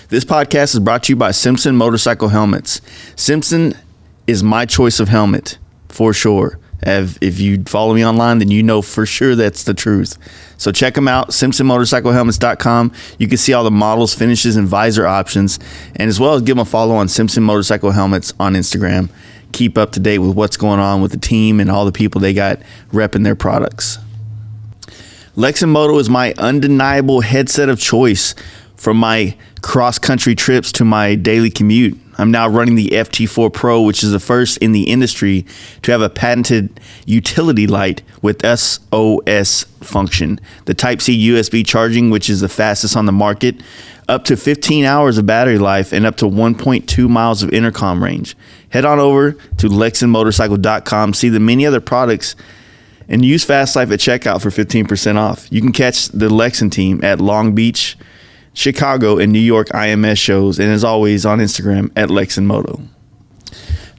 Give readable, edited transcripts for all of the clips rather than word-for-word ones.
This podcast is brought to you by Simpson Motorcycle Helmets. Simpson is my choice of helmet, for sure. If you follow me online, then you know for sure that's the truth. So check them out, SimpsonMotorcycleHelmets.com. You can see all the models, finishes, and visor options, and as well as give them a follow on Simpson Motorcycle Helmets on Instagram. Keep up to date with what's going on with the team and all the people they got repping their products. Lex & Moto is my undeniable headset of choice from my cross-country trips to my daily commute. I'm now running the FT4 Pro, which is the first in the industry to have a patented utility light with SOS function. The Type-C USB charging, which is the fastest on the market, up to 15 hours of battery life, and up to 1.2 miles of intercom range. Head on over to lexandmotorcycle.com, see the many other products, and use Fast Life at checkout for 15% off. You can catch the Lexan team at Long Beach, Chicago, and New York IMS shows, and as always on Instagram at Lex & Moto.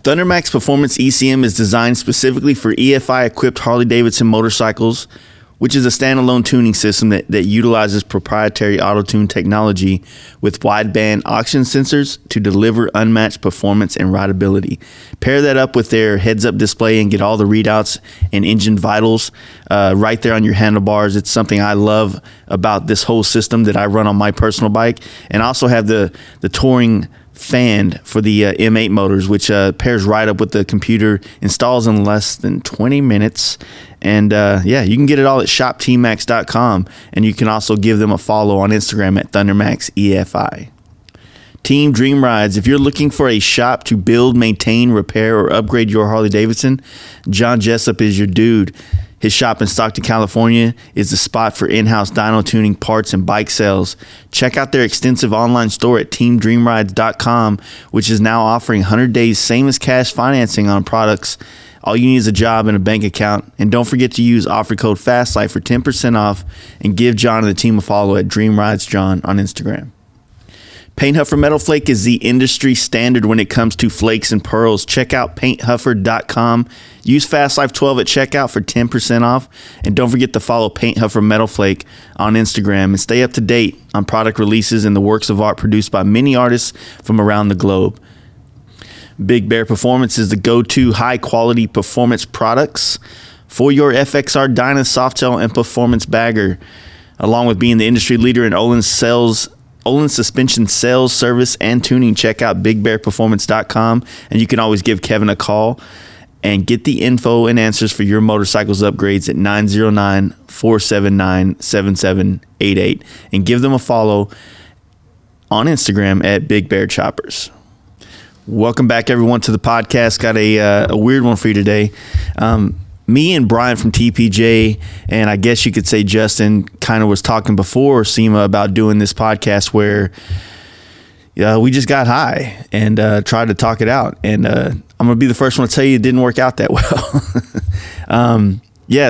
Thundermax Performance ECM is designed specifically for EFI equipped Harley-Davidson motorcycles, which is a standalone tuning system that utilizes proprietary auto-tune technology with wideband oxygen sensors to deliver unmatched performance and rideability. Pair that up with their heads-up display and get all the readouts and engine vitals right there on your handlebars. It's something I love about this whole system that I run on my personal bike, and I also have the touring fan for the M8 motors, which pairs right up with the computer, installs in less than 20 minutes. And you can get it all at shoptmax.com, and you can also give them a follow on Instagram at ThundermaxEFI. Team Dream Rides. If you're looking for a shop to build, maintain, repair, or upgrade your Harley-Davidson, John Jessup is your dude. His shop in Stockton, California is the spot for in-house dyno tuning, parts, and bike sales. Check out their extensive online store at teamdreamrides.com, which is now offering 100 days same as cash financing on products. All you need is a job and a bank account. And don't forget to use offer code FASTLIFE for 10% off, and give John and the team a follow at DreamRidesJohn on Instagram. Paint Huffer Metal Flake is the industry standard when it comes to flakes and pearls. Check out painthuffer.com. Use FastLife12 at checkout for 10% off. And don't forget to follow Paint Huffer Metal Flake on Instagram and stay up to date on product releases and the works of art produced by many artists from around the globe. Big Bear Performance is the go-to high-quality performance products for your FXR Dyna Softail and Performance Bagger. Along with being the industry leader in Olin suspension sales, service, and tuning, check out bigbearperformance.com, and you can always give Kevin a call and get the info and answers for your motorcycle's upgrades at 909-479-7788, and give them a follow on Instagram at Big Bear Choppers. Welcome back, everyone, to the podcast. Got a weird one for you today. Me and Brian from TPJ, and I guess you could say Justin, kind of was talking before SEMA about doing this podcast where we just got high and tried to talk it out. And I'm going to be the first one to tell you it didn't work out that well.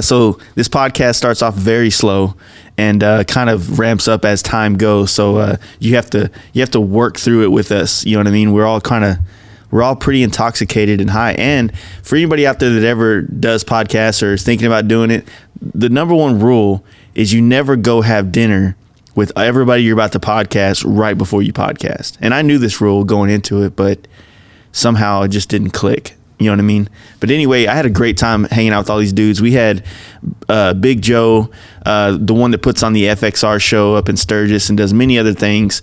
So this podcast starts off very slow and kind of ramps up as time goes. So you have to work through it with us. You know what I mean? We're all pretty intoxicated and high. And for anybody out there that ever does podcasts or is thinking about doing it, the number one rule is you never go have dinner with everybody you're about to podcast right before you podcast. And I knew this rule going into it, but somehow it just didn't click. You know what I mean? But anyway, I had a great time hanging out with all these dudes. We had Big Joe, the one that puts on the FXR show up in Sturgis and does many other things,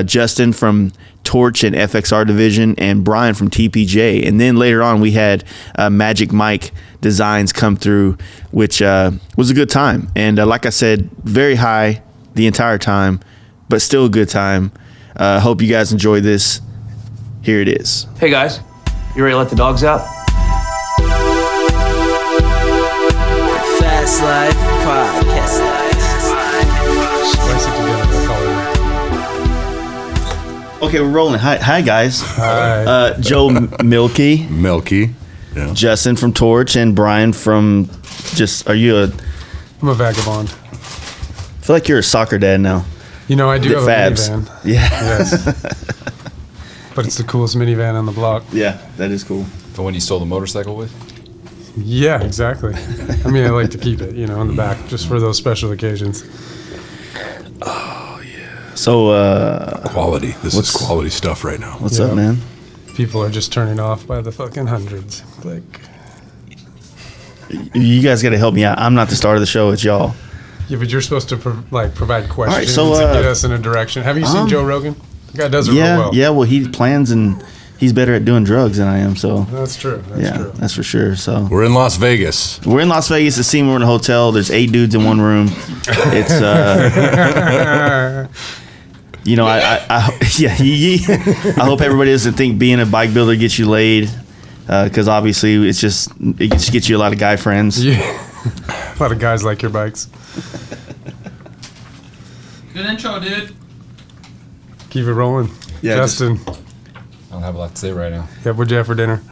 Justin from Torch and FXR Division, and Brian from TPJ. And then later on, we had Magic Mike Designs come through, which was a good time. And like I said, very high the entire time, but still a good time. Hope you guys enjoy this. Here it is. Hey, guys. You ready to let the dogs out? Fast Life Podcast. Spice it together. Okay, we're rolling. Hi guys. Hi. Joe Milky, Yeah. Justin from Torch, and Brian from I'm a vagabond. I feel like you're a soccer dad now. You know, I do have a Fabs. minivan. Yeah. Yes. But it's the coolest minivan on the block. Yeah, that is cool. The one you stole the motorcycle with? Yeah, exactly. I mean, I like to keep it, in the back just for those special occasions. Oh, yeah. So, Quality. This is quality stuff right now. what's up, man? People are just turning off by the fucking hundreds. Click. You guys got to help me out. I'm not the star of the show. It's y'all. Yeah, but you're supposed to provide questions right, so, to get us in a direction. Have you seen Joe Rogan? The guy does it real well. Yeah. Well, he plans and he's better at doing drugs than I am. So That's true. That's true. that's for sure. So We're in Las Vegas. we're in Las Vegas. The scene we're in a hotel. There's 8 dudes in one room. It's you know, I hope everybody doesn't think being a bike builder gets you laid, because obviously it just gets you a lot of guy friends. Yeah. A lot of guys like your bikes. Good intro, dude. Keep it rolling. Yeah, Justin. I don't have a lot to say right now. Yeah, what'd you have for dinner?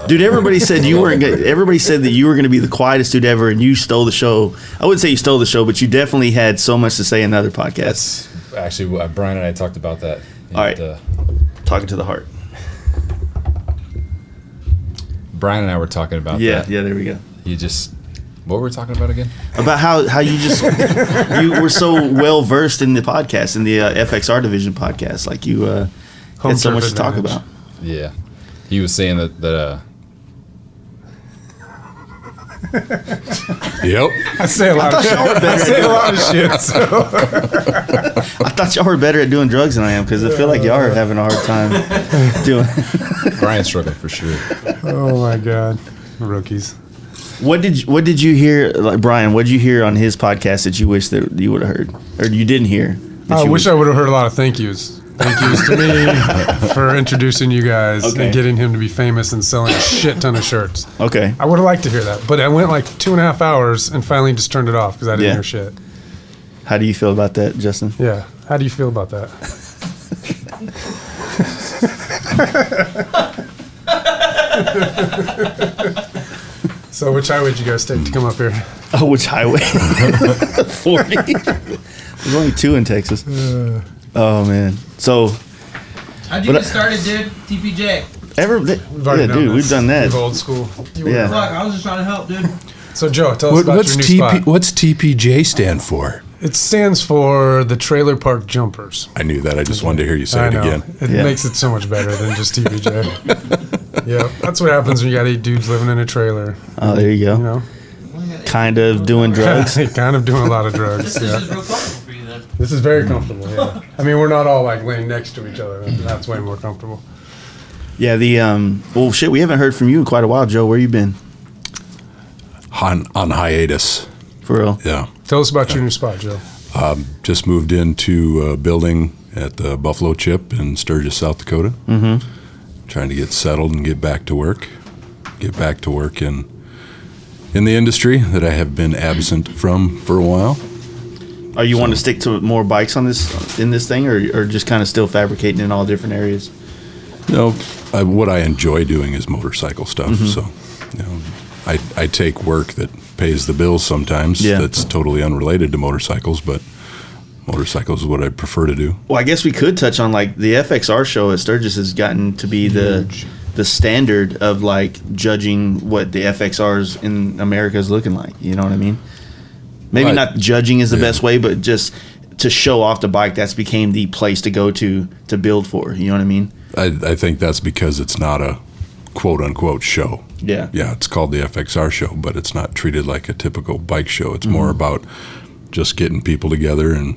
Dude, everybody said you weren't. Everybody said that you were going to be the quietest dude ever, and you stole the show. I wouldn't say you stole the show, but you definitely had so much to say in other podcasts. That's actually Brian and I talked about that. All right, talking to the heart. Brian and I were talking about that. Yeah, there we go. What were we talking about again? About how you just you were so well versed in the podcast, in the FXR division podcast, like you had so much to talk about. Yeah, he was saying that. Yep. I say a lot of shit. I say a lot of shit. So. I thought y'all were better at doing drugs than I am, because I feel like y'all are having a hard time doing. Brian's struggling for sure. Oh my God, rookies. What did you hear, like Brian? What did you hear on his podcast that you wish that you would have heard, or you didn't hear? I wish I would have heard a lot of thank yous. Thank yous to me for introducing you guys and getting him to be famous and selling a shit ton of shirts. Okay. I would have liked to hear that, but I went like 2.5 hours and finally just turned it off because I didn't hear shit. How do you feel about that, Justin? Yeah. How do you feel about that? So which highway did you guys take to come up here? Oh, which highway? 40. There's only 2 in Texas. Oh man. So How'd you get started, dude? TPJ. We've done that. We're old school. Yeah. Fuck, I was just trying to help, dude. So Joe, tell us about your new spot. What's TPJ stand for? It stands for the Trailer Park Jumpers. I knew that. I just wanted to hear you say it again. It makes it so much better than just TPJ. Yeah, that's what happens when you got 8 dudes living in a trailer. Oh, there you go. You know, kind of doing drugs. kind of doing a lot of drugs. This is real comfortable for you, then. This is very comfortable. Yeah. I mean, we're not all like laying next to each other. That's way more comfortable. Yeah. Well, shit. We haven't heard from you in quite a while, Joe. Where you been? On hiatus. For real? Yeah. Tell us about your new spot, Joe. Just moved into a building at the Buffalo Chip in Sturgis, South Dakota. Mm-hmm. Trying to get settled and get back to work. Get back to work in the industry that I have been absent from for a while. Are you wanting to stick to more bikes in this thing, or just kind of still fabricating in all different areas? No, what I enjoy doing is motorcycle stuff. Mm-hmm. So, I take work that pays the bills sometimes. Yeah. That's totally unrelated to motorcycles, but motorcycles is what I prefer to do. Well, I guess we could touch on like the FXR show at Sturgis has gotten to be the standard of like judging what the FXRs in America is looking like. You know what I mean? Maybe not judging is the best way, but just to show off the bike, that's became the place to go to build for. You know what I mean? I think that's because it's not a quote unquote show. Yeah. Yeah, it's called the FXR show, but it's not treated like a typical bike show. It's more about just getting people together and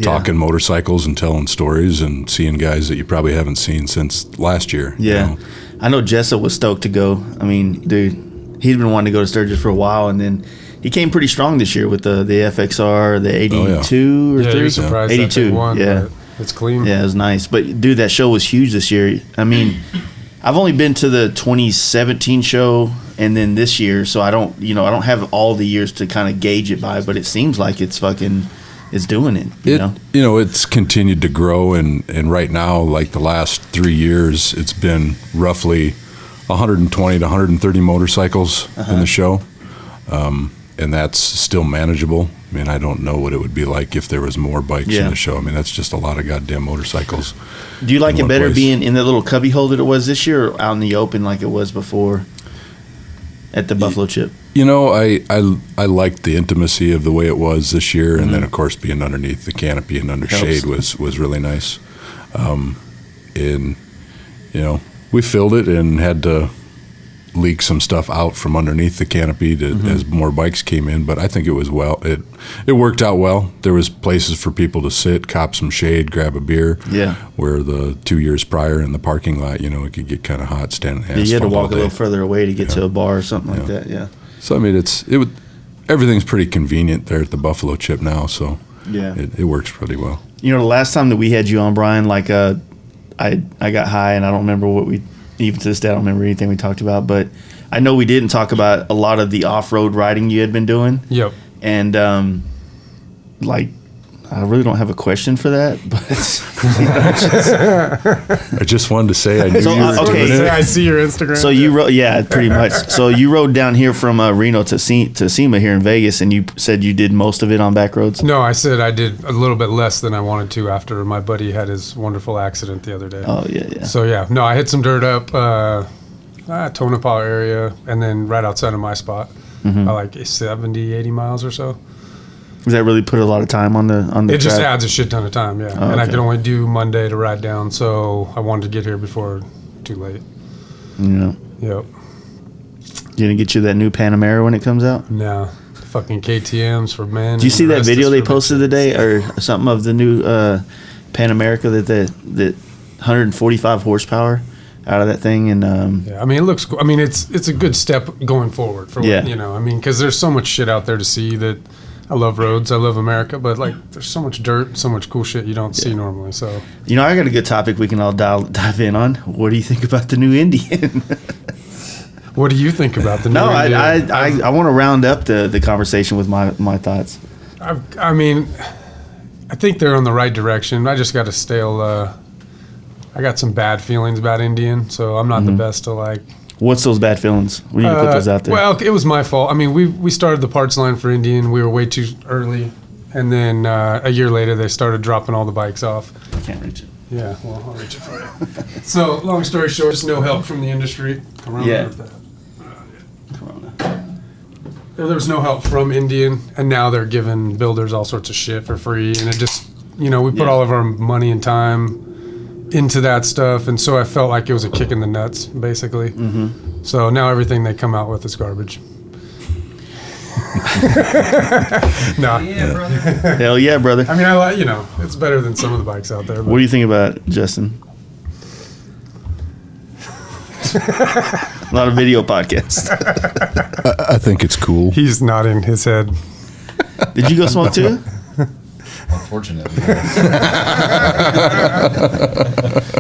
talking motorcycles and telling stories and seeing guys that you probably haven't seen since last year. Yeah. You know? I know Jessa was stoked to go. I mean, dude, he'd been wanting to go to Sturgis for a while, and then he came pretty strong this year with the FXR, the 82 or 3? He was surprised 82, that they won, yeah. but it's clean. Yeah, it was nice. But, dude, that show was huge this year. I mean, I've only been to the 2017 show and then this year, so I don't have all the years to kind of gauge it by, but it seems like it's doing it. You know? It's continued to grow, and right now, like the last 3 years, it's been roughly 120 to 130 motorcycles in the show, and that's still manageable. I mean, I don't know what it would be like if there was more bikes in the show. I mean, that's just a lot of goddamn motorcycles. Do you like it better place. being in the little cubby hole that it was this year, or out in the open like it was before? at the Buffalo Chip? You know, I liked the intimacy of the way it was this year, and then of course being underneath the canopy and under shade was really nice. And you know, we filled it and had to leak some stuff out from underneath the canopy as more bikes came in, but I think it worked out well. There was places for people to sit, cop some shade, grab a beer. Yeah. Where the 2 years prior in the parking lot, you know, it could get kind of hot standing in asphalt. You had to walk all day. a little further away to get to a bar or something like that. Yeah. So I mean, everything's pretty convenient there at the Buffalo Chip now, so Yeah. it works pretty well. You know, the last time that we had you on, Brian, like I got high, and I don't remember what we, even to this day, I don't remember anything we talked about, but I know we didn't talk about a lot of the off-road riding you had been doing. Yep. And, like, I really don't have a question for that, but I just wanted to say I knew So, you were okay. doing it. I see your Instagram. so you rode, yeah, pretty much. So you rode down here from Reno to SEMA here in Vegas, and you said you did most of it on back roads? No, I said I did a little bit less than I wanted to after my buddy had his wonderful accident the other day. Oh, yeah. So yeah, no, I hit some dirt up Tonopah area, and then right outside of my spot, by like 70, 80 miles or so. Does that really put a lot of time on the It just track? adds a shit ton of time, yeah. Oh, and I okay. could only do Monday to ride down, so I wanted to get here before too late. Yeah. Yep. You gonna get you that new Panamera when it comes out? No, fucking KTM's for men. Did you see and the that rest video is they for the posted kids. today, or something of the new Pan America that 145 horsepower out of that thing? And Yeah, I mean, it looks cool. I mean, it's a good step going forward for Yeah. you know. I mean, because there's so much shit out there to see that. I love roads. I love America, but like, there's so much dirt, so much cool shit you don't see normally. So you know, I got a good topic we can all dive in on. What do you think about the new Indian? what do you think about the new No, Indian? I want to round up the conversation with my thoughts. I mean, I think they're on the right direction. I just got a stale. I got some bad feelings about Indian, so I'm not the best to like. What's those bad feelings? We need to put those out there. Well, it was my fault. I mean, we started the parts line for Indian. We were way too early, and then a year later they started dropping all the bikes off. I can't reach it. Yeah, well, I'll reach it for you. So, long story short, just no help from the industry. Yeah. There was no help from Indian, and now they're giving builders all sorts of shit for free, and it just, we put all of our money and time into that stuff, and so I felt like it was a kick in the nuts, basically. Mm-hmm. So now everything they come out with is garbage. No. Yeah, brother. Hell yeah, brother. I mean, I like, it's better than some of the bikes out there. But What do you think about it, Justin? Not a video podcast. I think it's cool. he's nodding his head. Did you go smoke too? Unfortunately.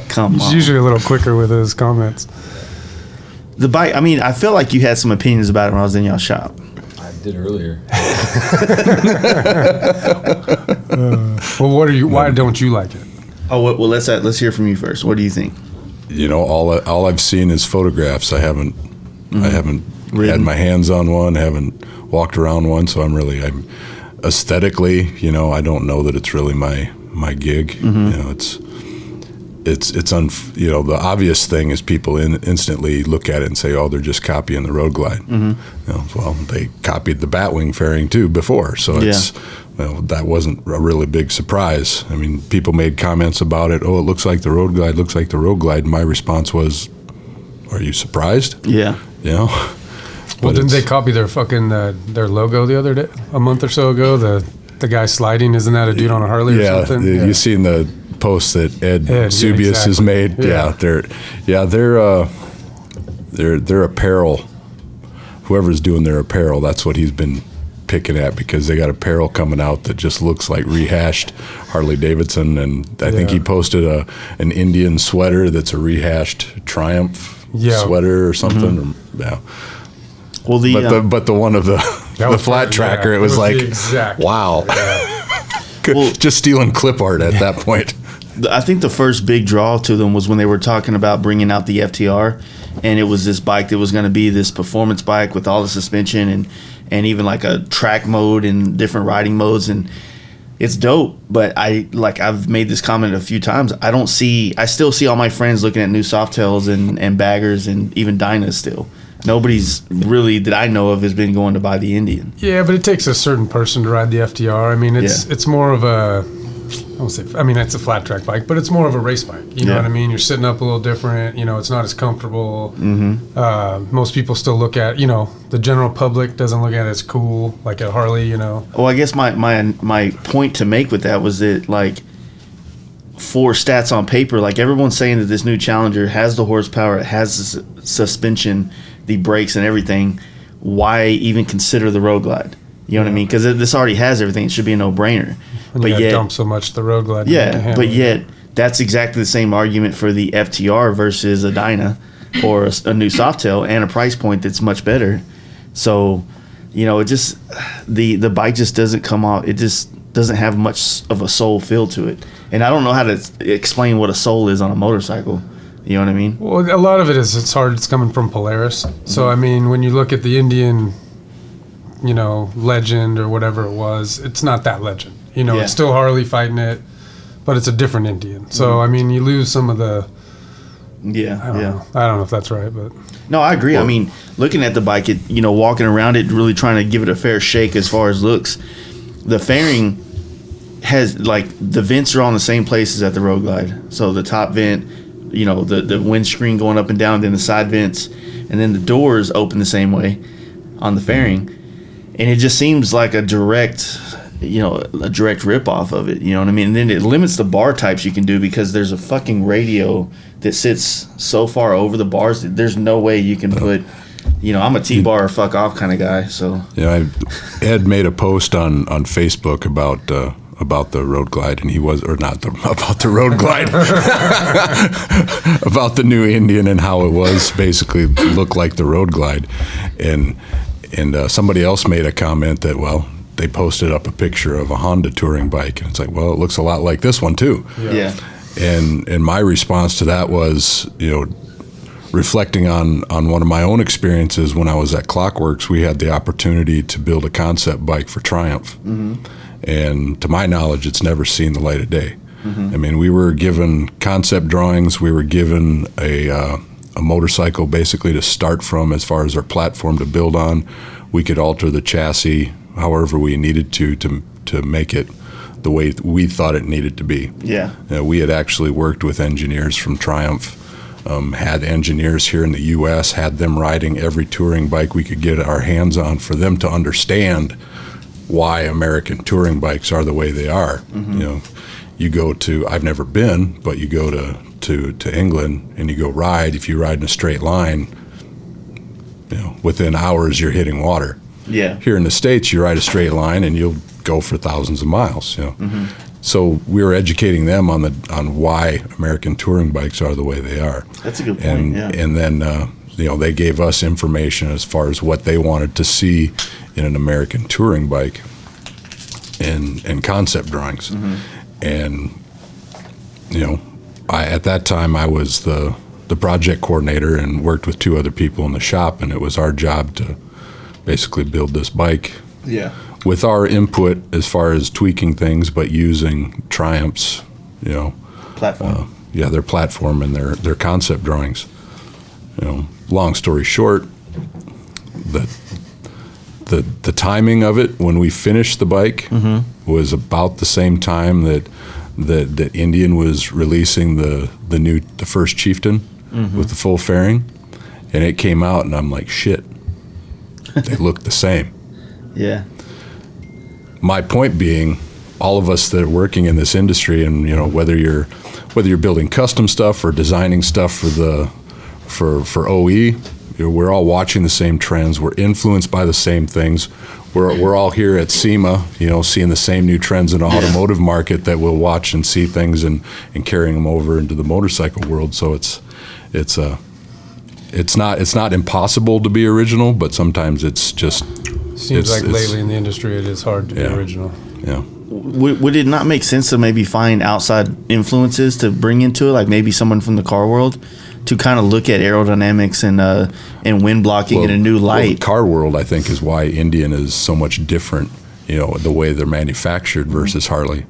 Come He's on. usually a little quicker with his comments. The bike, I mean, I feel like you had some opinions about it when I was in y'all shop. I did earlier. Well, why don't you like it? Oh, well, let's hear from you first. What do you think? All I've seen is photographs. I haven't had my hands on one. Haven't walked around one. So I'm aesthetically, I don't know that it's really my gig. The obvious thing is people instantly look at it and say, oh, they're just copying the Road Glide. Well, they copied the Batwing fairing too before, so that wasn't a really big surprise. I mean, people made comments about it. Oh, it looks like the Road Glide. Looks like the Road Glide. My response was, are you surprised? Yeah. Well, didn't they copy their fucking their logo the other day, a month or so ago? The guy sliding, isn't that a dude on a Harley or something? You seen the post that Ed Subius has made? Yeah. Their apparel. Whoever's doing their apparel, that's what he's been picking at, because they got apparel coming out that just looks like rehashed Harley Davidson, and I think he posted an Indian sweater that's a rehashed Triumph sweater or something. Well, but the one of the was flat fun, tracker, yeah. it was It was like, the exact- wow. Well- Just stealing clip art at that point. I think the first big draw to them was when they were talking about bringing out the FTR, and it was this bike that was going to be this performance bike with all the suspension and even like a track mode and different riding modes, and it's dope. But I've made this comment a few times. I still see all my friends looking at new Softails and baggers and even Dynas still. Nobody's really that I know of has been going to buy the Indian. Yeah, but it takes a certain person to ride the FTR. I mean, it's more of a, it's a flat track bike, but it's more of a race bike. You know what I mean? You're sitting up a little different. You know, it's not as comfortable. Most people still look at, the general public doesn't look at it as cool, like a Harley, Well, I guess my point to make with that was that, like, for stats on paper, like, everyone's saying that this new Challenger has the horsepower, it has the suspension, the brakes and everything. Why even consider the Road Glide? You know what I mean? Because this already has everything. It should be a no-brainer. And but yet, dump so much the Road Glide. Yeah, but yet that's exactly the same argument for the FTR versus a Dyna or a new Softail and a price point that's much better. So, it just the bike just doesn't come off. It just doesn't have much of a soul feel to it. And I don't know how to explain what a soul is on a motorcycle. You know what I mean? Well, a lot of it's hard. It's coming from Polaris. So, I mean, when you look at the Indian, legend or whatever it was, it's not that legend. It's still Harley fighting it, but it's a different Indian. So, I mean, you lose some of the... Yeah, I don't know. I don't know if that's right, but... No, I agree. I mean, looking at the bike, walking around it, really trying to give it a fair shake as far as looks, the fairing has, like, the vents are all in the same places at the Road Glide. So the top vent, the windscreen going up and down, then the side vents, and then the doors open the same way on the fairing. And it just seems like a direct rip-off of it, you know what I mean? And then it limits the bar types you can do because there's a fucking radio that sits so far over the bars that there's no way you can put, I'm a T-bar or fuck off kind of guy, so. Yeah, Ed made a post on Facebook about the Road Glide, and about the Road Glide, about the new Indian and how it was basically looked like the Road Glide. And somebody else made a comment that, well, they posted up a picture of a Honda touring bike, and it's like, well, it looks a lot like this one too. Yeah. And my response to that was, reflecting on one of my own experiences when I was at Clockworks, we had the opportunity to build a concept bike for Triumph. And to my knowledge, it's never seen the light of day. I mean, we were given concept drawings, we were given a motorcycle basically to start from as far as our platform to build on. We could alter the chassis however we needed to make it the way we thought it needed to be. Yeah. We had actually worked with engineers from Triumph, had engineers here in the U.S., had them riding every touring bike we could get our hands on for them to understand why American touring bikes are the way they are. You go to, I've never been, but you go to England and you go ride, if you ride in a straight line, within hours you're hitting water. Yeah. Here in the States, you ride a straight line and you'll go for thousands of miles. So we were educating them on why American touring bikes are the way they are. That's a good point. And then they gave us information as far as what they wanted to see in an American touring bike, and concept drawings. And at that time I was the project coordinator and worked with two other people in the shop, and it was our job to basically build this bike with our input as far as tweaking things, but using Triumph's platform. Their platform and their concept drawings. Long story short, the timing of it when we finished the bike was about the same time that Indian was releasing the first Chieftain with the full fairing, and it came out, and I'm like, shit. They look the same. Yeah. My point being, all of us that are working in this industry, and whether you're building custom stuff or designing stuff for OE, we're all watching the same trends. We're influenced by the same things. We're all here at SEMA, seeing the same new trends in the automotive market that we'll watch and see things and carrying them over into the motorcycle world. So it's not impossible to be original, but sometimes it's just seems like lately in the industry it is hard to be original. Yeah. Would it not make sense to maybe find outside influences to bring into it, like maybe someone from the car world, to kind of look at aerodynamics and wind blocking in a new light? Well, the car world, I think, is why Indian is so much different. The way they're manufactured versus Harley.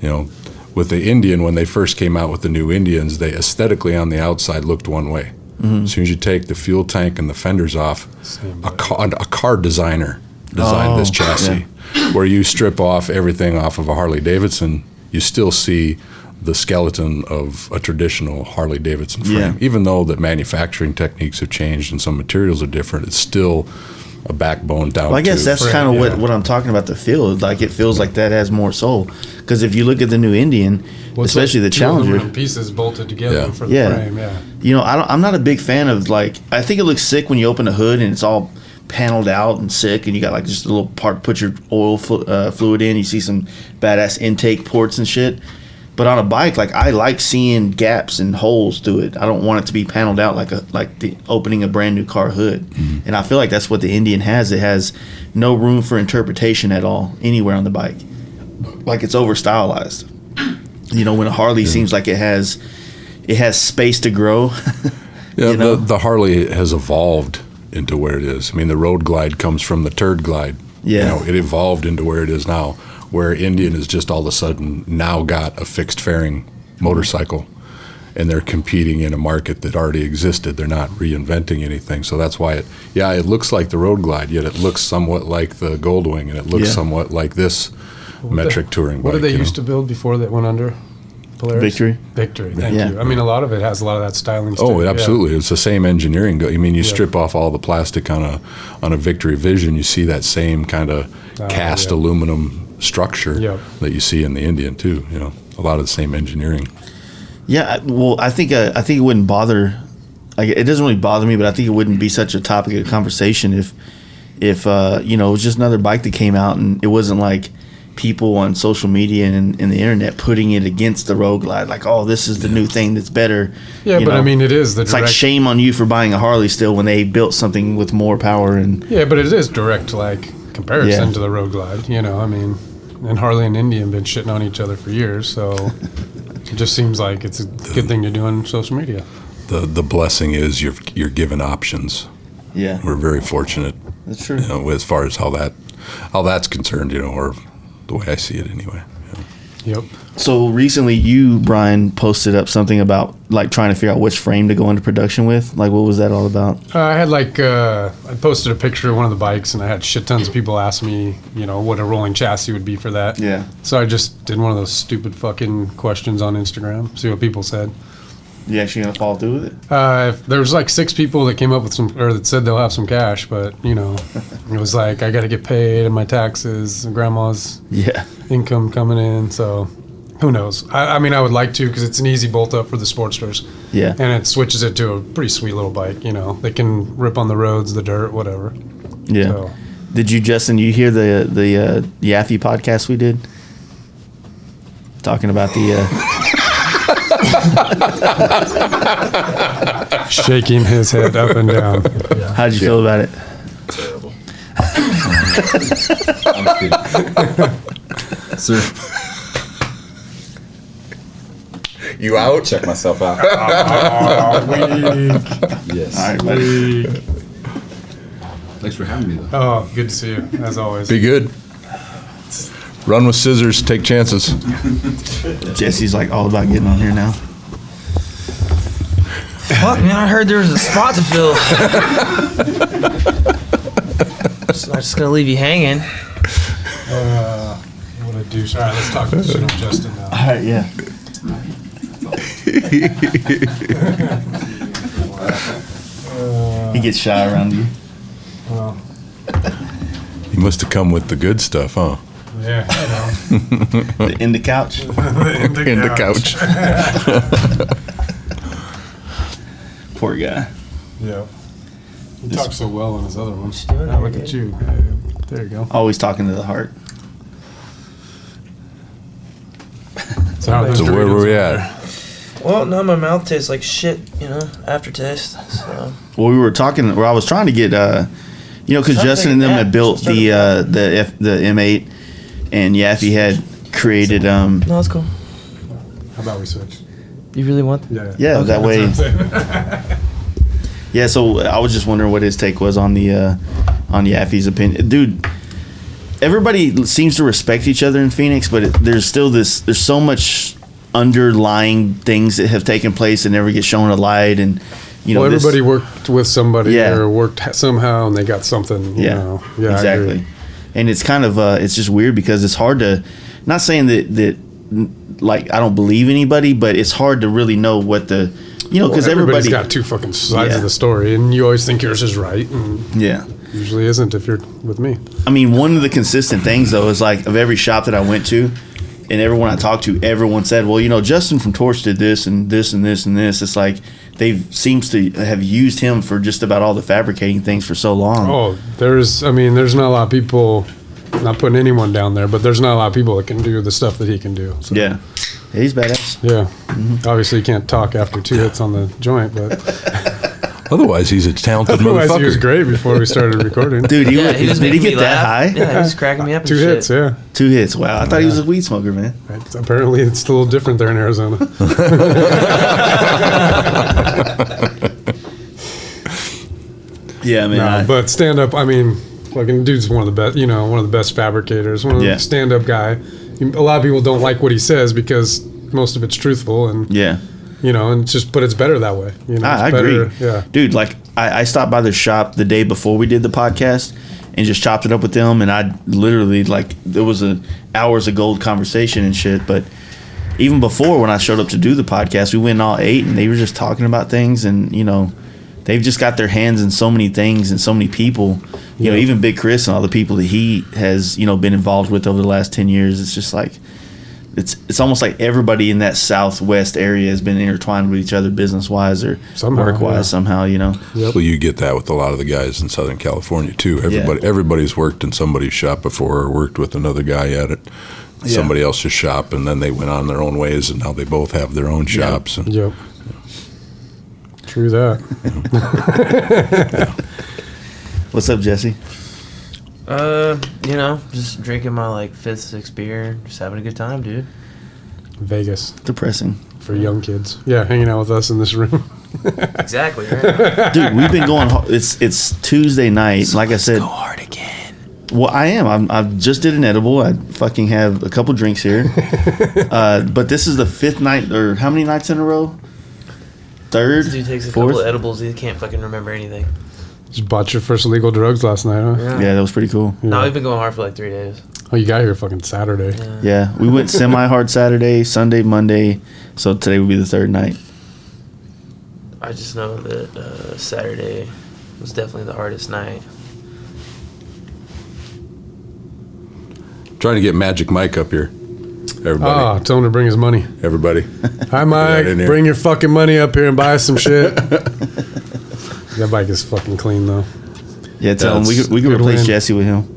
With the Indian, when they first came out with the new Indians, they aesthetically on the outside looked one way. As soon as you take the fuel tank and the fenders off, a car designer designed this chassis. Where you strip off everything off of a Harley Davidson, you still see the skeleton of a traditional Harley Davidson frame. Yeah. Even though the manufacturing techniques have changed and some materials are different, it's still a backbone down. Well, I guess that's frame, kind of yeah. what I'm talking about. The feel, like it feels like that has more soul. Because if you look at the new Indian, especially the two Challenger, aluminum pieces bolted together Yeah. for the Yeah. frame. Yeah. you know, I'm not a big fan of like. I think it looks sick when you open the hood and it's all paneled out and sick, and you got like just a little part put your oil fluid in. You see some badass intake ports and shit. But on a bike, like I like seeing gaps and holes through it. I don't want it to be paneled out like the opening a brand new car hood. And I feel like that's what the Indian has. It has no room for interpretation at all anywhere on the bike. Like it's over stylized. You know, when a Harley seems like it has space to grow. Yeah, you know? the Harley has evolved into where it is. I mean, the Road Glide comes from the Turd Glide. Yeah. You know, it evolved into where it is now, where Indian has just all of a sudden now got a fixed fairing motorcycle, and they're competing in a market that already existed. They're not reinventing anything. So that's why it looks like the Road Glide, yet it looks somewhat like the Goldwing, and it looks somewhat like this metric touring bike. What did they used to build before that went under? Polaris? Victory. Thank Yeah. you. I mean, a lot of it has a lot of that styling. Oh, too. absolutely! It's the same engineering. I mean, you strip off all the plastic on a Victory Vision, you see that same kind of cast aluminum structure that you see in the Indian too. You know, a lot of the same engineering. Yeah, well, I think it wouldn't bother. Like, it doesn't really bother me, but I think it wouldn't be such a topic of conversation if you know, it was just another bike that came out and it wasn't like people on social media and the internet putting it against the Road Glide, like, oh, this is the new thing that's better. Yeah, you but know? I mean, it is the It's like shame on you for buying a Harley still when they built something with more power and Yeah, but it is direct like comparison Yeah. to the Road Glide. You know, I mean, and Harley and Indian been shitting on each other for years, so it just seems like it's a good thing to do on social media. The blessing is you're given options. yeah, We're very fortunate, that's true. you know, as far as how that's concerned, you know, or the way I see it anyway. Yeah. Yep. So recently, you, Brian, posted up something about like trying to figure out which frame to go into production with. Like, what was that all about? I had I posted a picture of one of the bikes, and I had shit tons of people ask me, you know, what a rolling chassis would be for that. Yeah. So I just did one of those stupid fucking questions on Instagram, see what people said. You actually gonna follow through with it? There was like 6 people that came up with that said they'll have some cash, but you know, it was like I got to get paid and my taxes and grandma's Yeah. income coming in. So who knows? I mean, I would like to because it's an easy bolt up for the Sportsters. Yeah. And it switches it to a pretty sweet little bike. You know, they can rip on the roads, the dirt, whatever. Yeah. So, Did you, Justin? You hear the Yaffe podcast we did? Talking about the. shaking his head up and down. How'd you feel about it? Terrible. I'm kidding. Sir, You out? check myself out. Yes. All right, buddy. Thanks for having me, though. Oh, good to see you, as always. Be good. Run with scissors. Take chances. Jesse's like all about getting on here now. Fuck, man, I heard there was a spot to fill. So I'm just gonna leave you hanging. What a douche. All right, let's talk shit on Justin now. All right, yeah. He gets shy around you. You must have come with the good stuff, huh? Yeah, In the couch. In the couch. Poor guy. Yeah. He talks so well on his other ones. doing Now it, look at dude. you. There you go. Always talking to the heart. So, how are those So where were we Doritos? at? Well, now my mouth tastes like shit, you know, aftertaste. So Well, we were talking. Well, I was trying to get, you know, because Stop Justin and them taking had built that. the M8, and Yaffe had created. no, it's cool. How about we switch? You really want? Yeah. Yeah, Okay. that way. That's what I'm saying. Yeah, so I was just wondering what his take was on Yaffe's opinion, dude. Everybody seems to respect each other in Phoenix, but there's still there's so much underlying things that have taken place that never get shown a light, and you know, Well, everybody worked with somebody Yeah. or worked somehow, and they got something. You know. Yeah, I exactly. agree. And it's kind of it's just weird because it's hard to, not saying that like I don't believe anybody, but it's hard to really know what the, you know, because everybody's everybody got two fucking sides Yeah. of the story, and you always think yours is right, and yeah. usually isn't if you're with me. I mean, one of the consistent things though is like of every shop that I went to, and everyone I talked to, everyone said, well, you know, Justin from Torch did this and this and this and this. It's like seems to have used him for just about all the fabricating things for so long. Oh, there's not a lot of people, not putting anyone down there, but there's not a lot of people that can do the stuff that he can do. So, Yeah, he's badass. yeah. Obviously, you can't talk after 2 hits on the joint, but Otherwise, he's a talented otherwise, he was motherfucker. great before we started recording. Dude, Yeah, he was did he making me get that laugh. high? Yeah, he was cracking me up. 2 and hits, shit. yeah. 2 hits. Wow, I thought he was a weed smoker, man. Right. Apparently, it's still different there in Arizona. Yeah, man. No, but stand up, I mean, fucking dude's one of the best, one of the best fabricators, one of Yeah. the stand up guy. A lot of people don't like what he says because most of it's truthful and, yeah. and but it's better that way. I it's better, agree. Yeah. Dude, like I stopped by the shop the day before we did the podcast and just chopped it up with them, and I literally there was hours of gold conversation and shit. But even before, when I showed up to do the podcast, we went and all ate, and they were just talking about things, and they've just got their hands in so many things and so many people. You know, even Big Chris and all the people that he has been involved with over the last 10 years. It's just like it's almost like everybody in that Southwest area has been intertwined with each other business wise or work wise somehow. Well, you get that with a lot of the guys in Southern California too. Everybody's worked in somebody's shop before or worked with another guy at it. Somebody else's shop, and then they went on their own ways, and now they both have their own shops. And, Yep. True that. What's up, Jesse? Just drinking my 5th, 6th beer, just having a good time, dude. Vegas Depressing. for young kids. Yeah, hanging out with us in this room. Exactly, right? Dude, we've been going. It's Tuesday night. Like I said, Go hard again. well, I am. I just did an edible. I fucking have a couple drinks here. But this is the 5th night, or how many nights in a row? 3rd, This dude takes a 4th? couple of edibles, he can't fucking remember anything. Just bought your first illegal drugs last night, huh? Yeah, that was pretty cool. No, we've been going hard for 3 days. Oh, you got here fucking Saturday. Yeah, we went semi-hard Saturday, Sunday, Monday. So today would be the 3rd night. I just know that Saturday was definitely the hardest night. Trying to get Magic Mike up here. Everybody. Oh, tell him to bring his money. Everybody. Hi, Mike. in here. Bring your fucking money up here and buy us some shit. That bike is fucking clean, though. Yeah, tell him we That's could good replace win. Jesse with him.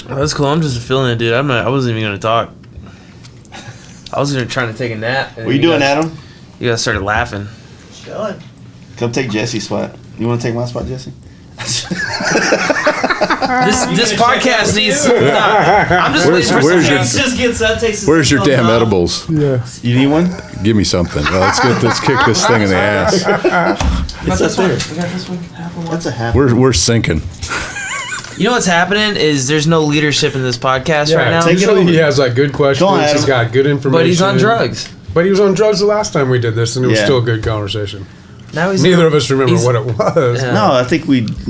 Oh, that's cool. I'm just feeling it, dude. I wasn't even gonna talk. I was trying to take a nap. What are you doing, Adam? You guys started laughing. Come take Jesse's spot. You want to take my spot, Jesse? This podcast needs. I'm just waiting for where's some your- juice. Just gets up, takes his Where's your headphones damn off. edibles? Yeah. You need one? Give me something. Well, let's kick this thing in the ass. It's up there. We got this one, half of one. That's a half. We're sinking. You know what's happening is there's no leadership in this podcast right now. take it Usually over. he has good questions. Go on, Adam. He's got good information. But he's on drugs. But he was on drugs the last time we did this, and it was Yeah. still a good conversation. Now he's Neither of us remember he's- what it was. Yeah. No, I think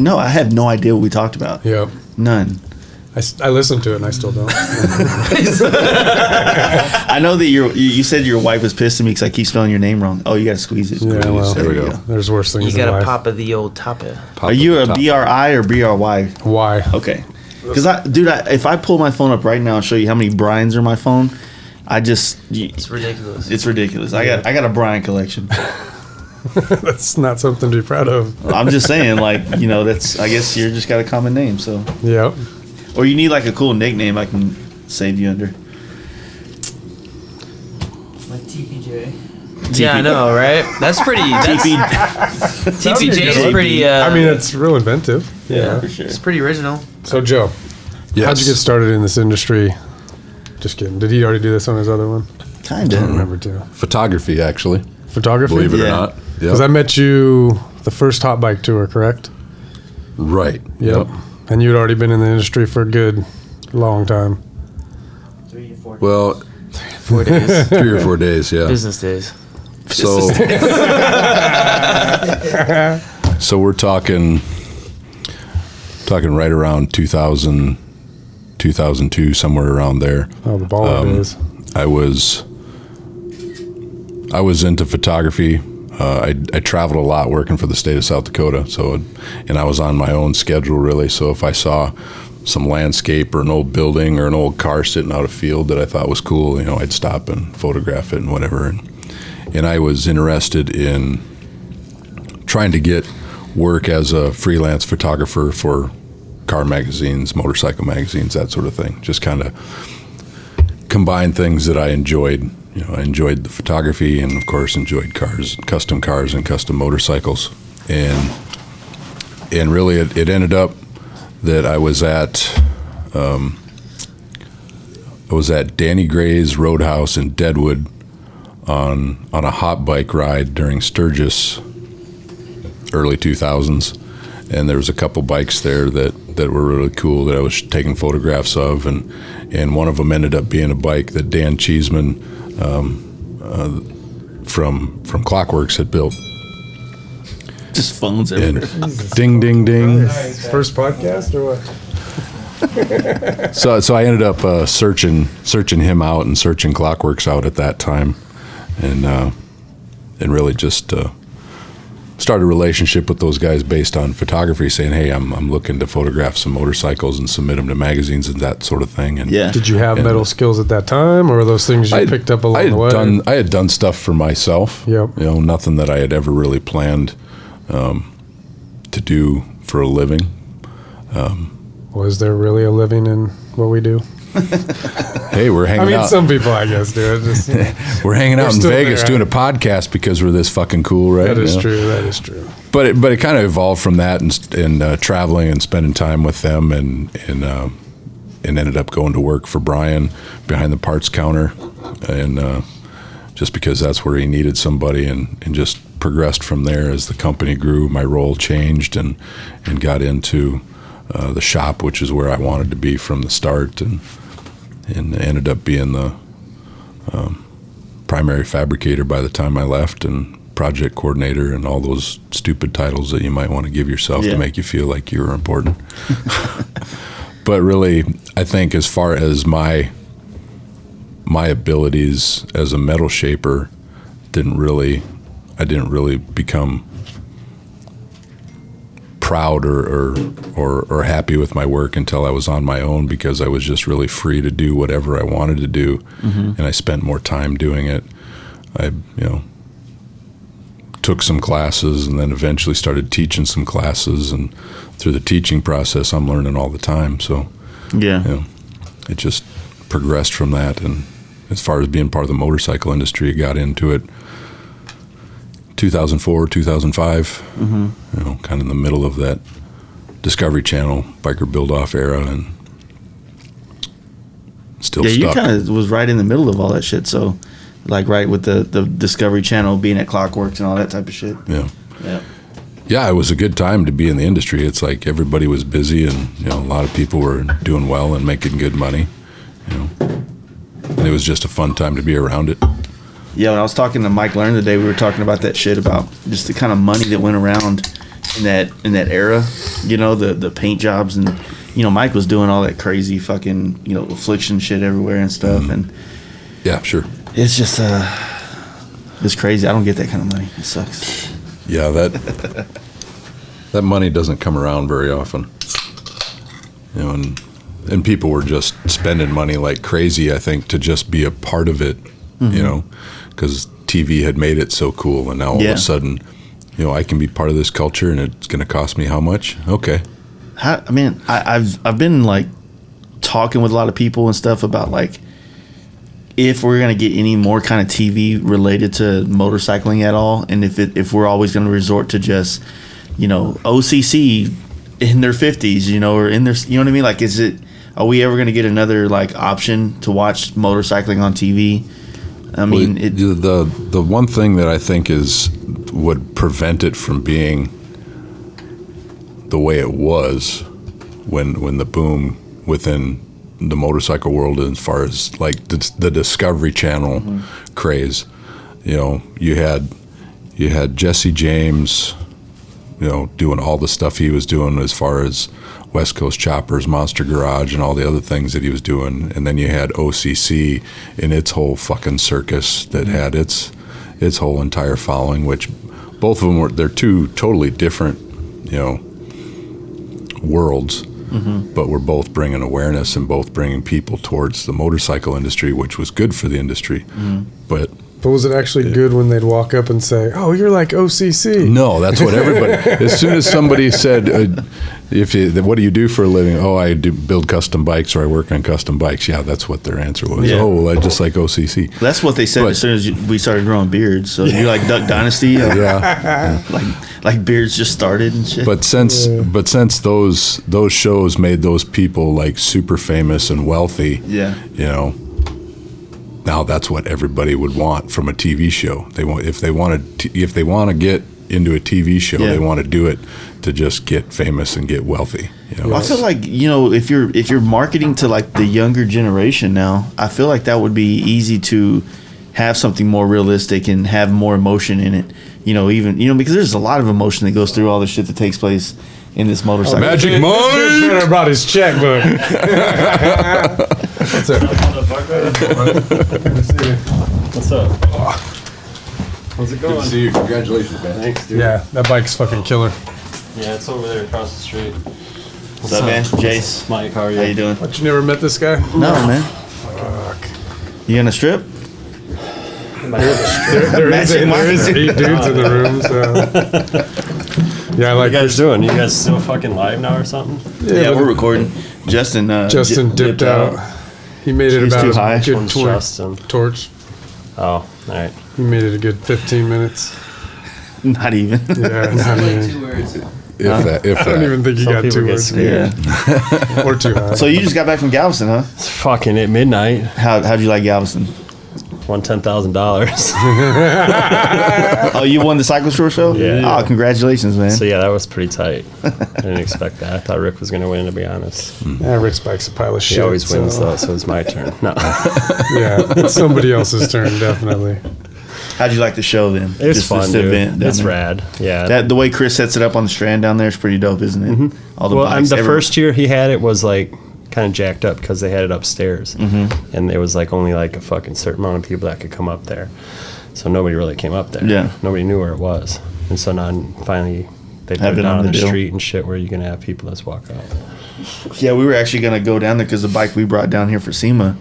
I have no idea what we talked about. Yep. None. I listened to it, and I still don't. I know that you said your wife was pissed at me because I keep spelling your name wrong. Oh, you got to squeeze it. Yeah, well, There we go. There's worse things You in gotta life. pop of the old topper. Are you a BRI or BRY? Why? Okay. Because if I pull my phone up right now and show you how many Brian's are in my phone, It's ridiculous. it's ridiculous. I got a Brian collection. That's not something to be proud of. I'm just saying, that's. I guess you're just got a common name, so. Yep. Or you need a cool nickname I can save you under. Like TPJ. Yeah, I know, right? That's pretty. TP. TPJ is pretty. I mean, it's real inventive. yeah, for sure. it's pretty original. So, Joe, Yes. how'd you get started in this industry? Just kidding. Did he already do this on his other one? Kind I don't of. remember too. Photography, actually. Photography? Believe it or Yeah. not. Because I Yep. met you the first hot bike tour, correct? Right. Yep. And you'd already been in the industry for a good long time. 3 to 4. Well, 4 days. 3 or 4 days, yeah. Business days. So, so we're talking right around 2000, 2002, somewhere around there. Oh, the baller days. I was into photography. I traveled a lot working for the state of South Dakota. And I was on my own schedule really. So if I saw some landscape or an old building or an old car sitting out a field that I thought was cool, I'd stop and photograph it and whatever. And I was interested in trying to get work as a freelance photographer for car magazines, motorcycle magazines, that sort of thing. Just kind of combine things that I enjoyed. I enjoyed the photography and, of course, enjoyed cars and custom motorcycles. And really, it ended up that I was at Danny Gray's Roadhouse in Deadwood on a hot bike ride during Sturgis, early 2000s. And there was a couple bikes there that were really cool that I was taking photographs of, and one of them ended up being a bike that Dan Cheeseman from Clockworks had built. Just phones everywhere. Ding, ding, ding. First podcast or what? So I ended up searching him out and searching Clockworks out at that time, and really just started a relationship with those guys based on photography, saying, hey, I'm looking to photograph some motorcycles and submit them to magazines and that sort of thing. And Yeah. Did you have metal skills at that time, or were those things you picked up along the way? I had done stuff for myself. Yep. Nothing that I had ever really planned to do for a living. Was there really a living in what we do? Hey, we're hanging out. Some people, I guess, do it. Just, We're hanging out in still Vegas there, doing a podcast because we're this fucking cool, right? That is true. That is true. But it kind of evolved from that, and traveling and spending time with them, and ended up going to work for Brian behind the parts counter, and just because that's where he needed somebody, and just progressed from there as the company grew. My role changed and got into the shop, which is where I wanted to be from the start, and ended up being the primary fabricator by the time I left, and project coordinator, and all those stupid titles that you might want to give yourself to make you feel like you're important. But really, I think as far as my abilities as a metal shaper, I didn't really become proud or happy with my work until I was on my own, because I was just really free to do whatever I wanted to do, and I spent more time doing it. I took some classes and then eventually started teaching some classes, and through the teaching process I'm learning all the time. So it just progressed from that. And as far as being part of the motorcycle industry, I got into it 2004, 2005, kind of in the middle of that Discovery Channel biker build-off era, and still stuck. You kind of was right in the middle of all that shit, so like right with the Discovery Channel, being at Clockworks and all that type of shit. Yeah, it was a good time to be in the industry. It's like everybody was busy, and a lot of people were doing well and making good money, and it was just a fun time to be around it. Yeah, when I was talking to Mike Learn today, we were talking about that shit, about just the kind of money that went around in that era, the paint jobs, and Mike was doing all that crazy fucking affliction shit everywhere and stuff, and yeah, sure, it's just it's crazy. I don't get that kind of money. It sucks. Yeah, that money doesn't come around very often, and people were just spending money like crazy, I think, to just be a part of it, because TV had made it so cool, and now all of a sudden, I can be part of this culture, and it's going to cost me how much? Okay. I've been like talking with a lot of people and stuff about like if we're going to get any more kind of TV related to motorcycling at all, and if we're always going to resort to just OCC in their 50s, or in their, you know what I mean? Like, are we ever going to get another like option to watch motorcycling on TV? The one thing that I think would prevent it from being the way it was when the boom within the motorcycle world, as far as like the Discovery Channel craze, you know, you had Jesse James, you know, doing all the stuff he was doing as far as West Coast Choppers, Monster Garage, and all the other things that he was doing. And then you had OCC and its whole fucking circus that had its whole entire following, which both of them they're two totally different, you know, worlds, but we're both bringing awareness and both bringing people towards the motorcycle industry, which was good for the industry. But was it actually good when they'd walk up and say, "Oh, you're like OCC"? no, that's what everybody. As soon as somebody said, "What do you do for a living?" "Oh, I do build custom bikes, or I work on custom bikes." Yeah, that's what their answer was. Yeah. Oh, well, I just like OCC. That's what they said as soon as we started growing beards. So you like Duck Dynasty? Yeah. like beards just started and shit. But since those shows made those people like super famous and wealthy, yeah, you know, now that's what everybody would want from a TV show. They want if they want to get into a TV show, they want to do it to just get famous and get wealthy. You know? I feel like, you know, if you're marketing to like the younger generation now, I feel like that would be easy to have something more realistic and have more emotion in it. You know, even, you know, because there's a lot of emotion that goes through all the shit that takes place in this motorcycle. Magic This Mike! bitch better brought his checkbook. What's up? How's it Good going? to see you. Congratulations, man. Thanks, dude. Yeah, that bike's fucking killer. Yeah, it's over there across the street. What's up, man? Jace. Mike, how are you? How you doing? But you never met this guy? No, man. Fuck. You gonna strip? There is 8 dudes in the room, so. Yeah, I What like are you guys doing? You guys still fucking live now or something? Yeah, but we're recording. Justin dipped out. He made it He's about too a high. good One's 20 Justin. torch. Oh, all right. He made it a good 15 minutes. Not even. Yeah, not Like even. 2 words. If I don't even think he Some got people 2 get words. scared. Yeah. Or too high. So you just got back from Galveston, huh? It's fucking at midnight. How'd you like Galveston? Won $10,000. Oh, you won the Cycle Store show? Yeah. Oh, congratulations, man. So yeah, that was pretty tight. I didn't expect that. I thought Rick was gonna win, to be honest. Yeah, Rick's bike's a pile of shit. He always wins so- though, so it's my turn. No, Yeah, it's somebody else's turn, definitely. How'd you like the show then? it was Just fun, this dude. event down It's there. rad. Yeah. The way Chris sets it up on the Strand down there is pretty dope, isn't it? All the Well, bikes. the first year he had it was like kind of jacked up because they had it upstairs, and there was like only like a fucking certain amount of people that could come up there, so nobody really came up there. Yeah. Nobody knew where it was, and so now finally they put Have it it down on on the the deal. street and shit where you can have people just walk out. Yeah, we were actually going to go down there because the bike we brought down here for SEMA,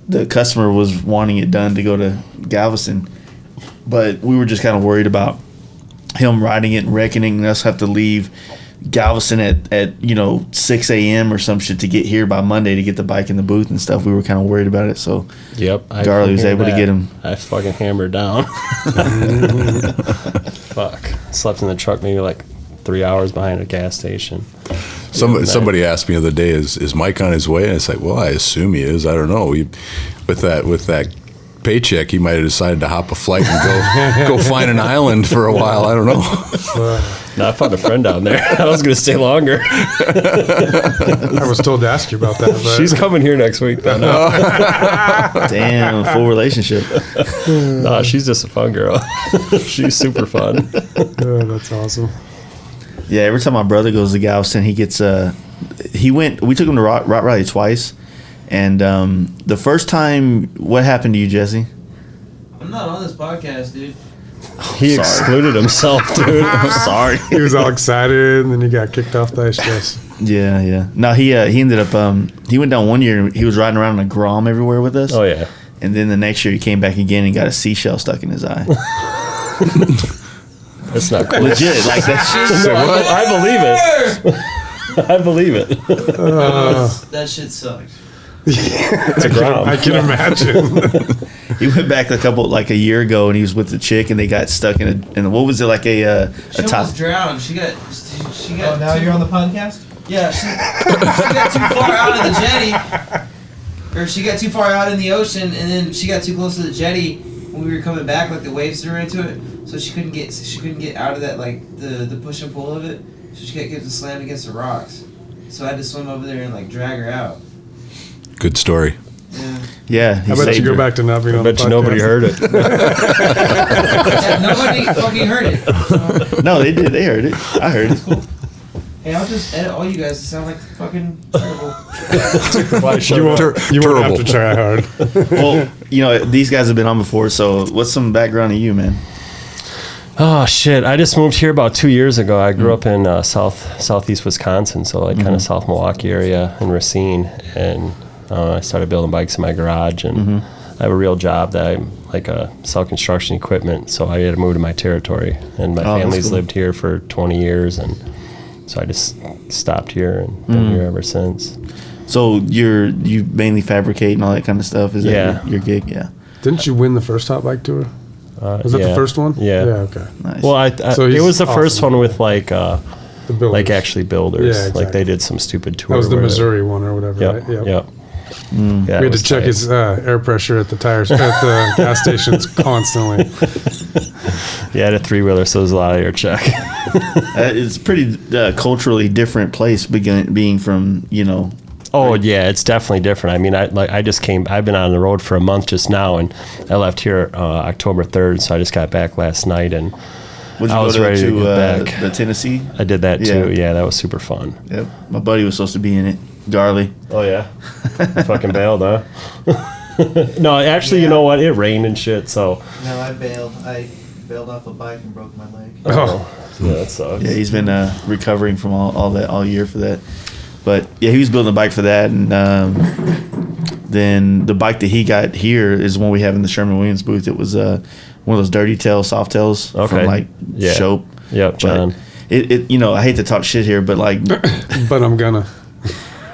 the customer was wanting it done to go to Galveston. But we were just kind of worried about him riding it and reckoning and us have to leave Galveston at 6 a.m. or some shit to get here by Monday to get the bike in the booth and stuff. We were kind of worried about it. So Yep. Garley was able to get him. I fucking hammered down. Fuck. Slept in the truck maybe like 3 hours behind a gas station. somebody asked me the other day, is Mike on his way? And it's like, well, I assume he is. I don't know. With that paycheck, he might have decided to hop a flight and go find an island for a while. I don't know. No, I found a friend down there. I was gonna stay longer. I was told to ask you about that. But She's coming here next week. Though. No. Damn, full relationship. Nah, she's just a fun girl. She's super fun. Oh, that's awesome. Yeah, every time my brother goes to Galveston, he gets we took him to Rock Rally twice. And the first time, what happened to you, Jesse? I'm not on this podcast, dude. He excluded himself, dude. I'm sorry. He was all excited, and then he got kicked off the ice chest. Yeah. No, he ended up he went down one year and he was riding around in a Grom everywhere with us. Oh yeah. And then the next year he came back again and got a seashell stuck in his eye. That's not cool. Legit, like that shit. No, I believe it. I believe it. That shit sucks. It's a ground. I can imagine. He went back a year ago and he was with the chick and they got stuck in what was it, like a She top? almost drowned. She got. Oh, now you're on the podcast? Yeah, she got too far out of the jetty, or she got too far out in the ocean, and then she got too close to the jetty when we were coming back. Like the waves threw her into it, so she couldn't get out of that, like the push and pull of it. So she kept getting slammed against the rocks. So I had to swim over there and like drag her out. Good story. Yeah, he I bet you saved go her. back to not being I on the bet you nobody podcast. heard it. Yeah, nobody fucking heard it. So, No, they did. They heard it. I heard it. hey, I'll just edit all you guys to sound like fucking terrible. You won't have to try hard. Well, these guys have been on before, so what's some background of you, man? Oh shit! I just moved here about 2 years ago. I grew up in southeast Wisconsin, so like kind of South Milwaukee area in Racine, and I started building bikes in my garage. And I have a real job that I sell construction equipment, so I had to move to my territory. And my family's lived here for 20 years, and so I just stopped here and been here ever since. So you mainly fabricate and all that kind of stuff? Is that your gig? Yeah. Didn't you win the first hot bike tour? Was that the first one? Yeah. Yeah. Okay. Nice. Well, So it he's was the first awesome. one with The builders. actually builders. Yeah, exactly. Like they did some stupid tour. That was the where they- Missouri one or whatever. Yep. Right? Yep. Yep. Mm. Yeah, We had to check his air pressure at the tires at the gas stations constantly. Yeah, I had a 3-wheeler, so it was a lot of air check. It's pretty culturally different place being from, Oh yeah, it's definitely different. I mean, I just came. I've been on the road for a month just now, and I left here October 3rd, so I just got back last night, and Would you I go was to, ready to to get back. the Tennessee? I did that Yeah. too. Yeah, that was super fun. Yep. My buddy was supposed to be in it. Garley. Oh yeah, fucking bailed, huh? No, actually, you know what? It rained and shit, so. No, I bailed. I bailed off a bike and broke my leg. Oh, yeah, that sucks. Yeah, he's been recovering from all that all year for that. But yeah, he was building a bike for that, and then the bike that he got here is one we have in the Sherman Williams booth. It was one of those dirty tail, soft tails from like Yeah. Shope. Yep, John. But I hate to talk shit here, but like, But I'm gonna.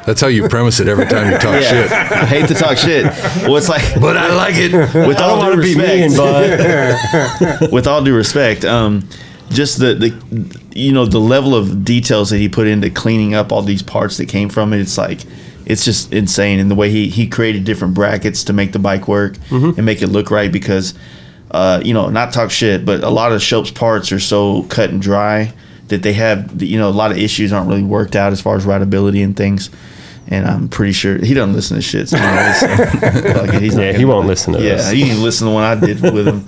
That's how you premise it every time you talk shit. I hate to talk shit. Well, it's like, But I like it. with I all don't due want to be mean, respect, but with all due respect, just the level of details that he put into cleaning up all these parts that came from it, it's just insane. And the way he created different brackets to make the bike work and make it look right, because not talk shit, but a lot of Shope's parts are so cut and dry that they have a lot of issues aren't really worked out as far as rideability and things. And I'm pretty sure he doesn't listen to shit. So he's not he won't listen to this. Yeah, you didn't listen to the one I did with him.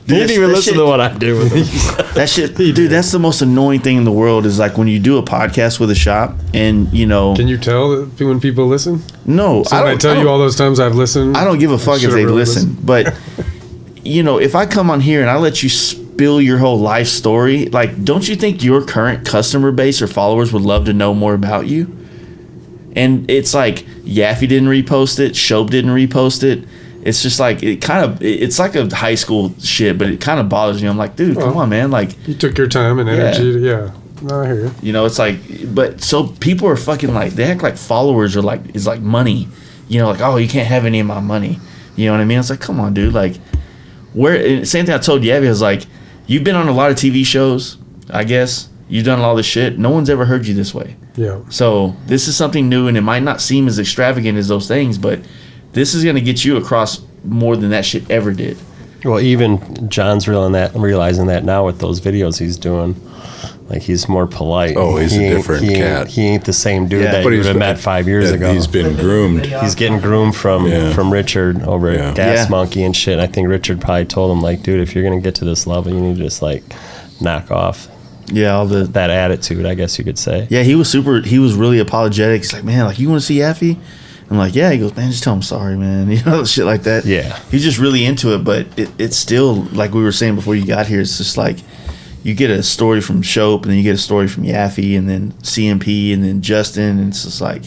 You didn't even listen to what I did with him. That shit, dude. That's the most annoying thing in the world. Is like when you do a podcast with a shop, and Can you tell that when people listen? No, So I tell you all those times I've listened. I don't give a fuck if should've they really listen. listened. But if I come on here and I let you spill your whole life story, like, don't you think your current customer base or followers would love to know more about you? And it's like Yaffe didn't repost it, Shope didn't repost it. It's just like it's like a high school shit, but it kind of bothers me. I'm like, dude, come on, man. Like, You took your time and energy. Yeah. No, I hear you. it's like, but so people are fucking like, they act like followers are like, is like money. Like, oh, you can't have any of my money. You know what I mean? It's like, come on, dude. Like, same thing I told Yabby, I was like, you've been on a lot of TV shows, I guess. You've done all this shit. No one's ever heard you this way. Yeah. So this is something new, and it might not seem as extravagant as those things, but this is going to get you across more than that shit ever did. Well, even John's realizing that now with those videos he's doing. Like, he's more polite. Oh, he's a different cat. He ain't the same dude Yeah. that But you would have met 5 years ago. He's been groomed. He's getting groomed from Richard over at Gas Yeah. Monkey and shit. I think Richard probably told him, like, dude, if you're going to get to this level, you need to just, like, knock off Yeah, all the that attitude, I guess you could say. Yeah, he was really apologetic. He's like, man, like, you want to see Yaffe? I'm like, yeah. He goes, man, just tell him sorry, man. Shit like that. Yeah. He's just really into it, but it's still, like we were saying before you got here, it's just like, you get a story from Shope, and then you get a story from Yaffe, and then CMP, and then Justin, and it's just like,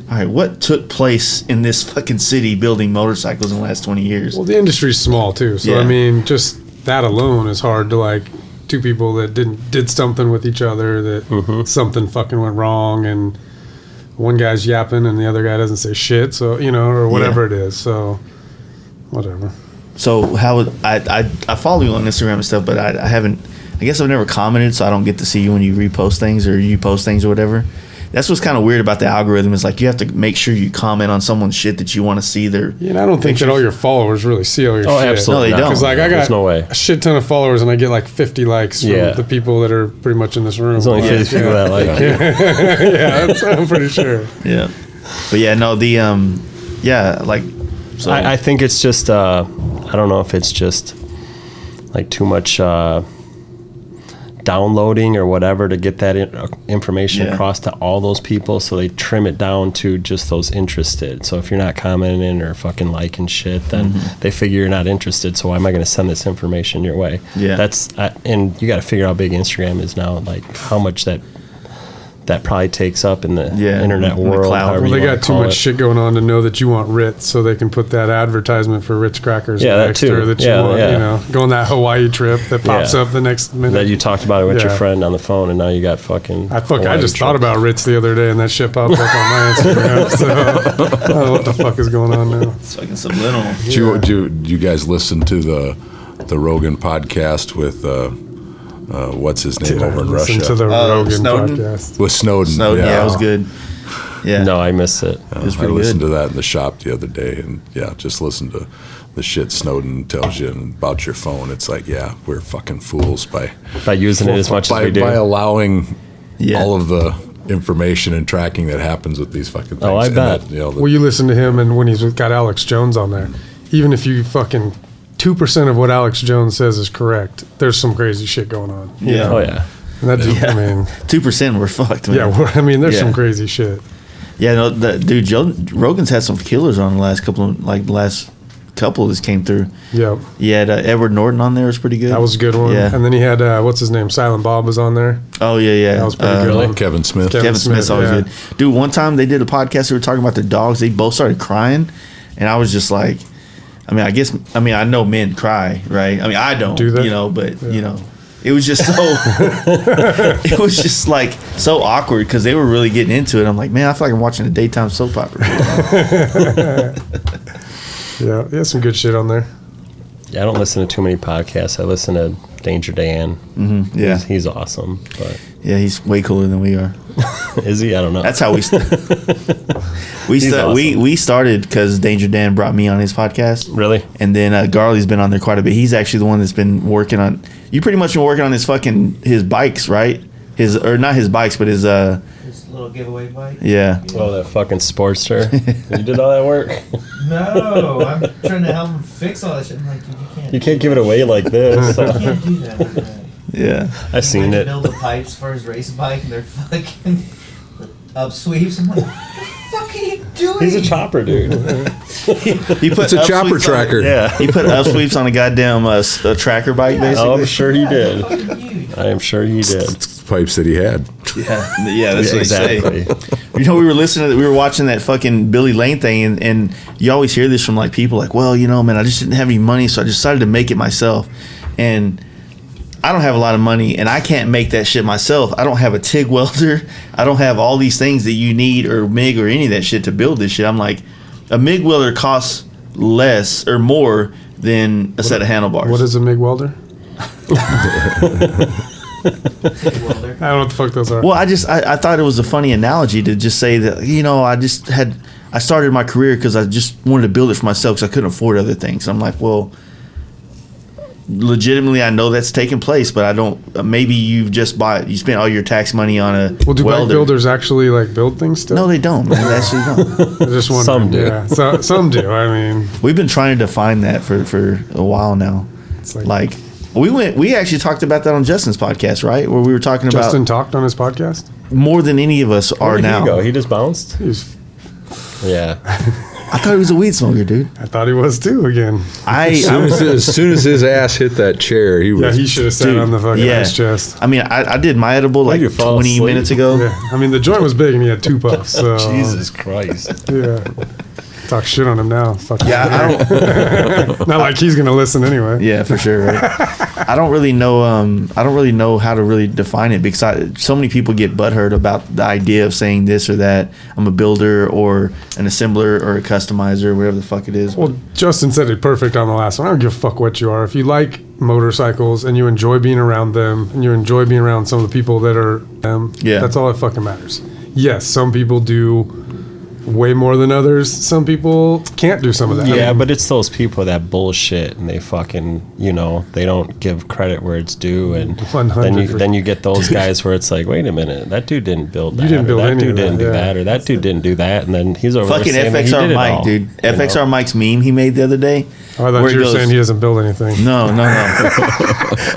all right, what took place in this fucking city building motorcycles in the last 20 years? Well, the industry's small too, so Yeah. I mean, just that alone is hard to like. Two people that did something with each other that something fucking went wrong, and one guy's yapping and the other guy doesn't say shit, so or whatever it is. So whatever. So how I follow you on Instagram and stuff, but I haven't. I guess I've never commented, so I don't get to see you when you repost things or you post things or whatever. That's what's kind of weird about the algorithm. Is like you have to make sure you comment on someone's shit that you want to see their. Yeah, and I don't think that all your followers really see all your shit. Absolutely No, they not. don't. Because like I There's got no way. a shit ton of followers and I get like 50 likes from Yeah. the people that are pretty much in this room. There's only 50 people that like it. yeah, I'm pretty sure. Yeah, but yeah, no, the Yeah, like. So I think it's just I don't know if it's just like too much downloading or whatever to get that information across to all those people, so they trim it down to just those interested. So if you're not commenting or fucking liking shit, then they figure you're not interested, so why am I going to send this information your way? That's and you got to figure out how big Instagram is now, like how much that probably takes up in the internet world. Cloud. Well, they got too much shit going on to know that you want Ritz, so they can put that advertisement for Ritz crackers next to that you want, you know, go on that Hawaii trip that pops up the next minute. That you talked about it with your friend on the phone, and now you got fucking. I just thought about Ritz the other day, and that shit popped up on my Instagram. So I don't know what the fuck is going on now. It's fucking subliminal. Do you guys listen to the Rogan podcast with? What's his name over in Russia? Listen to the Rogan Snowden? podcast. With Snowden. Yeah, it was good. Yeah. No, I missed it. It was I pretty listened good. to that in the shop the other day, and just listen to the shit Snowden tells you about your phone. It's like, we're fucking fools by using it as much as we do. By allowing all of the information and tracking that happens with these fucking things. Oh, I And bet. that, Well, you listen to him, and when he's got Alex Jones on there, even if you fucking 2% of what Alex Jones says is correct, there's some crazy shit going on. Yeah. Oh yeah. And that just, I mean, 2% we're fucked, man. there's some crazy shit. Yeah, no, dude, Joe Rogan's had some killers on the last couple that came through. Yep. He had Edward Norton on there, was pretty good. That was a good one. Yeah. And then he had, what's his name? Silent Bob was on there. Oh, yeah. That was pretty good one. Kevin Smith. Kevin Smith's always good. Dude, one time they did a podcast, they were talking about their dogs. They both started crying, and I was just like, I know men cry, right? I mean, I don't, Do they? you know, but, you know, it was just so, it was just like so awkward because they were really getting into it. I'm like, man, I feel like I'm watching a daytime soap opera. Yeah, some good shit on there. Yeah, I don't listen to too many podcasts. I listen to Danger Dan. Mm-hmm. Yeah. He's awesome. But Yeah, he's way cooler than we are. is he? I don't know. That's how we Awesome. we started because Danger Dan brought me on his podcast. Really? And then Garley's been on there quite a bit. He's actually the one that's been working on. You pretty much been working on his bikes, right? Not his bikes, but his This little giveaway bike. yeah. Oh, that fucking Sportster. You did all that work? No, I'm trying to help him fix all that shit. I'm like, dude, you can't. You can't give it away like this. You can't do that. Like that. Yeah. I seen Went to it. build the pipes for his race bike, and they're fucking up sweeps. I'm like, what the fuck are you doing? He's a chopper, dude. He put It's a up chopper sweeps on it. tracker. Yeah. He put up sweeps on a goddamn a tracker bike, basically. Oh, I'm sure he did. Fucking huge. I am sure he did. Pipes that he had. Yeah, that's what Exactly. they say. You know, we were watching that fucking Billy Lane thing, and you always hear this from like people like, well, you know, man, I just didn't have any money, so I decided to make it myself. And I don't have a lot of money, and I can't make that shit myself. I don't have a TIG welder. I don't have all these things that you need, or MIG, or any of that shit to build this shit. I'm like, a MIG welder costs less or more than a set of handlebars. What is a MIG welder? Welder. I don't know what the fuck those are. Well, I thought it was a funny analogy to just say that, you know, I started my career because I just wanted to build it for myself because I couldn't afford other things. I'm like, well, legitimately, I know that's taking place, but I don't. Maybe you spent all your tax money on a Well, do bike welder. builders actually like build things still? No, they don't. Man. They actually don't. I just wondering. Some do. Yeah, so, some do. I mean, We've been trying to define that for a while now. it's Like we actually talked about that on Justin's podcast, right? Where we were talking Justin about talked on his podcast. more than any of us Where are did now. he go? He just bounced? He's, Yeah. I thought he was a weed smoker, dude. I thought he was too. Again, As soon as his ass hit that chair, he was. yeah, he should have sat Dude, on the fucking yeah. ice chest. I mean, I did my edible like you fall 20 asleep. minutes ago. Yeah, I mean the joint was big and he had 2 puffs. So Jesus Christ. yeah, talk shit on him now. Fucking Yeah, I don't. not like he's gonna listen anyway. Yeah, for sure. Right? I don't really know. I don't really know how to really define it because so many people get butthurt about the idea of saying this or that. I'm a builder or an assembler or a customizer, whatever the fuck it is. Well, Justin said it perfect on the last one. I don't give a fuck what you are. If you like motorcycles and you enjoy being around them and you enjoy being around some of the people that are them, Yeah. that's all that fucking matters. Yes, some people do way more than others. Some people can't do some of that. Yeah, but it's those people that bullshit and they fucking, they don't give credit where it's due, and 100%. then you get those guys where it's like, wait a minute, that dude didn't build that. You didn't build that any dude of that, didn't do yeah. that, or that dude didn't do that, and then he's over Fucking there saying that he FXR did it Mike, all, dude. FXR Mike's meme he made the other day. Oh, I thought where you were goes- saying he doesn't build anything. No.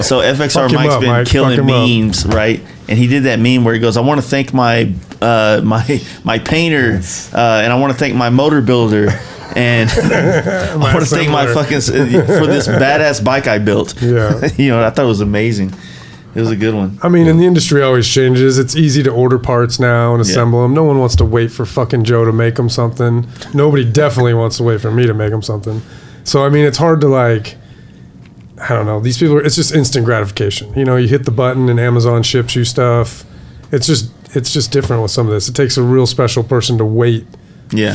So FXR Fuck him Mike's up, been Mike. Fuck killing him up. memes, right? And he did that meme where he goes, "I want to thank my my painter, and I want to thank my motor builder, and I want to thank my assembler." fucking for this badass bike I built." Yeah. I thought it was amazing. It was a good one. I mean, and the industry always changes. It's easy to order parts now and assemble them. No one wants to wait for fucking Joe to make them something. Nobody definitely wants to wait for me to make them something. So, I mean, it's hard to like, I don't know. These people, it's just instant gratification. You hit the button and Amazon ships you stuff. It's just different with some of this. It takes a real special person to wait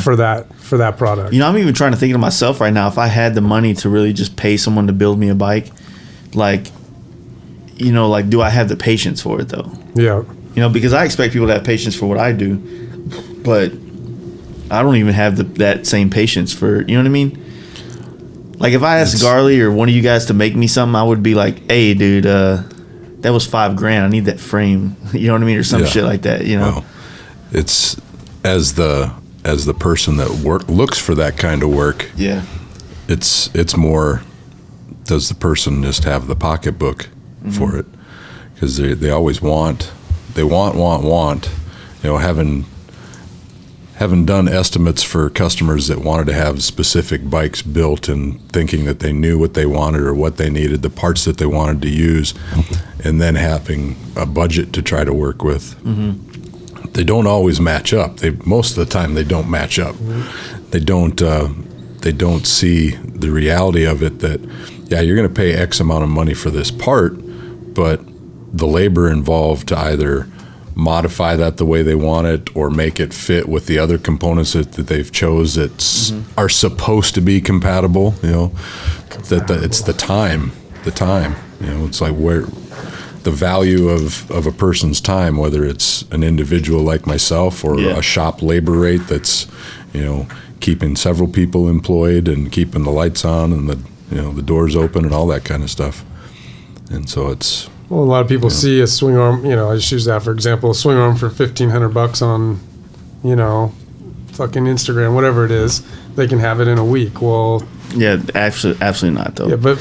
for that product. I'm even trying to think to myself right now, if I had the money to really just pay someone to build me a bike, do I have the patience for it though? Yeah. Because I expect people to have patience for what I do, but I don't even have that same patience for, you know what I mean? Like if I asked Garley or one of you guys to make me something, I would be like, "Hey, dude, that was $5,000. I need that frame." You know what I mean, or some shit like that. Well, it's as the person that looks for that kind of work. Yeah. It's more. Does the person just have the pocketbook for it? Because they always want. Having done estimates for customers that wanted to have specific bikes built and thinking that they knew what they wanted or what they needed, the parts that they wanted to use, and then having a budget to try to work with. They don't always match up. Most of the time they don't match up. They don't see the reality of it that, you're going to pay X amount of money for this part, but the labor involved to either modify that the way they want it or make it fit with the other components that they've chose that are supposed to be compatible, it's the time, it's like where the value of a person's time, whether it's an individual like myself or a shop labor rate that's, keeping several people employed and keeping the lights on and the doors open and all that kind of stuff. And so it's, well, a lot of people see a swing arm, I just use that for example, a swing arm for $1,500 on, fucking Instagram, whatever it is, they can have it in a week. Well, yeah, absolutely not though. Yeah, but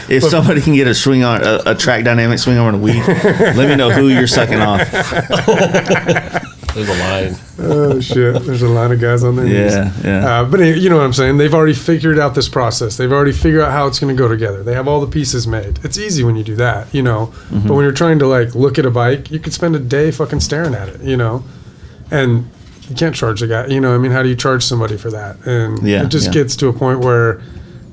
if somebody can get a track dynamic swing arm in a week, let me know who you're sucking off. There's a line. Oh shit! There's a line of guys on there. Yeah. But you know what I'm saying? They've already figured out this process. They've already figured out how it's going to go together. They have all the pieces made. It's easy when you do that, But when you're trying to like look at a bike, you could spend a day fucking staring at it, And you can't charge a guy. How do you charge somebody for that? And it just gets to a point where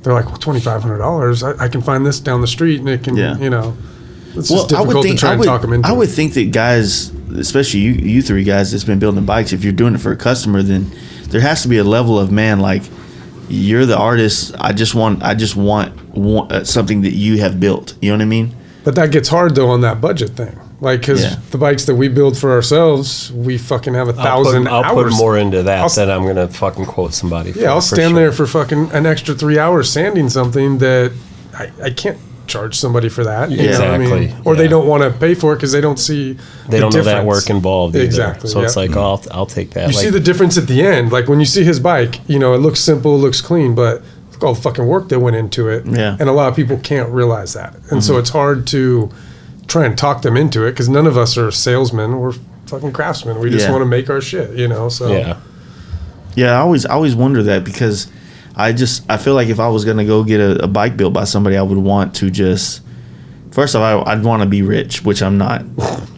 they're like, well, $2,500. I can find this down the street, and it can, It's just difficult to try and talk them into I would it. think that guys, especially you three guys that's been building bikes, if you're doing it for a customer, then there has to be a level of, man, like, you're the artist. I just want something that you have built. You know what I mean? But that gets hard though on that budget thing. Like, because the bikes that we build for ourselves, we fucking have 1,000 hours. I'll put more into that than I'm gonna fucking quote somebody. Yeah, I'll stand there for fucking an extra 3 hours sanding something that I can't charge somebody for that. You know what I mean? Or they don't want to pay for it because they don't see they don't know that work involved either. Exactly. So it's like, oh, I'll take that. You see the difference at the end. Like when you see his bike, it looks simple, it looks clean, but look all the fucking work that went into it. Yeah. And a lot of people can't realize that. And so it's hard to try and talk them into it because none of us are salesmen. We're fucking craftsmen. We just want to make our shit, So yeah. I always wonder that because I feel like if I was gonna go get a bike built by somebody, I would want to just first off I'd want to be rich, which I'm not.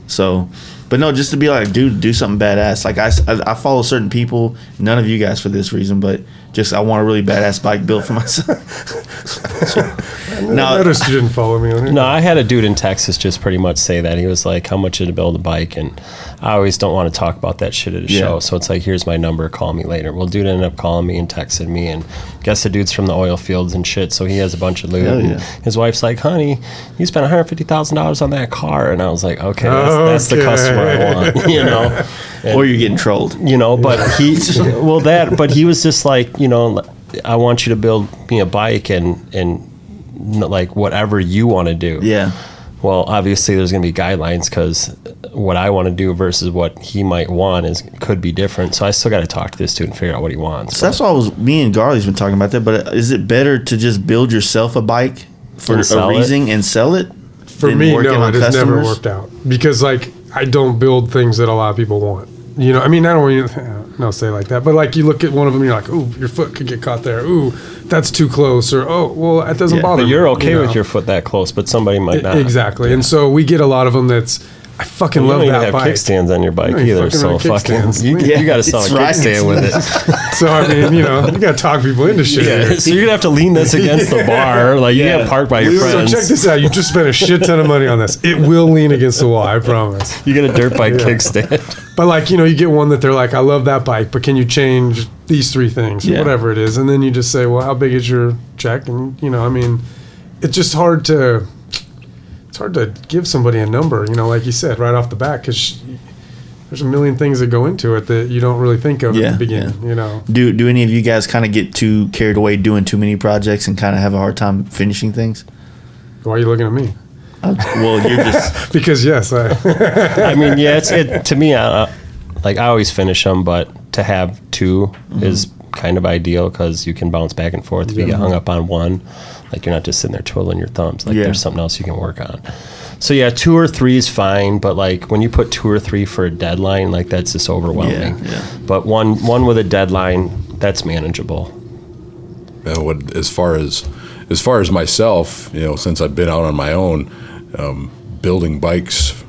So, but no, just to be like, dude, do something badass. Like I follow certain people, none of you guys for this reason, but just I want a really badass bike built for myself. I noticed you didn't follow me on here. No, I had a dude in Texas just pretty much say that. He was like, how much did it build a bike? And I always don't want to talk about that shit at a show. So it's like, here's my number, call me later. Well, dude ended up calling me and texting me, and guess the dude's from the oil fields and shit, so he has a bunch of loot. And his wife's like, honey, you spent $150,000 on that car. And I was like, okay, that's the customer whatever I want, you know. Or you're getting trolled. You know, but but he was just like, you know, I want you to build me a bike and like whatever you want to do. Yeah. Well, obviously there's going to be guidelines because what I want to do versus what he might want could be different. So I still got to talk to this dude and figure out what he wants. So that's why me and Garley's been talking about that. But is it better to just build yourself a bike for a reason and sell it? For me, no, it has never worked out because like I don't build things that a lot of people want. You know, I mean, I don't say it like that, but like you look at one of them, and you're like, ooh, your foot could get caught there. Ooh, that's too close. Or, oh, well, that doesn't bother me. But you're okay with your foot that close, but somebody might not. Exactly. And so we get a lot of them I fucking love that bike. You don't even have kickstands on your bike either, so you got to sell a kickstand with it. So, I mean, you know, you got to talk people into shit. Yeah, so you're going to have to lean this against the bar. Like, you got parked by your friends. So check this out. You just spent a shit ton of money on this. It will lean against the wall, I promise. You get a dirt bike kickstand. But, like, you know, you get one that they're like, I love that bike, but can you change these 3 things? Or whatever it is. And then you just say, well, how big is your check? And, you know, I mean, it's just hard to give somebody a number, you know, like you said, right off the bat, because there's a million things that go into it that you don't really think of at the beginning, you know. Do any of you guys kind of get too carried away doing too many projects and kind of have a hard time finishing things? Why are you looking at me? Well, you're just... Because, yes. I mean, yeah, to me, like, I always finish them, but to have 2 is kind of ideal because you can bounce back and forth. If you get hung up on one, like you're not just sitting there twiddling your thumbs. Like there's something else you can work on. So yeah, 2 or 3 is fine, but like when you put 2 or 3 for a deadline, like that's just overwhelming. But one with a deadline, that's manageable. As far as myself, you know, since I've been out on my own, building bikes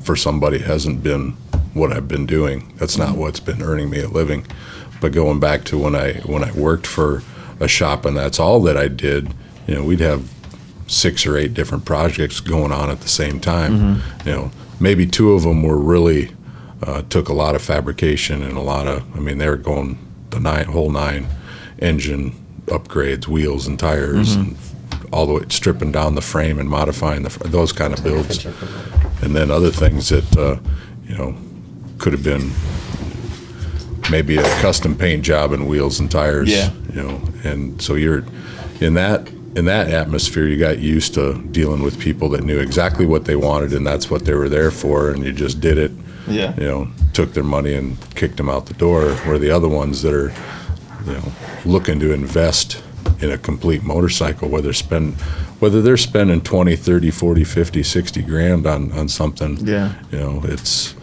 for somebody hasn't been what I've been doing. That's not what's been earning me a living. But going back to when I worked for a shop and that's all that I did, you know, we'd have 6 or 8 different projects going on at the same time. You know, maybe 2 of them were really took a lot of fabrication and a lot of, I mean, they were going the whole 9, engine upgrades, wheels and tires, and all the way stripping down the frame and modifying those kind of builds. And then other things that, you know, could have been maybe a custom paint job and wheels and tires, you know, and so you're in that atmosphere. You got used to dealing with people that knew exactly what they wanted and that's what they were there for, and you just did it. You know, took their money and kicked them out the door. Where the other ones that are, you know, looking to invest in a complete motorcycle, whether they're spending 20, 30, 40, 50, 60 grand on something, you know, it's,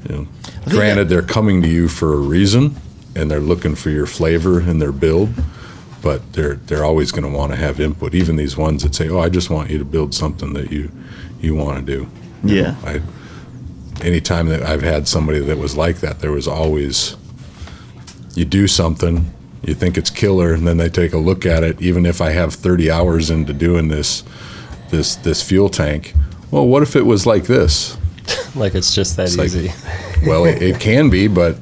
you know, granted, they're coming to you for a reason, and they're looking for your flavor in their build, but they're always going to want to have input. Even these ones that say, "Oh, I just want you to build something that you want to do." You know, anytime that I've had somebody that was like that, there was always, you do something, you think it's killer, and then they take a look at it. Even if I have 30 hours into doing this fuel tank, well, what if it was like this? Like it's just that easy. Well, it can be, but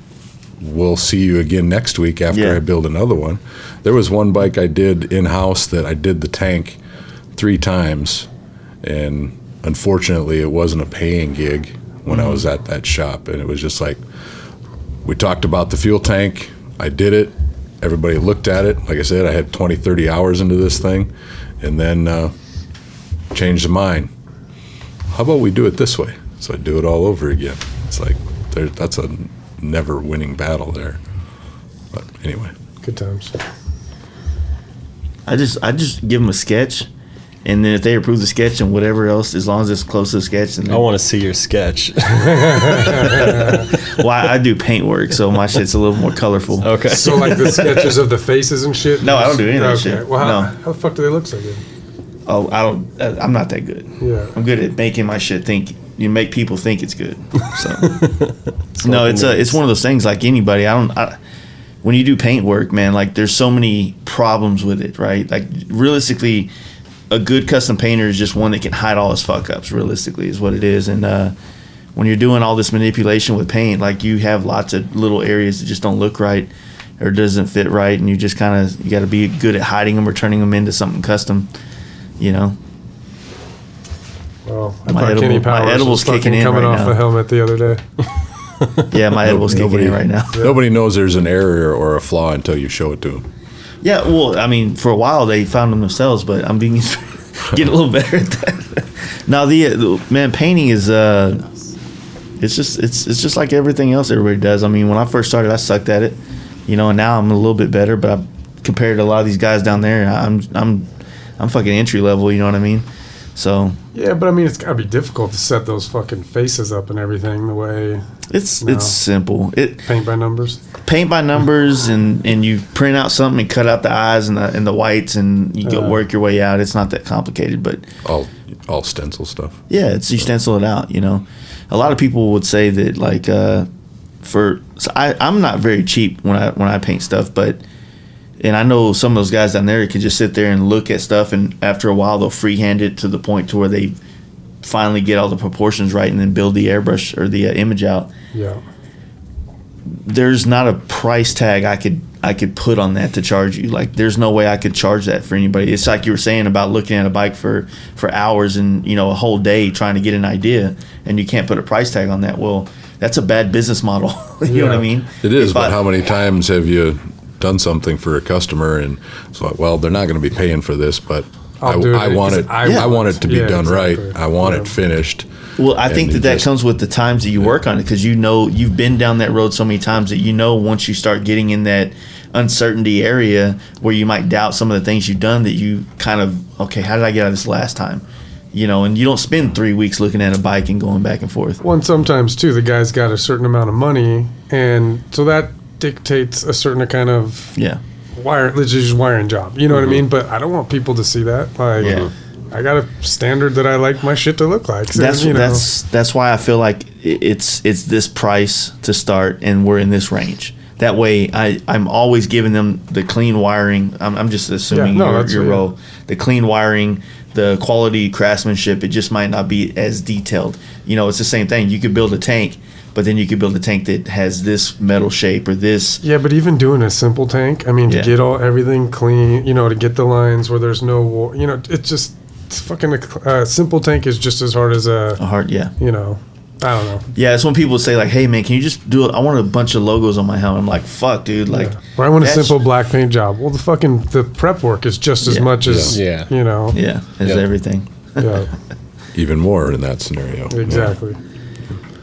we'll see you again next week after I build another one. There was one bike I did in-house that I did the tank 3 times, and unfortunately it wasn't a paying gig when I was at that shop. And it was just like, we talked about the fuel tank, I did it, everybody looked at it. Like I said, I had 20, 30 hours into this thing, and then changed the mind. How about we do it this way? So I do it all over again. It's like, that's a never winning battle there. But anyway. Good times. I just give them a sketch, and then if they approve the sketch and whatever else, as long as it's close to the sketch. And I want to see your sketch. Well, I do paint work, so my shit's a little more colorful. Okay. So like the sketches of the faces and shit? No, I don't do any of that shit. Well, how the fuck do they look so good? Oh, I'm not that good. Yeah. I'm good at making my shit you make people think it's good. So no, it's one of those things like anybody. When you do paint work, man, like there's so many problems with it, right? Like realistically, a good custom painter is just one that can hide all his fuck ups. Realistically, is what it is. And when you're doing all this manipulation with paint, like you have lots of little areas that just don't look right or doesn't fit right, and you just you got to be good at hiding them or turning them into something custom, you know. Well, I My thought edible- Kenny my Powers edible's was fucking kicking in coming right off now. the helmet the other day. Yeah, my edible's kicking in right now. Nobody knows there's an error or a flaw until you show it to them. Yeah, well, I mean, for a while they found them themselves, but I'm being getting a little better at that. Now the man, painting is it's just like everything else everybody does. I mean, when I first started, I sucked at it, and now I'm a little bit better. But compared to a lot of these guys down there, I'm fucking entry level. You know what I mean? So Yeah, but I mean, it's got to be difficult to set those fucking faces up and everything the way it's simple. paint by numbers. Paint by numbers, and you print out something and cut out the eyes and the whites, and you go work your way out. It's not that complicated, but All stencil stuff. yeah, you stencil it out. A lot of people would say that like I'm not very cheap when I paint stuff, and I know some of those guys down there can just sit there and look at stuff, and after a while they'll freehand it to the point to where they finally get all the proportions right and then build the airbrush or the image out. Yeah. There's not a price tag I could put on that to charge you. Like, there's no way I could charge that for anybody. It's like you were saying about looking at a bike for hours and a whole day trying to get an idea, and you can't put a price tag on that. Well, that's a bad business model. You know what I mean? It is, If but how many times have you done something for a customer and it's like, well, they're not going to be paying for this, but I'll do it I want it. because I want it to be Yeah, done exactly. right. I want it finished. Well, I think And that just- comes with the times that you work on it, because you've been down that road so many times that once you start getting in that uncertainty area where you might doubt some of the things you've done, that you kind of, okay, how did I get out of this last time? And you don't spend 3 weeks looking at a bike and going back and forth. Well, and sometimes too, the guy's got a certain amount of money, and so that dictates a certain kind of Yeah. let's just wiring job. You know what I mean? But I don't want people to see that. Like, Yeah. I got a standard that I like my shit to look like. So, That's why I feel like it's this price to start, and we're in this range. That way, I'm always giving them the clean wiring. I'm just assuming your role. The clean wiring, the quality craftsmanship. It just might not be as detailed. It's the same thing. You could build a tank, but then you could build a tank that has this metal shape or this. Yeah, but even doing a simple tank, I mean, to Yeah. get everything clean, to get the lines where there's no, it's fucking a simple tank is just as hard as A hard, yeah. I don't know. Yeah, it's when people say like, "Hey man, can you just do it? I want a bunch of logos on my helmet." I'm like, "Fuck, dude!" Like, Or I want a that's- simple black paint job. Well, the prep work is just as Yeah. much as Yeah. Yeah, as Yep. everything. Yeah, Even more in that scenario. exactly.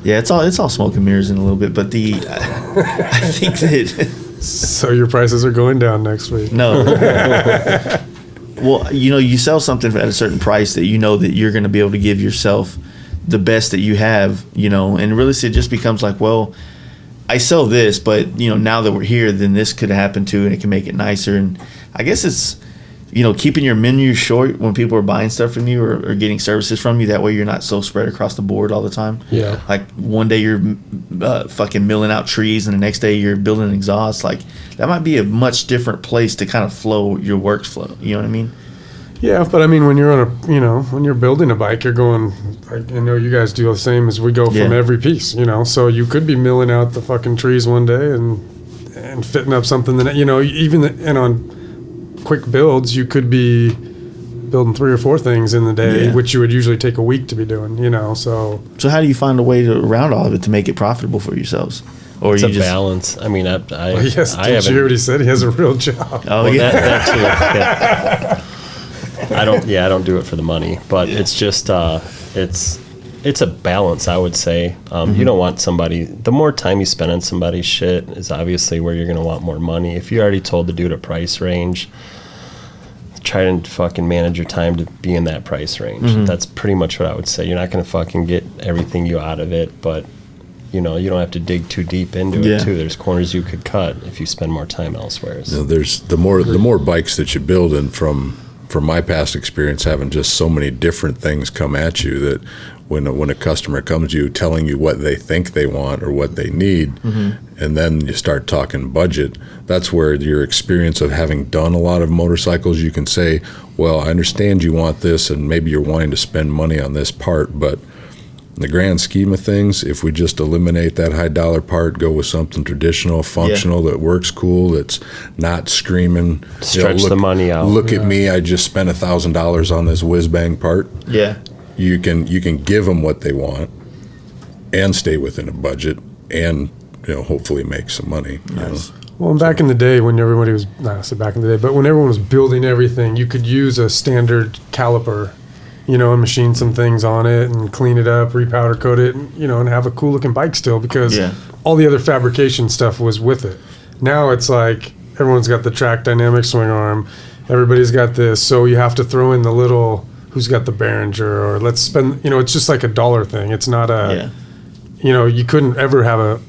Yeah, it's all smoke and mirrors in a little bit, but I think that So your prices are going down next week. no. Well, you sell something at a certain price that that you're going to be able to give yourself the best that you have, and really it just becomes like, well, I sell this, but now that we're here, then this could happen too, and it can make it nicer. And I guess it's keeping your menu short when people are buying stuff from you or getting services from you. That way you're not so spread across the board all the time. Yeah. Like one day you're fucking milling out trees, and the next day you're building an exhaust. Like that might be a much different place to kind of flow your workflow. You know what I mean? Yeah, but I mean, when you're on when you're building a bike, you're going. I know you guys do the same as we go from Yeah. every piece. So you could be milling out the fucking trees one day and fitting up something that and on quick builds, you could be building 3 or 4 things in the day, Yeah. which you would usually take a week to be doing. So So how do you find a way around all of it to make it profitable for yourselves? Or It's you a just balance. I mean, I yes, I you haven't. already said he has a real job. Oh Well, yeah. that too. Yeah. I don't do it for the money, but it's just it's a balance, I would say. You don't want somebody. The more time you spend on somebody's shit is obviously where you're gonna want more money. If you already told the dude a price range, try to fucking manage your time to be in that price range. That's pretty much what I would say. You're not gonna fucking get everything you out of it, but you don't have to dig too deep into Yeah. it too. There's corners you could cut if you spend more time elsewhere. There's the more bikes that you build, and from my past experience, having just so many different things come at you, that when a customer comes to you telling you what they think they want or what they need, and then you start talking budget, that's where your experience of having done a lot of motorcycles, you can say, well, I understand you want this, and maybe you're wanting to spend money on this part, but in the grand scheme of things, if we just eliminate that high dollar part, go with something traditional, functional, that works cool, that's not screaming, Stretch the money out. Look at me, I just spent $1,000 on this whiz bang part. Yeah. you can give them what they want and stay within a budget and hopefully make some money. Nice. Well, and back in the day when everybody was, not I said back in the day, but when everyone was building everything, you could use a standard caliper, and machine some things on it and clean it up, repowder coat it, and have a cool looking bike still because all the other fabrication stuff was with it. Now it's like everyone's got the track dynamic swing arm, everybody's got this, so you have to throw in the little who's got the Behringer, or let's spend, it's just like a dollar thing. It's not a, you couldn't ever have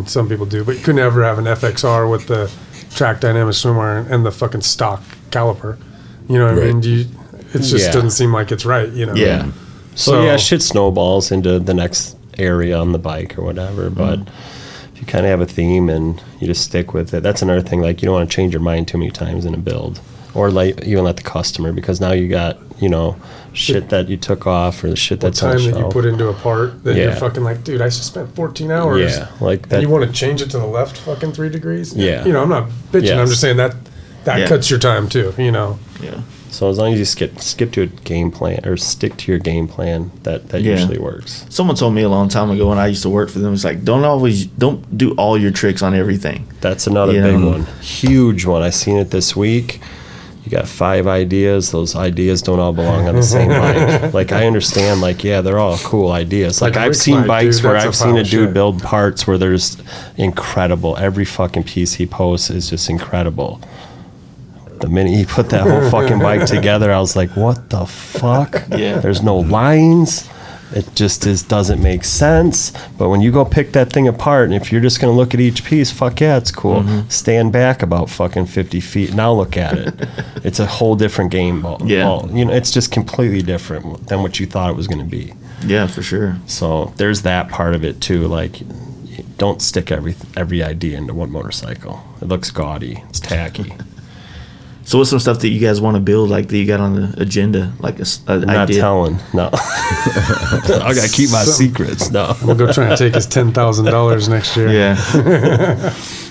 some people do, but you couldn't ever have an FXR with the track dynamic swim arm and the fucking stock caliper. You know what I mean? It just doesn't seem like it's right, Yeah. So shit snowballs into the next area on the bike or whatever, but if you kind of have a theme and you just stick with it, that's another thing. Like, you don't want to change your mind too many times in a build, or even let the customer, because now you got shit that you took off, or the shit that's on the time that you shelf. put into a part that you're fucking like, dude, I just spent 14 hours. Yeah, like that. And you want to change it to the left fucking 3 degrees? Yeah. I'm not bitching. Yes. I'm just saying that cuts your time too. Yeah. So as long as you skip to a game plan or stick to your game plan, that usually works. Someone told me a long time ago when I used to work for them, it's like, don't do all your tricks on everything. That's another big one. Huge one. I seen it this week. You got 5 ideas. Those ideas don't all belong on the same bike. Like, I understand, they're all cool ideas. Like I've seen bikes where I've seen a dude build parts where there's incredible. Every fucking piece he posts is just incredible. The minute he put that whole fucking bike together, I was like, what the fuck? Yeah. There's no lines. It just doesn't make sense. But when you go pick that thing apart, and if you're just going to look at each piece, fuck yeah, it's cool. Stand back about fucking 50 feet. Now look at it. It's a whole different game ball. Yeah. It's just completely different than what you thought it was going to be. Yeah, for sure. So there's that part of it too. Like, don't stick every idea into one motorcycle. It looks gaudy. It's tacky. So what's some stuff that you guys want to build, like that you got on the agenda, like I'm not idea? telling. No. I gotta keep my secrets. No. We'll go try and take his $10,000 next year. Yeah.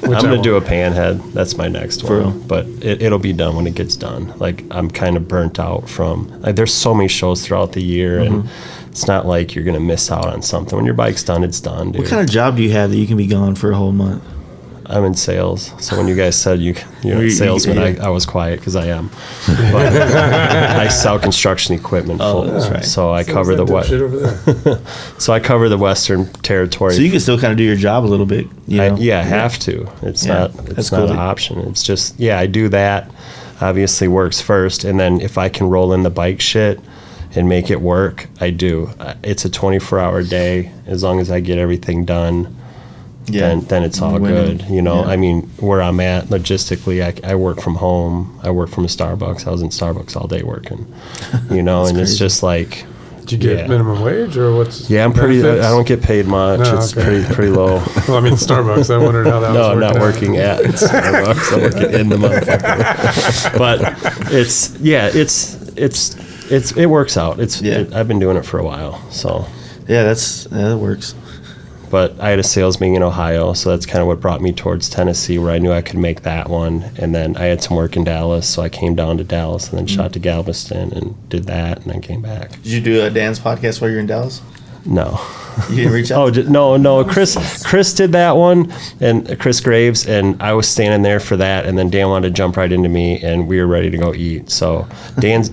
I'm gonna do a panhead. That's my next one. But it'll be done when it gets done. Like, I'm kind of burnt out from. There's so many shows throughout the year, and it's not like you're gonna miss out on something. When your bike's done, it's done, dude. What kind of job do you have that you can be gone for a whole month? I'm in sales, so when you guys said you're a salesman, I was quiet because I am. But I sell construction equipment. That's right. So I cover So I cover the Western Territory. So you can still kind of do your job a little bit. I have to. It's not an option. It's just I do that. Obviously works first, and then if I can roll in the bike shit and make it work, I do. It's a 24-hour day as long as I get everything done. Then it's all good. I mean, where I'm at logistically, I work from home. I work from a Starbucks. I was in Starbucks all day working, and crazy. It's just like. Did you get minimum wage or what's? Yeah, I'm pretty. I don't get paid much. No, it's pretty low. Well, I mean, Starbucks. I wondered how that was. No, I'm not out. working at Starbucks. I'm working in the motherfucker. But it works out. I've been doing it for a while, so. Yeah, that works. But I had a sales meeting in Ohio, so that's kind of what brought me towards Tennessee, where I knew I could make that one. And then I had some work in Dallas, so I came down to Dallas and then shot to Galveston and did that, and then came back. Did you do a dance podcast while you're in Dallas? No. You didn't reach out? No. Chris did that one, and Chris Graves, and I was standing there for that, and then Dan wanted to jump right into me, and we were ready to go eat. So Dan,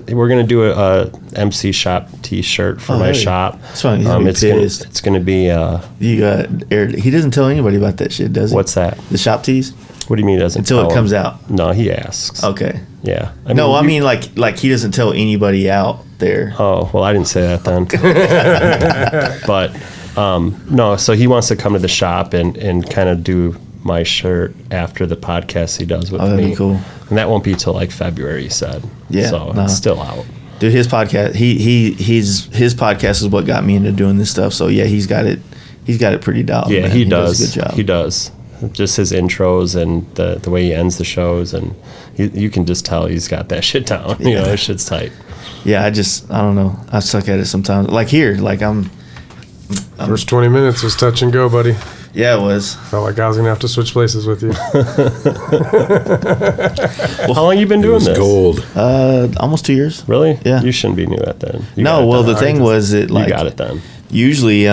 we're gonna do a MC shop T-shirt for my shop. That's fine. He's gonna be pissed. It's gonna be. You got aired. He doesn't tell anybody about that shit, does he? What's that? The shop tees. What do you mean he doesn't? Until tell it comes him? out. No, he asks. Okay. Yeah. I mean like he doesn't tell anybody out there. Oh well, I didn't say that then. But no, so he wants to come to the shop and kind of do my shirt after the podcast he does with me. That'd be cool. And that won't be till like February, he said. Yeah. So it's still out. Dude, his podcast his podcast is what got me into doing this stuff. So yeah, he's got it pretty dialed. Yeah, man. he does. Does a good job. He does. Just his intros and the way he ends the shows, and you can just tell he's got that shit down. Yeah. His shit's tight. Yeah, I don't know. I suck at it sometimes. Like here, like I'm First 20 minutes was touch and go, buddy. Yeah, it was. Felt like I was gonna have to switch places with you. How long you been It doing was this? gold. Almost 2 years. Really? Yeah. You shouldn't be new at that. You got No, it well, done. the thing was that like You got it done. usually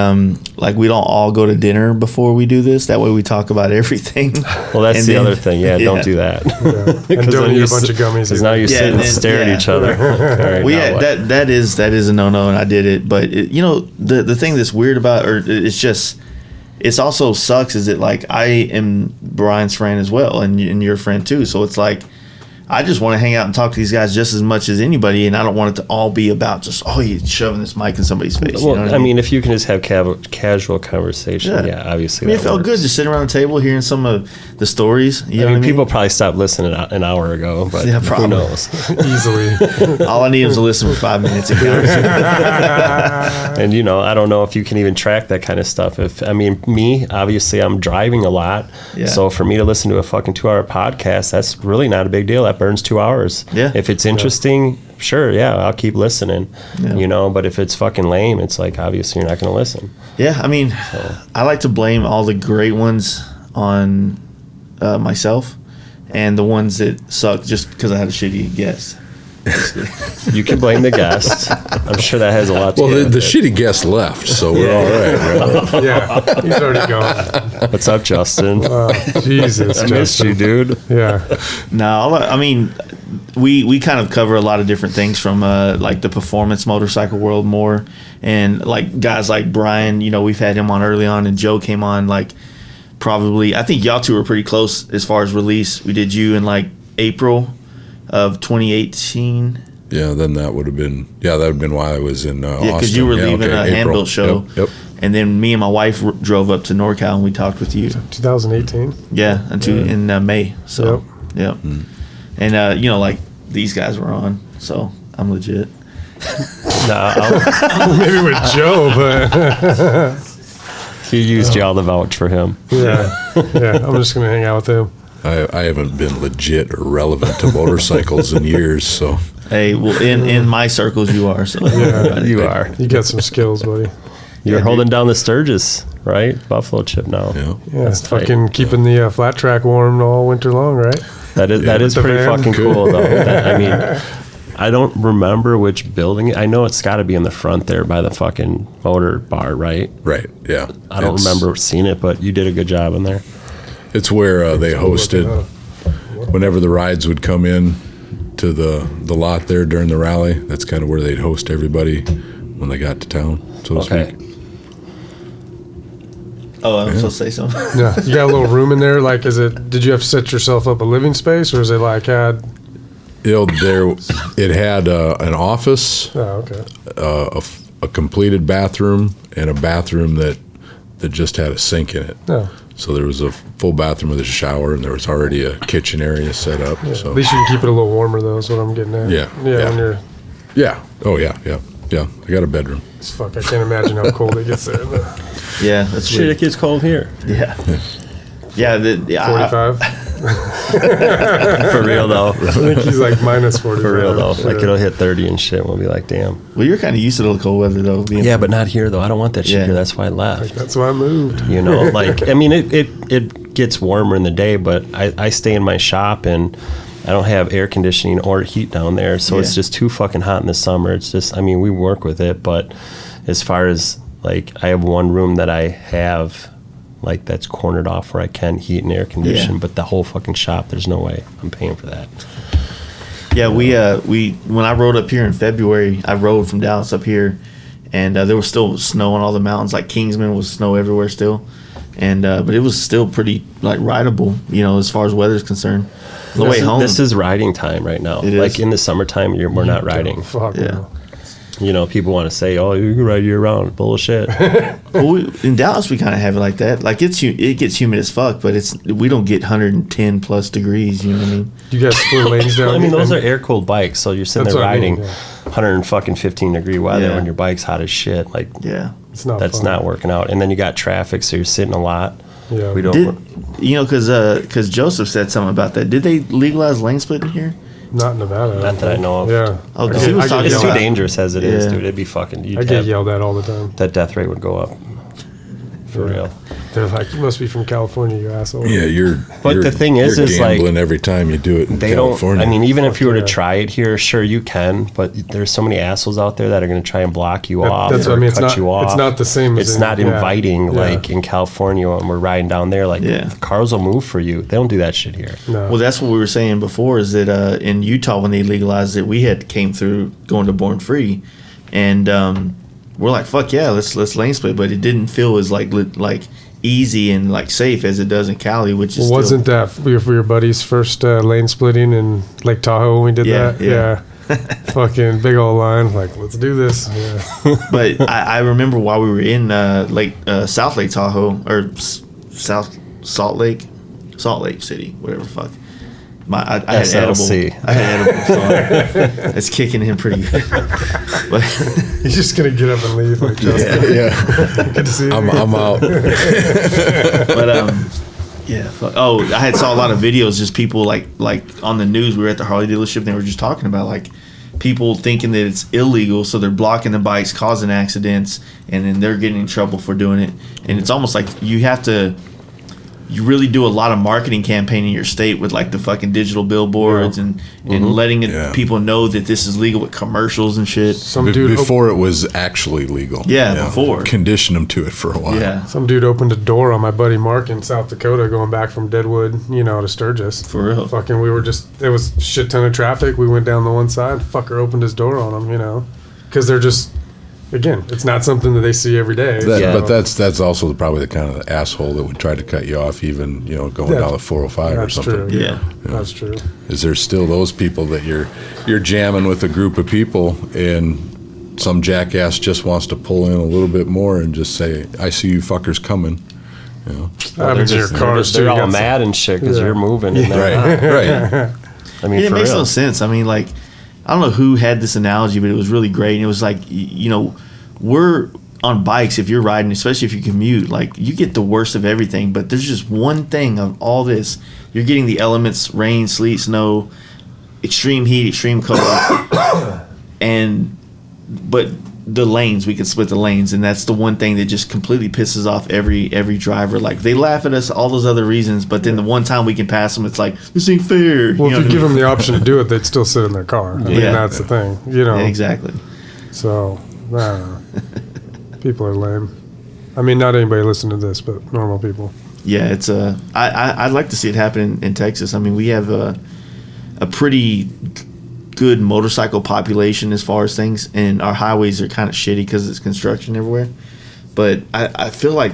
like we don't all go to dinner before we do this. That way we talk about everything. Well, that's And the then- other thing. Yeah, don't do that. Yeah. And don't eat a bunch of gummies. Because now you Yeah, sit and and then- stare yeah. at each other. All right, Well, now yeah, what? that is a no-no, and I did it. But you know, the thing that's weird about, or it's just, it's also sucks is that like I am Brian's friend as well, and you're a friend too. So it's like I just want to hang out and talk to these guys just as much as anybody, and I don't want it to all be about just you shoving this mic in somebody's face. Well, you know what I mean, if you can just have casual conversation, yeah, obviously. I mean, it that felt works. good just sitting around the table hearing some of the stories. You know I what mean, I mean? people probably stopped listening an hour ago, but Yeah, who probably. knows? Easily. All I need is to listen for 5 minutes. It counts. And you know, I don't know if you can even track that kind of stuff. Me, obviously, I'm driving a lot, Yeah. so for me to listen to a fucking 2-hour podcast, that's really not a big deal. That burns 2 hours. Yeah. If it's interesting, sure, yeah, I'll keep listening. Yeah. You know, but if it's fucking lame, it's like obviously you're not going to listen. Yeah, I mean, I like to blame all the great ones on myself, and the ones that suck just because I had a shitty guest. You can blame the guest. I'm sure that has a lot to Well, do the with it. shitty guest left, so we're all right, right? Yeah, he's already gone. What's up, Justin? Jesus, I missed you, dude. Yeah. No, I mean, we kind of cover a lot of different things from like the performance motorcycle world more, and like guys like Brian, you know, we've had him on early on, and Joe came on like probably, I think y'all two were pretty close as far as release. We did you in like April of 2018. Yeah, then that would have been why I was in Austin. Yeah, because you were leaving a April. hand-built show. Yep. And then me and my wife drove up to NorCal and we talked with you. 2018. Yeah, in May. So, yep. And, you know, like, these guys were on, so I'm legit. Maybe with Joe, but He used y'all to vouch for him. yeah. I'm just gonna hang out with him. I haven't been legit or relevant to motorcycles in years, so Hey, well, in my circles, you are. So Yeah. You are. You got some skills, buddy. You're Yeah, holding down the Sturgis, right? Buffalo chip now. yeah. Yeah, That's tight. fucking keeping the flat track warm all winter long, right? That is with the pretty van. fucking cool though. I mean, I don't remember which building. I know it's got to be in the front there by the fucking motor bar, right? Right, yeah. I don't remember seeing it, but you did a good job in there. It's where they hosted whenever the rides would come in to the lot there during the rally. That's kind of where they'd host everybody when they got to town, so to Okay. speak. Oh, I'm supposed to say something. Yeah, you got a little room in there. Like, did you have to set yourself up a living space, or is it like It had an office, Oh, okay. a completed bathroom, and a bathroom that just had a sink in it. No. So there was a full bathroom with a shower, and there was already a kitchen area set up. So At least you can keep it a little warmer, though. Is what I'm getting at. Yeah, Yeah. yeah. When you're, yeah, oh yeah. I got a bedroom. fuck, I can't imagine how cold it gets there. Yeah, that's Shit, weird. it gets cold here. Yeah. Yeah, 45. For real though. I think he's like minus 45. For real though. Like Yeah. it'll hit 30 and shit. We'll be like, damn. well, you're kind of used to the cold weather, though. Being Yeah, but not here though. I don't want that shit Yeah. here. That's why I left. That's why I moved. You know, like I mean, it gets warmer in the day, but I stay in my shop and I don't have air conditioning or heat down there, so it's Yeah. just too fucking hot in the summer. It's just, I mean, we work with it, but as far as like, I have one room that I have like that's cornered off where I can heat and air condition, Yeah. but the whole fucking shop, there's no way I'm paying for that. Yeah, we when I rode up here in February, I rode from Dallas up here, and there was still snow on all the mountains. Like Kingsman was snow everywhere still, and but it was still pretty like rideable, you know, as far as weather's concerned. The way home, This is riding time right now. It Like is. in the summertime, we're not riding. Fuck Yeah. no. You know, people want to say, "Oh, you can ride year round." Bullshit. well, in Dallas we kind of have it like that. Like it gets humid as fuck, but we don't get 110 plus degrees. You know what I mean? You guys split lanes down. I mean, those are and- air cooled bikes, so you're sitting That's there what I mean, riding yeah. 115-degree weather Yeah. when your bike's hot as shit. Like, Yeah. It's not. that's fun. not working out. And then you got traffic, so you're sitting a lot. Yeah. We don't. Did you know? Because Joseph said something about that. Did they legalize lane splitting here? Not in Nevada. Not that I know of. Yeah. Oh, 'cause he was I get talking It's yelled too about- at. dangerous as it is, Yeah. dude. It'd be fucking. I You'd get have, yelled at all the time. that death rate would go up. For real. They're like, you must be from California, you asshole. Yeah, But the thing is you're like, gambling every time you do it in they California. don't. I mean, even if you were to yeah. try it here, sure you can. But there's so many assholes out there that are going to try and block you off That's or what I mean. It's cut not, you off. it's not the same as It's not yeah. inviting Yeah. like in California when we're riding down there. Like Yeah. cars will move for you. They don't do that shit here. No. Well, that's what we were saying before. Is that in Utah when they legalized it, we had came through going to Born Free, and we're like, fuck yeah, let's lane split. But it didn't feel as like easy and like safe as it does in Cali, which is Wasn't that for your buddy's first lane splitting in Lake Tahoe when we did Yeah, that? yeah. Fucking big old line. Like, let's do this. Yeah. But I remember while we were in South Lake Tahoe or South Salt Lake City, whatever the fuck. I had edible. SLC. I had edible. So it's kicking in pretty good. But He's just gonna get up and leave like Justin. yeah, Good to see you. I'm out. but yeah. Fuck. Oh, I saw a lot of videos. Just people like on the news. We were at the Harley dealership. And they were just talking about like people thinking that it's illegal, so they're blocking the bikes, causing accidents, and then they're getting in trouble for doing it. And it's almost like you really do a lot of marketing campaign in your state with like the fucking digital billboards and letting people know that this is legal with commercials and shit. Some dude before it was actually legal. Yeah, before. Condition them to it for a while. Yeah, Some dude opened a door on my buddy Mark in South Dakota going back from Deadwood, to Sturgis. for real. Fucking, it was a shit ton of traffic. We went down the one side. Fucker opened his door on him, because they're just, again, it's not something that they see every day. But that's also probably the kind of the asshole that would try to cut you off, even going down the 405 or That's something. true. Yeah. That's true. Is there still those people that you're jamming with a group of people and some jackass just wants to pull in a little bit more and just say, "I see you fuckers coming." That happens in your cars too. They're You all got mad and shit because Yeah. you're moving. And they're not. Right. I mean, It for makes real. no sense. I mean, like, I don't know who had this analogy, but it was really great. And it was like, we're on bikes. If you're riding, especially if you commute, like, you get the worst of everything. But there's just one thing of all this. You're getting the elements: rain, sleet, snow, extreme heat, extreme cold, but the lanes, we could split the lanes, and that's the one thing that just completely pisses off every driver. Like, they laugh at us all those other reasons, but then the one time we can pass them, it's like, this ain't fair. Well, if you what I give mean? them the option to do it, they'd still sit in their car. I mean, Yeah. that's the thing, Yeah, exactly. So, I don't know. People are lame. I mean, not anybody listening to this, but normal people. Yeah, it's I'd like to see it happen in Texas. I mean, we have a pretty good motorcycle population as far as things, and our highways are kind of shitty because it's construction everywhere. But I feel like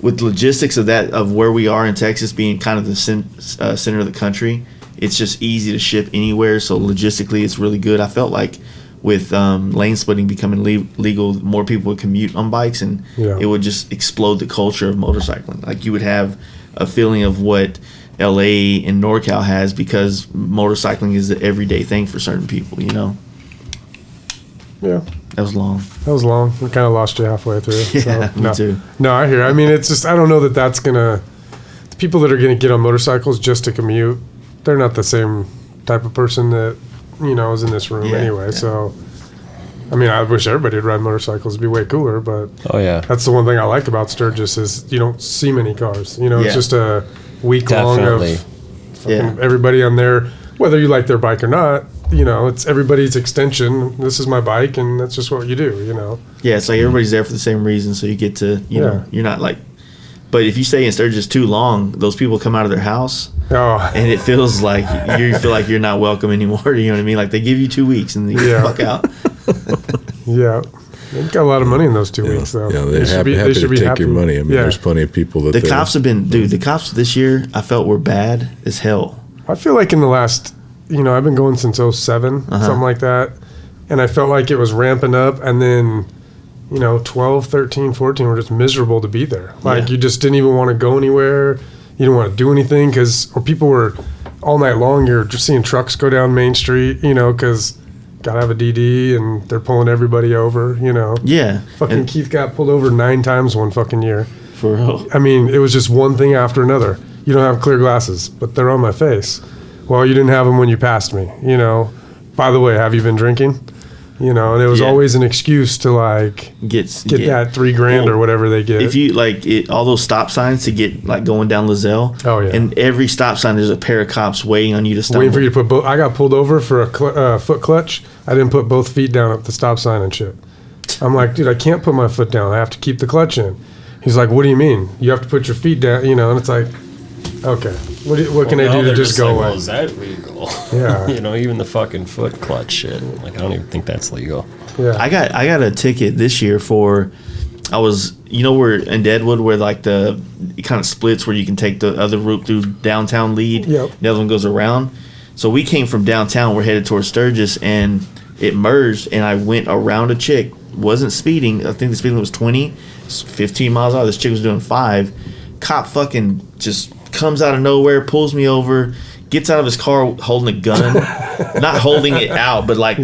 with logistics of where we are in Texas being kind of the center of the country, it's just easy to ship anywhere. So logistically, it's really good. I felt like with lane splitting becoming legal, more people would commute on bikes, and it would just explode the culture of motorcycling. Like, you would have a feeling of what LA and NorCal has, because motorcycling is the everyday thing for certain people, Yeah. That was long. That was long. We kind of lost you halfway through. Yeah, so, me no. too. No, I hear. I mean, it's just, I don't know that that's going to, the people that are going to get on motorcycles just to commute, they're not the same type of person that, is in this room Yeah, anyway. yeah. So, I mean, I wish everybody would ride motorcycles. It'd be way cooler, but Oh yeah. that's the one thing I like about Sturgis is you don't see many cars. It's Yeah. just a week long Definitely. of fucking Yeah. everybody on there, whether you like their bike or not. It's everybody's extension. This is my bike, and that's just what you do. Yeah, it's like everybody's there for the same reason, so you get to, Yeah. you're not like. But if you stay in Sturgis too long, those people come out of their house, Oh, and it feels like you feel like you're not welcome anymore. You know what I mean? Like, they give you 2 weeks and then you Yeah. fuck out. yeah. They've got a lot of money in those 2 weeks, though. Yeah, they're happy to take your money. I mean, there's plenty of people that The cops have been, dude. The cops this year, I felt, were bad as hell. I feel like in the last, I've been going since 07, something like that. And I felt like it was ramping up. And then, 12, 13, 14 were just miserable to be there. Like, you just didn't even want to go anywhere. You didn't want to do anything or people were all night long. You're just seeing trucks go down Main Street, because got to have a DD and they're pulling everybody over, Yeah, Fucking and Keith got pulled over 9 times one fucking year. for real. I mean, it was just one thing after another. You don't have clear glasses, but they're on my face. Well, you didn't have them when you passed me, By the way, have you been drinking? You know, and it was Yeah. always an excuse to like get that $3,000 or whatever they get. If you like all those stop signs to get like going down Lizelle. Oh, yeah. And every stop sign there's a pair of cops waiting on you to stumble. waiting for you to put both. I got pulled over for a foot clutch. I didn't put both feet down at the stop sign and shit. I'm like, dude, I can't put my foot down. I have to keep the clutch in. He's like, what do you mean? You have to put your feet down, you know? And it's like, okay, what can I do to just go away? Well, is that legal? Yeah. You know, even the fucking foot clutch shit. Like, I don't even think that's legal. Yeah. I got a ticket this year for, I was, you know, where in Deadwood where like it kind of splits where you can take the other route through downtown lead. Yep. The other one goes around. So we came from downtown, we're headed towards Sturgis, and it merged, and I went around a chick, wasn't speeding. I think the speed limit was 20, 15 miles an hour. This chick was doing 5. Cop fucking just comes out of nowhere, pulls me over, gets out of his car holding a gun. Not holding it out, but like,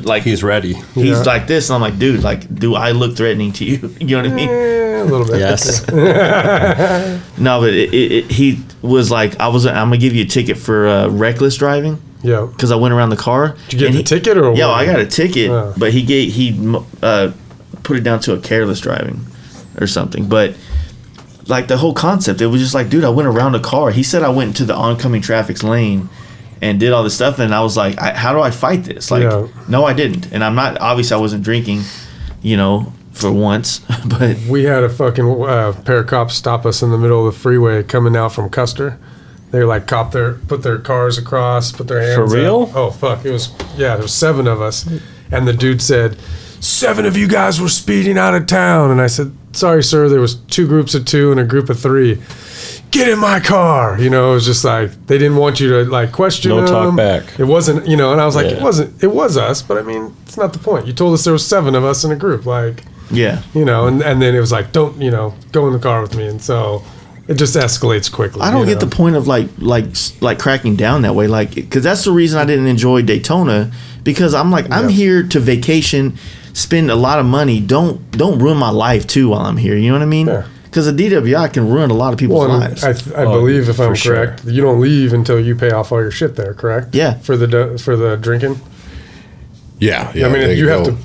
like he's ready. He's like this, and I'm like, dude, like, do I look threatening to you? You know what I mean? A little bit. Yes. No, but he was like, I'm gonna give you a ticket for reckless driving. Yeah. Because I went around the car. Did you get the ticket or? Yeah, what? I got a ticket, Oh. but he put it down to a careless driving or something. But like the whole concept, it was just like, dude, I went around a car. He said I went into the oncoming traffic's lane and did all this stuff, and I was like, how do I fight this? Like, no, I didn't, and I'm not. Obviously, I wasn't drinking, you know, for once. But we had a fucking pair of cops stop us in the middle of the freeway coming out from Custer. They like put their cars across, put their hands For real? up. Oh fuck! There was 7 of us, and the dude said, 7 of you guys were speeding out of town, and I said, sorry sir, there was 2 groups of 2 and a group of 3. Get in my car. You know, it was just like they didn't want you to like question No talk them. back. It wasn't, you know, and I was like, Yeah. it was us, but I mean, it's not the point. You told us there was 7 of us in a group, like, yeah, you know, and then it was like, don't, you know, go in the car with me, and so it just escalates quickly. I don't get the point of like cracking down that way, like, because that's the reason I didn't enjoy Daytona, because I'm like, I'm here to vacation, spend a lot of money. Don't ruin my life too while I'm here. You know what I mean? Yeah. Because a DWI can ruin a lot of people's Well, lives. I believe, if I'm correct, you don't leave until you pay off all your shit there, correct? Yeah. For the drinking. Yeah. I mean, they you have go- to.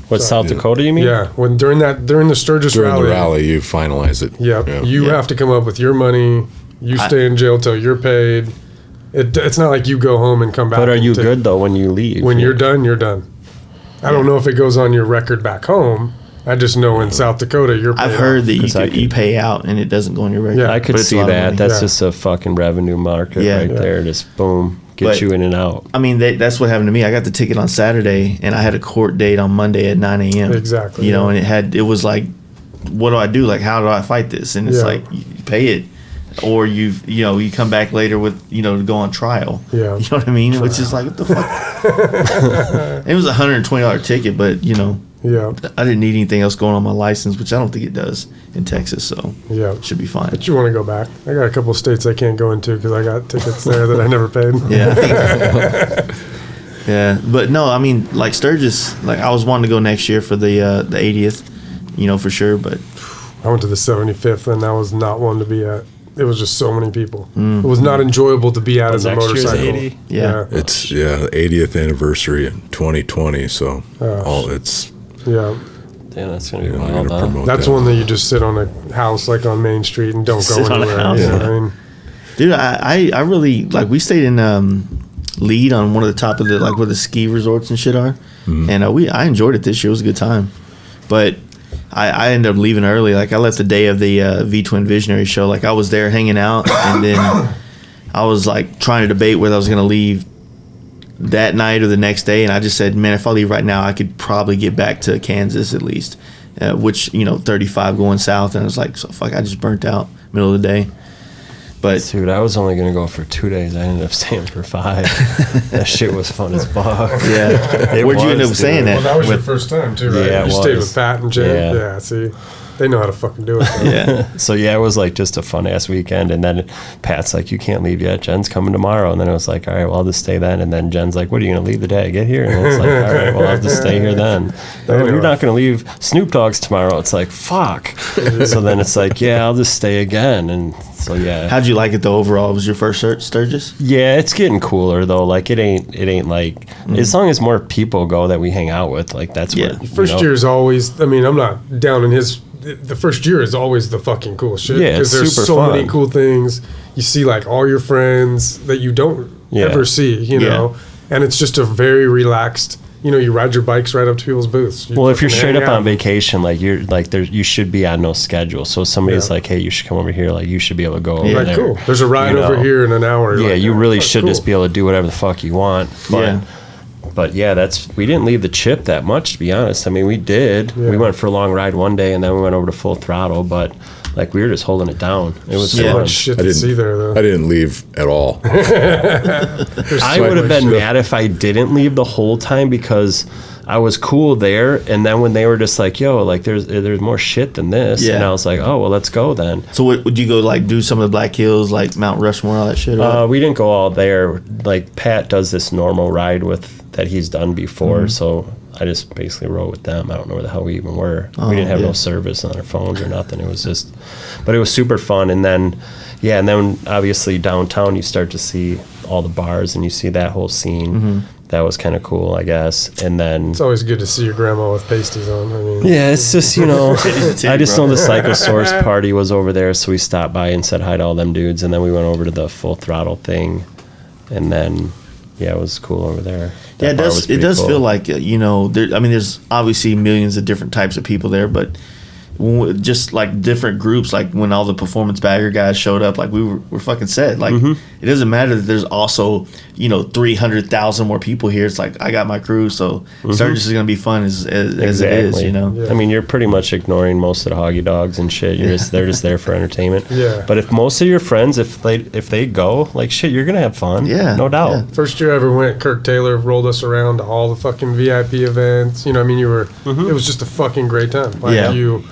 What, South Dakota, you mean? Yeah, during the Sturgis During rally. the rally, you finalize it. Yep. You have to come up with your money. You stay in jail till you're paid. It's not like you go home and come back. But are you good, though, when you leave? When you're done, you're done. I don't know if it goes on your record back home. I just know in South Dakota, you're paid I've heard off. that you pay out and it doesn't go on your record. Yeah. I could But it's a see lot of that. money. That's Yeah. just a fucking revenue market right there. Just boom, get But- you in and out. I mean, that's what happened to me. I got the ticket on Saturday, and I had a court date on Monday at 9 a.m. Exactly, You know, yeah. and it was like, what do I do? Like, how do I fight this? And it's Yeah. like, you pay it, or you come back later with, to go on trial. Yeah. You know what I mean? Which is like, what the fuck? It was a $120 ticket, but Yeah. I didn't need anything else going on my license, which I don't think it does in Texas. So Yeah. it should be fine. But you want to go back? I got a couple of states I can't go into because I got tickets there that I never paid. Yeah. Yeah, but no, I mean, like Sturgis, like I was wanting to go next year for the 80th, for sure. But I went to the 75th, and that was not one to be at. It was just so many people. It was not enjoyable to be at as a next year's motorcycle. 80? Yeah. It's the 80th anniversary in 2020, so it's Yeah. Damn, that's going to be we're wild, gonna huh? promote That's that. one that you just sit on a house like on Main Street and don't go Sit on a anywhere. house, You know yeah. what I mean? dude, I really like. We stayed in Lead on one of the top of the where the ski resorts and shit are, and I enjoyed it this year. It was a good time, but I ended up leaving early. Like I left the day of the V Twin Visionary show. Like I was there hanging out, and then I was like trying to debate whether I was gonna leave that night or the next day, and I just said, man, if I leave right now, I could probably get back to Kansas at least, which 35 going south, and I was like, so fuck, I just burnt out middle of the day. But Dude, I was only going to go for 2 days. I ended up staying for 5. That shit was fun as fuck. yeah, It where'd you end was, up saying dude. Well, that? that was your first time too, right? Yeah, it you stayed was. with Pat and Jen. Yeah. Yeah. See, they know how to fucking do it. though. Yeah. So yeah, it was like just a fun ass weekend, and then Pat's like, "You can't leave yet. Jen's coming tomorrow." And then I was like, "All right, well I'll just stay then." And then Jen's like, "What are you gonna leave the day I get here?" And it's like, "All right, well I'll just stay here then." "No, you're not gonna leave Snoop Dogg's tomorrow." It's like, fuck. So then it's like, yeah, I'll just stay again, and So yeah. How'd you like it though overall? Was your first Sturgis? Yeah, it's getting cooler though. Like it ain't like as long as more people go that we hang out with, like that's what First year is always. I mean, I'm not down in his. The first year is always the fucking cool shit. Yeah, it's there's super so fun. many cool things. You see like all your friends that you don't ever see, you know, and it's just a very relaxed. You know, you ride your bikes right up to people's booths. Well, if you're fucking straight hang up out. on vacation, like you're like there, you should be on no schedule. So if somebody's like, "Hey, you should come over here," like you should be able to go over Like, there. cool. There's a ride you over know? here in an hour. Yeah, Like, you really that's should cool. just be able to do whatever the fuck you want. But, but yeah, we didn't leave the chip that much, to be honest. I mean, we did. Yeah. We went for a long ride one day, and then we went over to full throttle. But like we were just holding it down. It was So fun. much shit to see there, though. I didn't leave at all. I would have been mad if I didn't leave the whole time because I was cool there, and then when they were just like, "Yo, like there's more shit than this," and I was like, "Oh well, let's go then." So would you go like do some of the Black Hills, like Mount Rushmore, all that shit? We didn't go all there. Like Pat does this normal ride that he's done before, so I just basically rode with them. I don't know where the hell we even were. We didn't have no service on our phones or nothing. It was just, but it was super fun. And then, and then obviously downtown you start to see all the bars and you see that whole scene. That was kind of cool, I guess. And then It's always good to see your grandma with pasties on. I mean, yeah, it's just, you know, I just know the Cyclosaurus party was over there, so we stopped by and said hi to all them dudes, and then we went over to the full throttle thing, and then it was cool over there. Yeah, That bar was it pretty does cool. feel like you know. There's obviously millions of different types of people there, but just like different groups. Like when all the performance bagger guys showed up, like we're fucking set. Like it doesn't matter that there's also 300,000 more people here. It's like I got my crew, so Sturgis is gonna be fun as it is. You know. I mean, you're pretty much ignoring most of the hoggy dogs and shit. They're just there for entertainment. Yeah. But if most of your friends, if they go, like shit, you're gonna have fun. Yeah, no doubt. yeah. First year I ever went, Kirk Taylor rolled us around to all the fucking VIP events. You know, I mean, it was just a fucking great time. Like Yeah. you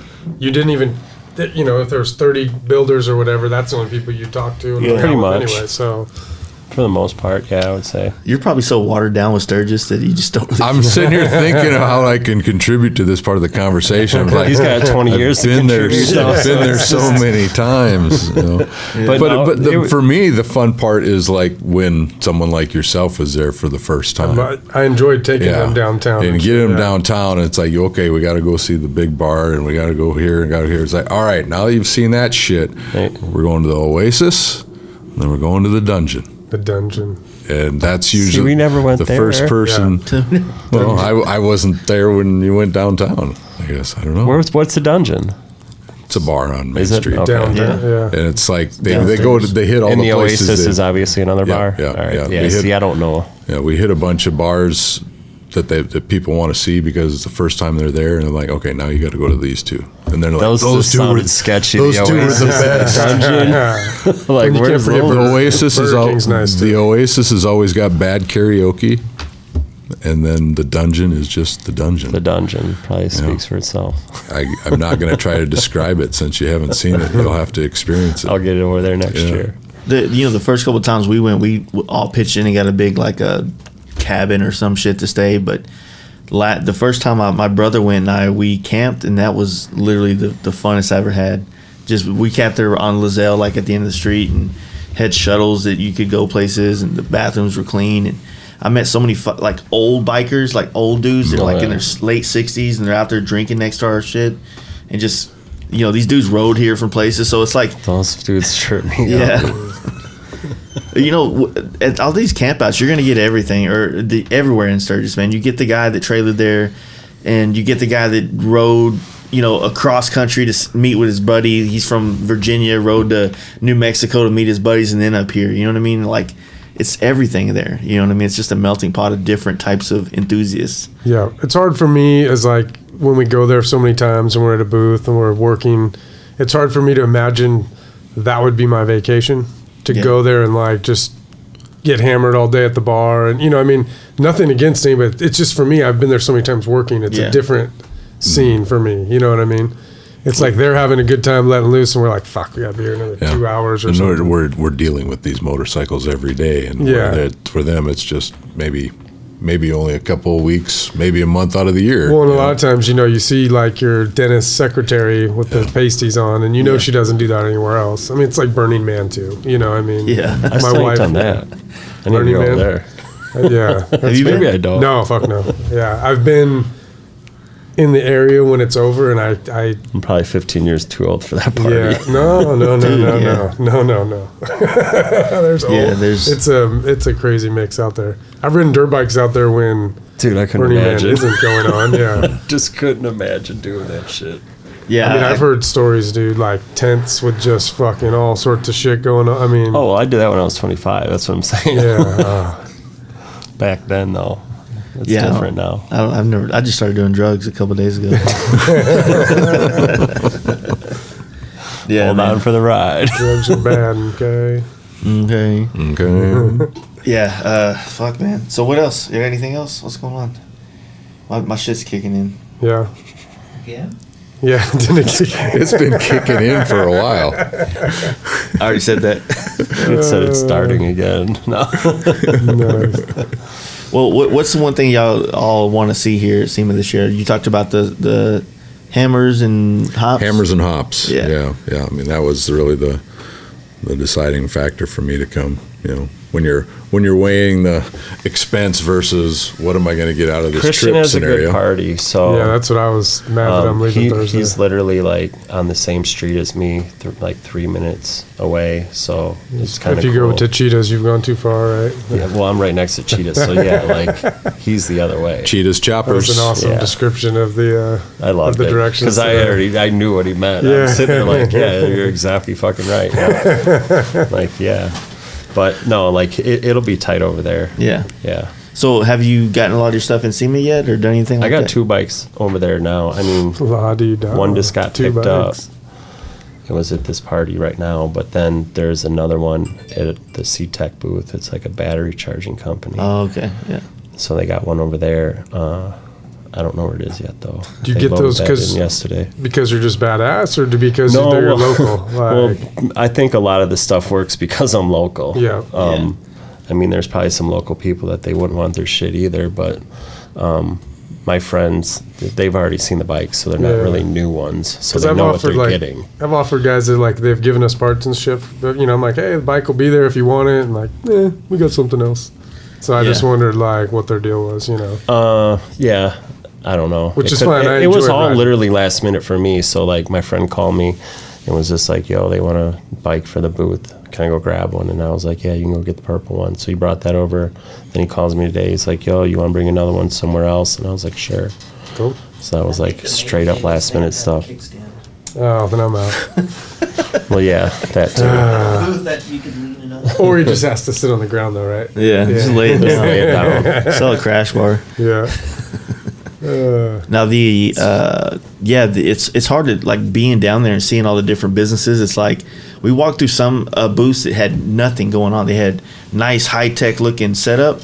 didn't even, if there was 30 builders or whatever, that's the only people you talk to. And hung Pretty out with much. Anyway, so For the most part, yeah, I would say. You're probably so watered down with Sturgis that you just don't. Really I'm sitting here thinking of how I can contribute to this part of the conversation. I'm like, He's got 20 years to been there, contribute. been there so many times. You know? But for me, the fun part is like when someone like yourself was there for the first time. I enjoyed taking them downtown. And shit, get them yeah. downtown, and it's like, okay, we got to go see the big bar, and we got to go here and got to here. It's like, all right, now that you've seen that shit, we're going to the Oasis, and then we're going to the dungeon. The dungeon. And that's usually we never went the there. first person. Well, I wasn't there when you went downtown. I guess I don't know. What's the dungeon? It's a bar on Main Is it? Street. Okay. Downtown, yeah. And it's like they hit all And the the places. Oasis that- is obviously another bar. Yeah, All right. yeah. Yeah. We hit- See, I don't know. Yeah, we hit a bunch of bars that people want to see because it's the first time they're there, and they're like, okay, now you got to go to these two. And then Those two sounded sketchy. Those the two were Oasis the best. dungeon. Like, And you can't where's forget those? The Oasis is Burger King's nice, the too. Oasis has always got bad karaoke, and then the dungeon is just the dungeon. The dungeon probably speaks for itself. I'm not going to try to describe it since you haven't seen it. You'll have to experience it. I'll get it over there next Yeah. year. The first couple of times we went, we all pitched in and got a big like a cabin or some shit to stay. But the first time my brother went and we camped, and that was literally the funnest I ever had. Just we camped there on Lizelle, like at the end of the street, and had shuttles that you could go places, and the bathrooms were clean. And I met so many like old bikers, like old dudes that are like in their late 60s, and they're out there drinking next to our shit, and just these dudes rode here from places, so it's like Those dudes trip me yeah. out. At all these campouts, you're gonna get everything, or everywhere in Sturgis, man. You get the guy that trailered there, and you get the guy that rode, across country to meet with his buddy. He's from Virginia, rode to New Mexico to meet his buddies, and then up here. You know what I mean? Like, it's everything there. You know what I mean? It's just a melting pot of different types of enthusiasts. Yeah, it's hard for me as like when we go there so many times and we're at a booth and we're working. It's hard for me to imagine that would be my vacation to go there and like just get hammered all day at the bar. And I mean, nothing against him, but it's just for me. I've been there so many times working. It's a different scene for me. You know what I mean? It's like they're having a good time letting loose, and we're like, "Fuck, we gotta be here another 2 hours or And something." we're dealing with these motorcycles every day, and for them, it's just maybe maybe only a couple of weeks, maybe a month out of the year. Well, and a lot of times, you see like your dentist secretary with the pasties on, and she doesn't do that anywhere else. I mean, it's like Burning Man too. I mean, Yeah. I still ain't done that. I need to go over there. Yeah. Have you been? Maybe I don't. No, fuck no. Yeah, I've been in the area when it's over, and I'm probably 15 years too old for that party. yeah, no. There's it's a crazy mix out there. I've ridden dirt bikes out there when Dude, I couldn't Burning Man imagine. isn't going on. Yeah, Just couldn't imagine doing that shit. Yeah. I mean, I've heard stories, dude, like tents with just fucking all sorts of shit going on. I mean, Oh, well, I did that when I was 25. That's what I'm saying. yeah, Back then, though. It's Yeah. different now. I just started doing drugs a couple days ago. Yeah, Hold on for the ride. drugs are bad. Okay. Okay. Okay. Yeah. Fuck, man. So what else? You got anything else? What's going on? My shit's kicking in. Yeah, Yeah. yeah. Didn't it? It's been kicking in for a while. I already said that. It said it's starting again. No. No. Well, what's the one thing y'all all want to see here at SEMA this year? You talked about the hammers and hops. Hammers and hops. Yeah. Yeah. I mean, that was really the deciding factor for me to come. When you're weighing the expense versus what am I going to get out of this Christian trip has scenario. a good party, so Yeah, that's what I was mad that I'm leaving Thursday. he's literally like on the same street as me, like 3 minutes away. So it's kind of if you cool. go to Cheetahs, you've gone too far, right? Yeah, well, I'm right next to Cheetah, so yeah, like he's the other way. Cheetahs, That choppers. was an awesome Yeah. description of the I loved of the it directions. because I knew what he meant. I Yeah. was sitting there like, yeah, you're exactly fucking right. Yeah. Like, yeah, but no, like it'll be tight over there. Yeah. Yeah. So have you gotten a lot of your stuff in SEMA yet, or done anything like I got that? 2 bikes over there now. I mean, La-di-da. one just got 2 picked up. bikes. It was at this party right now, but then there's another one at the C-Tech booth. It's like a battery charging company. Oh, okay. Yeah. So they got one over there. I don't know where it is yet, though. Do you They get loaded those that 'cause- in yesterday? Because you're just badass, or because No, they're local? Well, Like, I think a lot of the stuff works because I'm local. Yeah. I mean, there's probably some local people that they wouldn't want their shit either, but my friends, they've already seen the bikes, so they're not Yeah. really new ones, so 'cause they I've know what offered, they're like, getting. I've offered guys that like they've given us parts and shit, but I'm like, hey, the bike will be there if you want it, and like, we got something else. So I just Yeah. wondered like what their deal was, Yeah, I don't know. Which It is could- fine. I It was enjoyed all riding. literally last minute for me. So like my friend called me and was just like, "Yo, they want a bike for the booth. Can I go grab one?" And I was like, "Yeah, you can go get the purple one." So he brought that over. Then he calls me today. He's like, "Yo, you want to bring another one somewhere else?" And I was like, "Sure." Cool. So that was like straight up last minute stuff. Oh, then I'm out. Well, yeah, that too. Booth that you could lean it up. Or he just has to sit on the ground though, right? Yeah. Just lay it Just down. lay it down. Sell a crash bar. Yeah. Now it's hard to like being down there and seeing all the different businesses. It's like we walked through some booths that had nothing going on. They had nice high tech looking setup.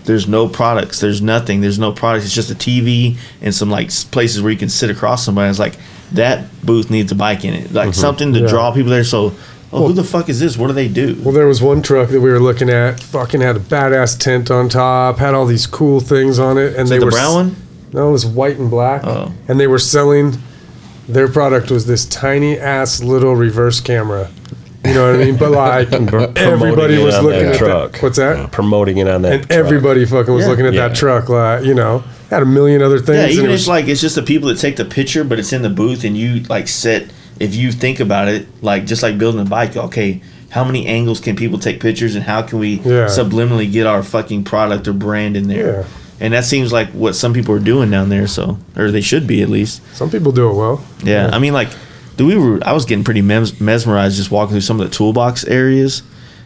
There's no products. There's nothing. There's no products. It's just a TV and some like places where you can sit across somebody. It's like that booth needs a bike in it, like something to Yeah. draw people there. So, who the fuck is this? What do they do? Well, there was one truck that we were looking at. Fucking had a badass tent on top. Had all these cool things on it, and Is they it the were brown one? No, it was white and black. Oh. And they were selling. Their product was this tiny ass little reverse camera. You know what I mean? But like everybody was looking at truck. that. What's that? Promoting it on that And truck. everybody fucking was Yeah. looking at Yeah. that truck. Like had a million other things. Yeah, and even it if was, like it's just the people that take the picture, but it's in the booth, and you like sit. If you think about it, like just like building a bike, okay, how many angles can people take pictures, and how can we Yeah. subliminally get our fucking product or brand in there? Yeah. And that seems like what some people are doing down there, so or they should be at least. some people do it well. Yeah, I mean, like, I was getting pretty mesmerized just walking through some of the toolbox areas.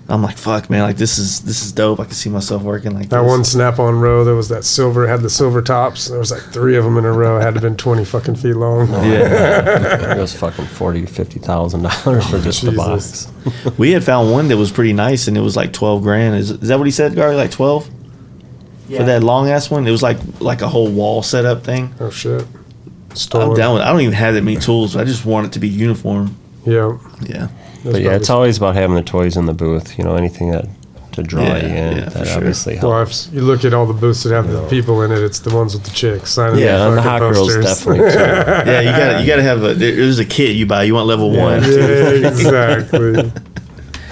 I'm like, fuck, man, like this is dope. I can see myself working like That this. one Snap-on row, there was that silver, had the silver tops. There was like 3 of them in a row. Had to have been 20 fucking feet long. Yeah, It was fucking $40,000-$50,000 for just the Jesus. box. we had found one that was pretty nice, and it was like $12,000. Is that what he said, Gary? Like 12 for that long ass one? It was like a whole wall setup thing. Oh shit. I'm Stolen. down with. I don't even have that many tools. But I just want it to be uniform. Yeah. Yeah. But yeah, it's always about having the toys in the booth. You know, anything that to draw you in. yeah, for That sure. obviously Well, helps. if you look at all the booths that have the people in it, it's the ones with the chicks signing Yeah, and the hot fucking girls posters. definitely too. Yeah, you gotta have there's a kit you buy. You want level 1. Yeah, exactly. You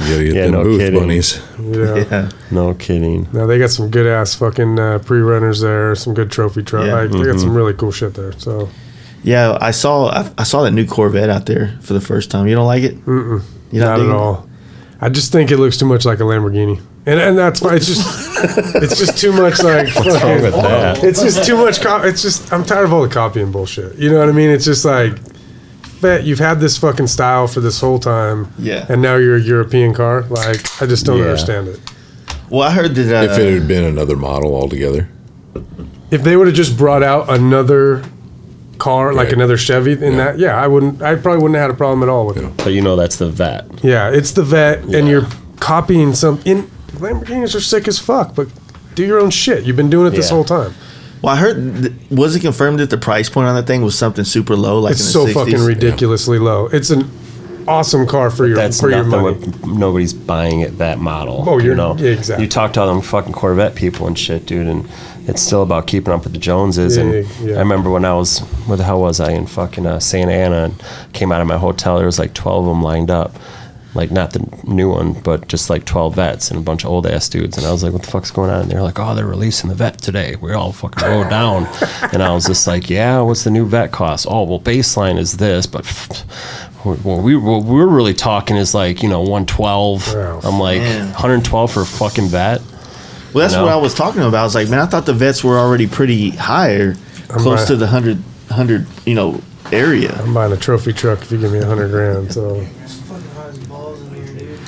gotta get Yeah, them no booth kidding. bunnies. Yeah. Yeah. No kidding. Now they got some good ass fucking pre-runners there. Some good trophy truck. Yeah. Like, they got some really cool shit there. So Yeah, I saw that new Corvette out there for the first time. You don't like it? mm-mm, You don't not dig at it? all. I just think it looks too much like a Lamborghini, and that's fine. It's just too much like. What's wrong with that? It's just too much. It's just I'm tired of all the copying bullshit. You know what I mean? It's just like, you've had this fucking style for this whole time. Yeah. And now you're a European car. Like, I just don't Yeah. understand it. Well, I heard that If it had been another model altogether. If they would have just brought out another car, like Right. another Chevy, in Yeah. that, I probably wouldn't have had a problem at all with it. But you know that's the vet. Yeah, it's the vet, Yeah. and you're copying some. Lamborghinis are sick as fuck, but do your own shit. You've been doing it this Yeah. whole time. well, I heard was it confirmed that the price point on that thing was something super low, like It's in the so 60s? fucking ridiculously low. It's an awesome car for your That's for your nothing. money. Nobody's buying it that model. Oh, you you're- know. yeah, exactly. You talk to all them fucking Corvette people and shit, dude, and it's still about keeping up with the Joneses. Yeah, And yeah. I remember when I was, where the hell was I in fucking Santa Ana? And came out of my hotel. There was like 12 of them lined up. Like, not the new one, but just like 12 vets and a bunch of old ass dudes. And I was like, what the fuck's going on? And they're like, oh, they're releasing the vet today. We all fucking rode down. And I was just like, yeah, what's the new vet cost? Oh, well, baseline is this, but what we're really talking is like, 112. Wow. I'm like, Man. 112 for a fucking vet? Well, that's You know? what I was talking about. I was like, man, I thought the vets were already pretty higher, close right. to the 100 area. I'm buying a trophy truck if you give me $100,000. So There's fucking hot as balls in here, dude.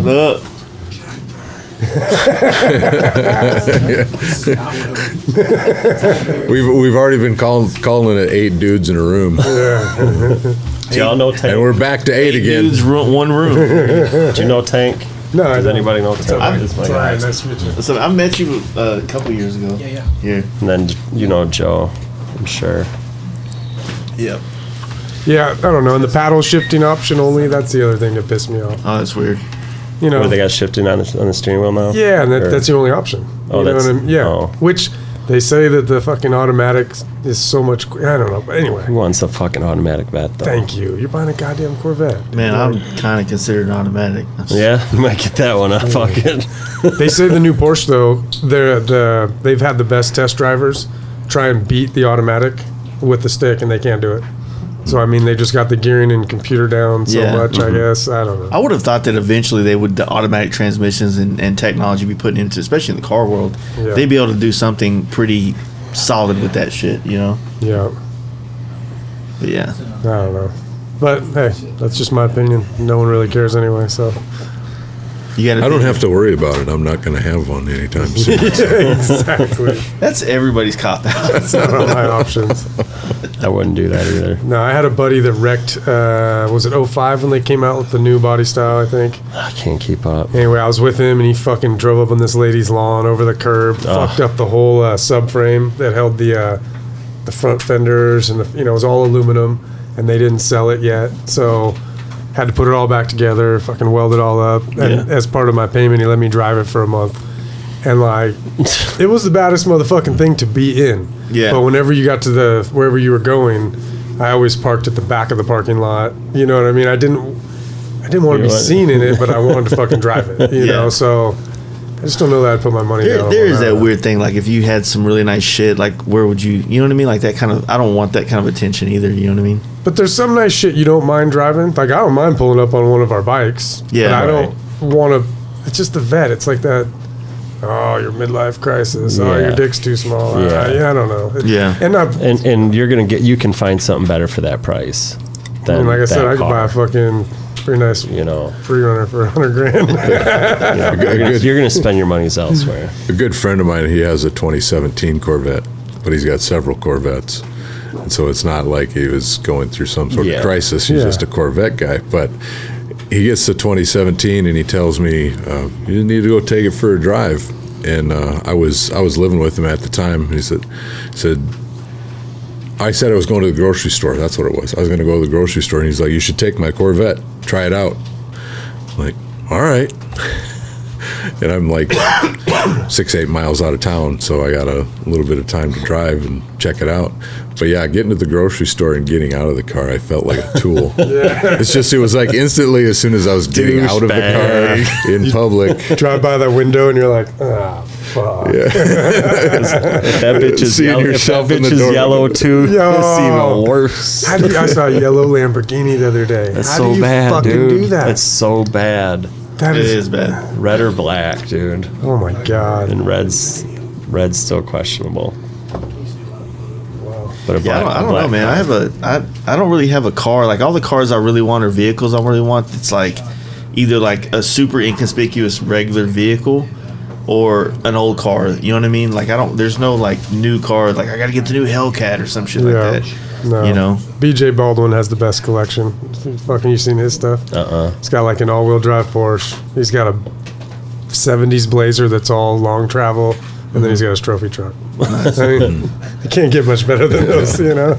What up? We've already been calling it 8 dudes in a room, Do y'all know Tank? and we're back to 8 again. Dudes, one room. Do you know Tank? no, Does anybody know Tank? I've- This is my Brian, guy. nice to meet you. So I met you a couple years ago. Yeah. Here. And then you know Joe, I'm sure. Yep. Yeah, I don't know. And the paddle shifting option only, that's the other thing that pissed me off. Oh, that's weird. You know, Where they got shifting on the steering wheel now? yeah, and Or- that's the only option. Oh, you know that's- what I mean? Yeah. oh. Which they say that the fucking automatic is so much. I don't know. But anyway, Who wants a fucking automatic vet though? thank you. You're buying a goddamn Corvette. Man, I'm kind of considered automatic. Yeah, you might get that one. Fuck it. They say the new Porsche though, they've had the best test drivers try and beat the automatic with the stick, and they can't do it. So I mean, they just got the gearing and computer down so Yeah. much. I guess I don't know. I would have thought that eventually the automatic transmissions and technology be put into, especially in the car world, Yeah. they'd be able to do something pretty solid with that shit, Yeah, But yeah. I don't know. But hey, that's just my opinion. No one really cares anyway. So You got I don't have to worry about it. I'm not going to have one anytime soon. exactly. That's everybody's cop out. That's not on my options. I wouldn't do that either. No, I had a buddy that wrecked. Was it 05 when they came out with the new body style? I think. I can't keep up. Anyway, I was with him, and he fucking drove up on this lady's lawn over the curb, fucked up the whole subframe that held the front fenders, and it was all aluminum, and they didn't sell it yet, so had to put it all back together, fucking weld it all up, and as part of my payment, he let me drive it for a month, and like, it was the baddest motherfucking thing to be in. Yeah. But whenever you got to wherever you were going, I always parked at the back of the parking lot. You know what I mean? I didn't want to be You know what? seen in it, but I wanted to fucking drive it. You Yeah. know, so I just don't know that I'd put my money down. There on is that weird thing. Like, if you had some really nice shit, like, where would you know what I mean? Like, that kind of, I don't want that kind of attention either. You know what I mean? But there's some nice shit you don't mind driving. Like, I don't mind pulling up on one of our bikes. Yeah, but I right. don't want to. It's just the vet. It's like that. Oh, your midlife crisis. Oh, Yeah. your dick's too small. Yeah. I don't know. Yeah. And not. And you can find something better for that price. I mean, like I said, that I could buy a car, fucking pretty nice free runner for $100,000. You're gonna spend your monies elsewhere. A good friend of mine, he has a 2017 Corvette, but he's got several Corvettes. And so it's not like he was going through some sort of crisis. He's just a Corvette guy. But he gets to 2017 and he tells me, you need to go take it for a drive. And I was living with him at the time. And he said, I said I was going to the grocery store. That's what it was. I was going to go to the grocery store. And he's like, you should take my Corvette. Try it out. I'm like, all right. and I'm like 6-8 miles out of town, so I got a little bit of time to drive and check it out. But yeah, getting to the grocery store and getting out of the car, I felt like a tool. It was like instantly as soon as I was getting out of the car in public. Drive by that window and you're like, ah, fuck. Yeah. If that bitch is, yellow too, it's even worse. I saw a yellow Lamborghini the other day. That's How so do you bad, fucking dude. do that? That's so bad. That It is bad. Red or black, dude. Oh my god. And red's still questionable. But a Yeah, black, I don't know, man. I don't really have a car. Like all the cars I really want are vehicles I really want. It's like either like a super inconspicuous regular vehicle or an old car. You know what I mean? Like there's no like new car. Like I got to get the new Hellcat or some shit like that. No. You know? BJ Baldwin has the best collection. Fucking, you seen his stuff? He's got like an all-wheel drive Porsche. He's got a 70s Blazer that's all long travel, and then he's got his trophy truck. I mean, you can't get much better than those, you know?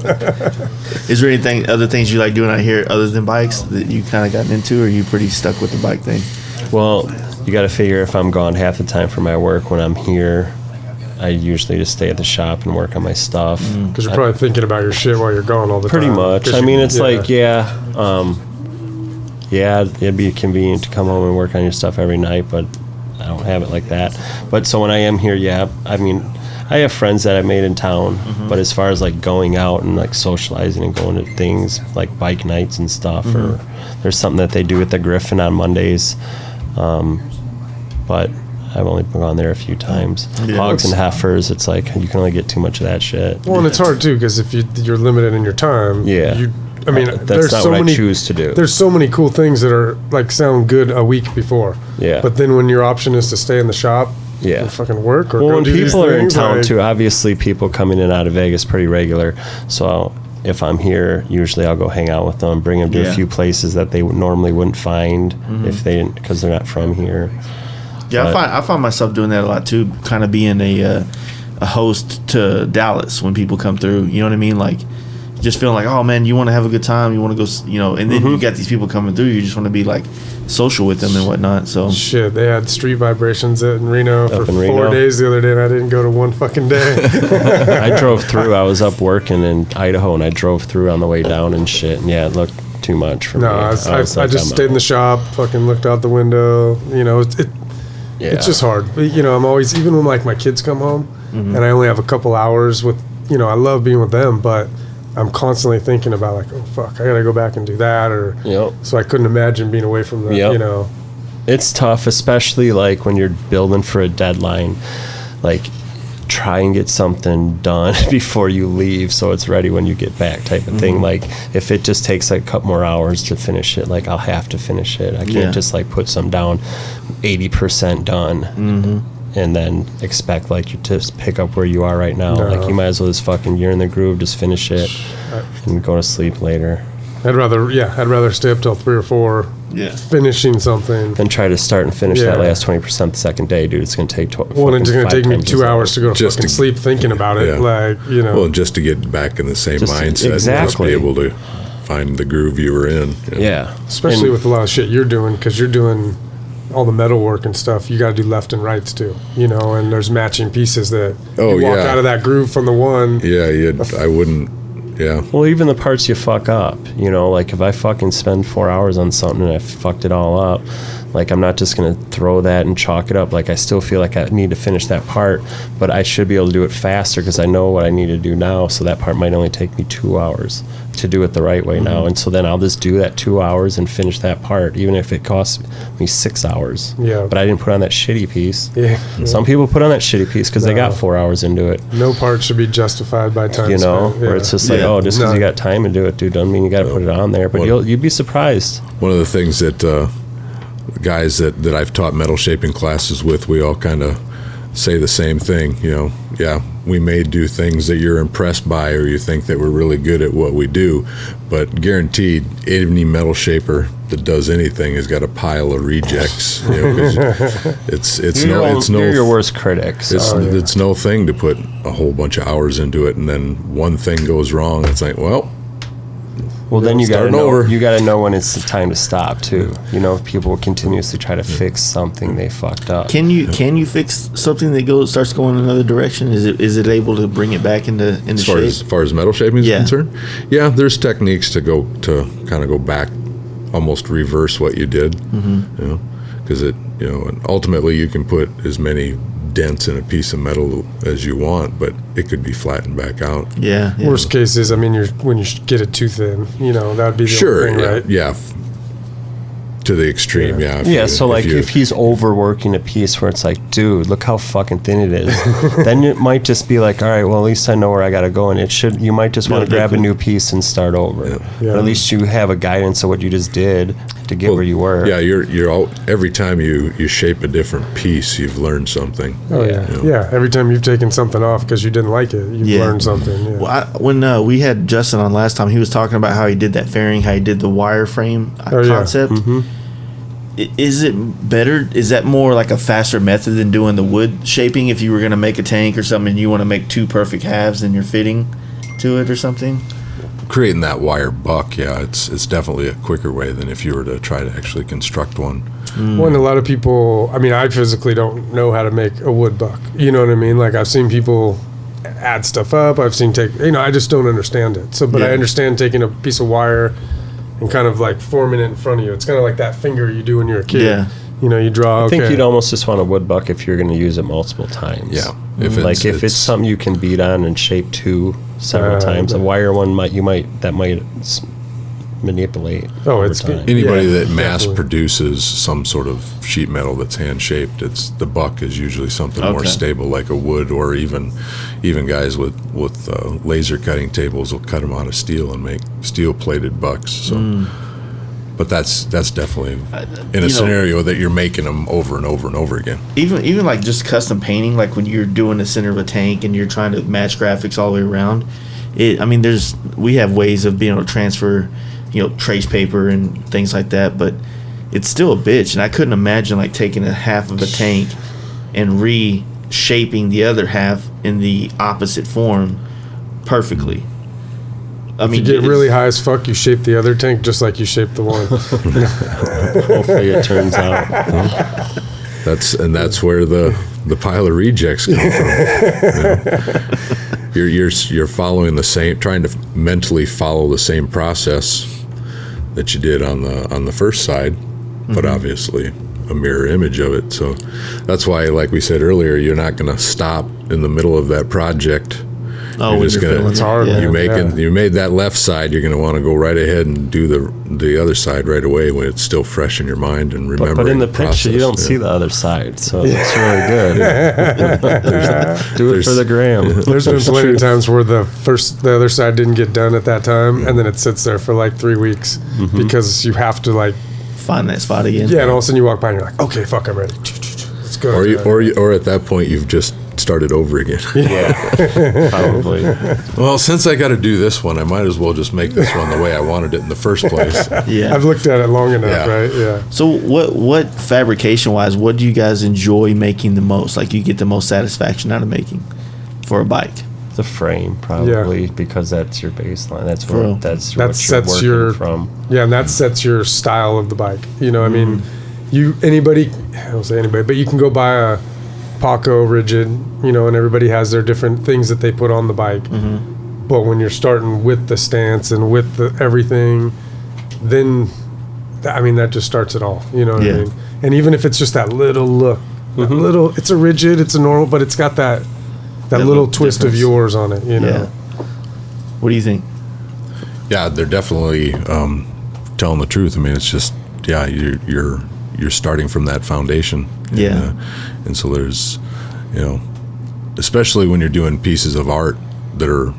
Is there anything, other things you like doing out here other than bikes that you kind of gotten into, or are you pretty stuck with the bike thing? Well, you got to figure if I'm gone half the time for my work, when I'm here, I usually just stay at the shop and work on my stuff. Because you're probably thinking about your shit while you're gone all the Pretty time. much. I mean, it's like, it'd be convenient to come home and work on your stuff every night, but I don't have it like that. But so when I am here, I mean, I have friends that I made in town, but as far as like going out and like socializing and going to things like bike nights and stuff, or there's something that they do at the Griffin on Mondays, but I've only gone there a few times. Yeah. Hogs and heifers, it's like you can only get too much of that shit. Well, and it's hard too, because if you're limited in your time, I mean, that's there's not so what many, I choose to do. There's so many cool things that are like sound good a week before. Yeah. But then when your option is to stay in the shop, Yeah. and fucking work, or Well, go when do these people are in things, town like- too, obviously people coming in and out of Vegas pretty regular. So if I'm here, usually I'll go hang out with them, bring them to a few places that they normally wouldn't find if they didn't, because they're not from here. Yeah, But- I find myself doing that a lot too, kind of being a host to Dallas when people come through. You know what I mean? Like, just feeling like, oh man, you want to have a good time, you want to go, you know, and then you got these people coming through, you just want to be like social with them and whatnot. So Shit, they had street vibrations in Reno for in 4 Reno? days the other day, and I didn't go to one fucking day. I drove through. I was up working in Idaho, and I drove through on the way down and shit. And yeah, it looked too much for me. No, I was like, just I'm stayed in out. the shop, fucking looked out the window. You know, it's just hard. But, you know, I'm always, even when like my kids come home, and I only have a couple hours with, you know, I love being with them, but I'm constantly thinking about like, oh fuck, I gotta go back and do that, or so I couldn't imagine being away from them. You know, it's tough, especially like when you're building for a deadline. Like, try and get something done before you leave, so it's ready when you get back, type of thing. Like, if it just takes like a couple more hours to finish it, like I'll have to finish it. I can't just like put some down 80% done. And then expect like you to pick up where you are right now. No. Like, you might as well just fucking, you're in the groove, just finish it and go to sleep later. I'd rather stay up till 3 or 4, finishing something. Then try to start and finish that Yeah. last 20% the second day, dude. It's gonna take. Well, it's gonna take me 2 hours to go to Just fucking to- sleep thinking about it. Yeah. Like, you know. Well, just to get back in the same Just- mindset, and just exactly. be able to find the groove you were in. you know. Yeah, Especially And- with a lot of shit you're doing, because you're doing all the metal work and stuff. You got to do left and rights too, you know, and there's matching pieces that Oh, you walk yeah. out of that groove from the one. Yeah, I wouldn't. Yeah. Well, even the parts you fuck up, you know, like if I fucking spend 4 hours on something and I fucked it all up, like I'm not just gonna throw that and chalk it up. Like, I still feel like I need to finish that part, but I should be able to do it faster because I know what I need to do now. So that part might only take me 2 hours to do it the right way now. And so then I'll just do that 2 hours and finish that part, even if it costs me 6 hours. Yeah. But I didn't put on that shitty piece. Yeah. Some people put on that shitty piece because they got 4 hours into it. No part should be justified by time You know, spent. where it's just like, oh, just because you got time to do it, dude, doesn't mean you got to put it on there. But you'd be surprised. One of the things that guys that I've taught metal shaping classes with, we all kind of say the same thing. You know, yeah, we may do things that you're impressed by or you think that we're really good at what we do, but guaranteed, any metal shaper that does anything has got a pile of rejects. You know, 'cause You're your worst critic. So. it's no thing to put a whole bunch of hours into it, and then one thing goes wrong. It's like, well, Well, then you gotta Starting know. over. You gotta know when it's time to stop too. You know, if people continuously try to fix something they fucked up. Can you fix something that starts going another direction? Is it able to bring it back into shape? As far as metal shaping is Yeah. concerned, yeah, there's techniques to kind of go back, almost reverse what you did. You know, because and ultimately you can put as many dents in a piece of metal as you want, but it could be flattened back out. Yeah. Worst case is, I mean, when you get it too thin, that would be the Sure, only thing, right? yeah. To the extreme, yeah. So like if he's overworking a piece where it's like, dude, look how fucking thin it is, then it might just be like, all right, well, at least I know where I got to go, and you might just want to grab a new piece and start over. But at least you have a guidance of what you just did to get where you were. Yeah, you're every time you shape a different piece, you've learned something. Oh yeah, yeah. Every time you've taken something off because you didn't like it, you've learned something. Yeah. Well, when we had Justin on last time, he was talking about how he did that fairing, how he did the wireframe concept. Is it better? Is that more like a faster method than doing the wood shaping? If you were going to make a tank or something, and you want to make two perfect halves, and you're fitting to it or something. Creating that wire buck, it's definitely a quicker way than if you were to try to actually construct one. One, a lot of people, I mean, I physically don't know how to make a wood buck. You know what I mean? Like I've seen people add stuff up. I've seen I just don't understand it. So, but I understand taking a piece of wire and kind of like forming it in front of you. It's kind of like that finger you do when you're a kid. Yeah. You draw. I think you'd almost just want a wood buck if you're going to use it multiple times. Yeah. If it's something you can beat on and shape to several times, a wire one might manipulate. Oh, over it's time. Anybody that mass produces some sort of sheet metal that's hand shaped, the buck is usually something more stable, like a wood, or even guys with laser cutting tables will cut them out of steel and make steel plated bucks. So, but that's definitely in a scenario that you're making them over and over and over again. Even like just custom painting, like when you're doing the center of a tank and you're trying to match graphics all the way around. We have ways of being able to transfer, trace paper and things like that, but it's still a bitch. And I couldn't imagine like taking a half of a tank and reshaping the other half in the opposite form perfectly. If you get really high as fuck, you shape the other tank just like you shaped the one. Hopefully it turns out. That's where the pile of rejects come from. You're following the same, trying to mentally follow the same process that you did on the first side, but obviously a mirror image of it. So that's why, like we said earlier, you're not going to stop in the middle of that project. It's hard. You made that left side. You're going to want to go right ahead and do the other side right away when it's still fresh in your mind and remember. But in the picture, you don't see the other side, so it's really good. Do it for the gram. There's been plenty of times where the other side didn't get done at that time, and then it sits there for like 3 weeks because you have to like find that spot again. Yeah, and all of a sudden you walk by and you're like, okay, fuck, I'm ready. Let's go. Or at that point you've just started over again. Yeah, probably. Well, since I got to do this one, I might as well just make this one the way I wanted it in the first place. Yeah, I've looked at it long enough, right? Yeah. So what fabrication wise, what do you guys enjoy making the most? Like you get the most satisfaction out of making for a bike? The frame, probably, because that's your baseline. That's what sets you're working from. Yeah, and that sets your style of the bike. I mean, I don't say anybody, but you can go buy a Paco rigid, and everybody has their different things that they put on the bike. But when you're starting with the stance and with everything, then that just starts it all. You know what I mean? And even if it's just that little look, it's a rigid, it's a normal, but it's got that little twist difference of yours on it. Yeah. What do you think? Yeah, they're definitely telling the truth. I mean, it's just you're starting from that foundation. And so there's, especially when you're doing pieces of art that are,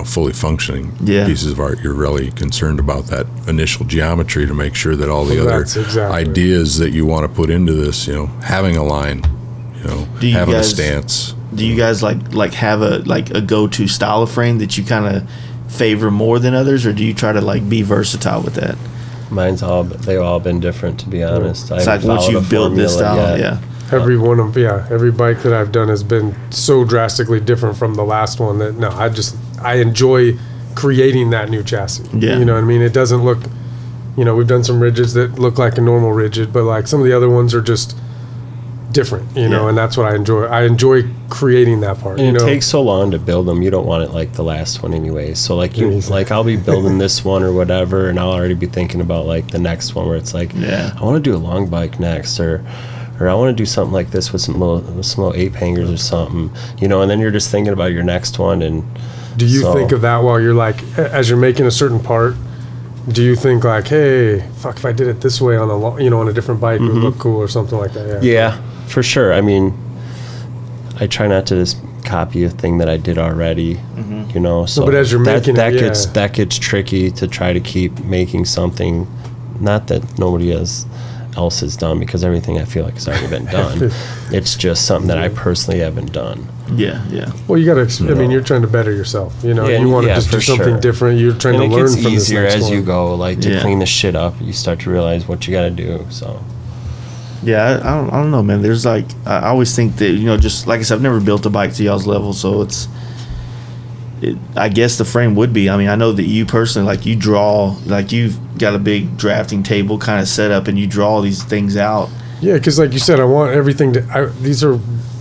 fully functioning pieces of art, you're really concerned about that initial geometry to make sure that all the other ideas that you want to put into this, having a line, having a stance. Do you guys like have a go-to style of frame that you kind of favor more than others, or do you try to be versatile with that? They've all been different, to be honest. It's like once you've built this style, every bike that I've done has been so drastically different from the last one that I enjoy creating that new chassis. Yeah. You know what I mean? It doesn't look, you know, we've done some rigids that look like a normal rigid, but like some of the other ones are just different, you know, Yeah. and that's what I enjoy. I enjoy creating that part. And you it know? takes so long to build them. You don't want it like the last one anyway. So like like I'll be building this one or whatever, and I'll already be thinking about like the next one where it's like, I want to do a long bike next, or I want to do something like this with some little ape hangers or something, you know. And then you're just thinking about your next one. And do you think of that while you're like, as you're making a certain part? Do you think like, hey, fuck, if I did it this way on on a different bike, it would look cool or something like that? Yeah, for sure. I mean, I try not to just copy a thing that I did already, you know. So but as you're making that gets tricky to try to keep making something, not that nobody else has done, because everything I feel like has already been done. It's just something that I personally haven't done. Yeah. Well, you got to. I mean, you're trying to better yourself. You know, Yeah, you want to just for do something sure. different. You're trying And to it learn gets from easier this next as you one. go, like to clean the shit up. You start to realize what you got to do. So. Yeah, I don't know, man. There's like, I always think that, you know, just like I said, I've never built a bike to y'all's level, so I guess the frame would be. I mean, I know that you personally, like, you draw, like, you've got a big drafting table kind of set up, and you draw these things out. Yeah, because like you said, I want everything to.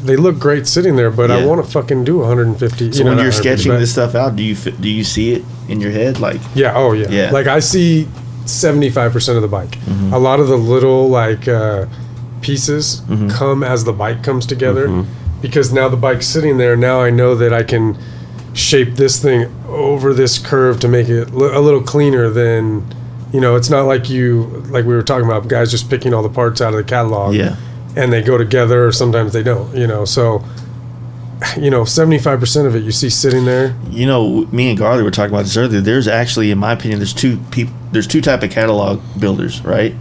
They look great sitting there, but I Yeah. want to fucking do 150. So when you're sketching this stuff out, do you see it in your head, like? Yeah. Oh yeah. Yeah. Like I see 75% of the bike. Mm-hmm. A lot of the little like pieces come as the bike comes together, Mm-hmm. because now the bike's sitting there. Now I know that I can shape this thing over this curve to make it a little cleaner than, you know, it's not like like we were talking about, guys just picking all the parts out of the catalog. Yeah. And they go together, or sometimes they don't, you know. So, you know, 75% of it you see sitting there. You know, me and Garley were talking about this earlier. There's actually, in my opinion, there's two type of catalog builders, right?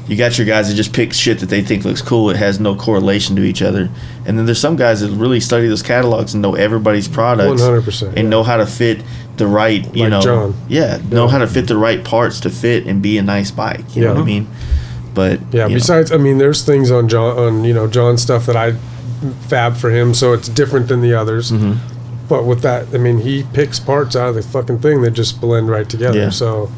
You got your guys that just pick shit that they think looks cool. It has no correlation to each other. And then there's some guys that really study those catalogs and know everybody's products 100%, and know how to fit the right, you Like know, John. know how to fit the right parts to fit and be a nice bike. You know what I mean? But yeah, you know. besides, I mean, there's things on John's stuff that I fab for him, so it's different than the others. Mm-hmm. But with that, I mean, he picks parts out of the fucking thing that just blend right together. Yeah. So,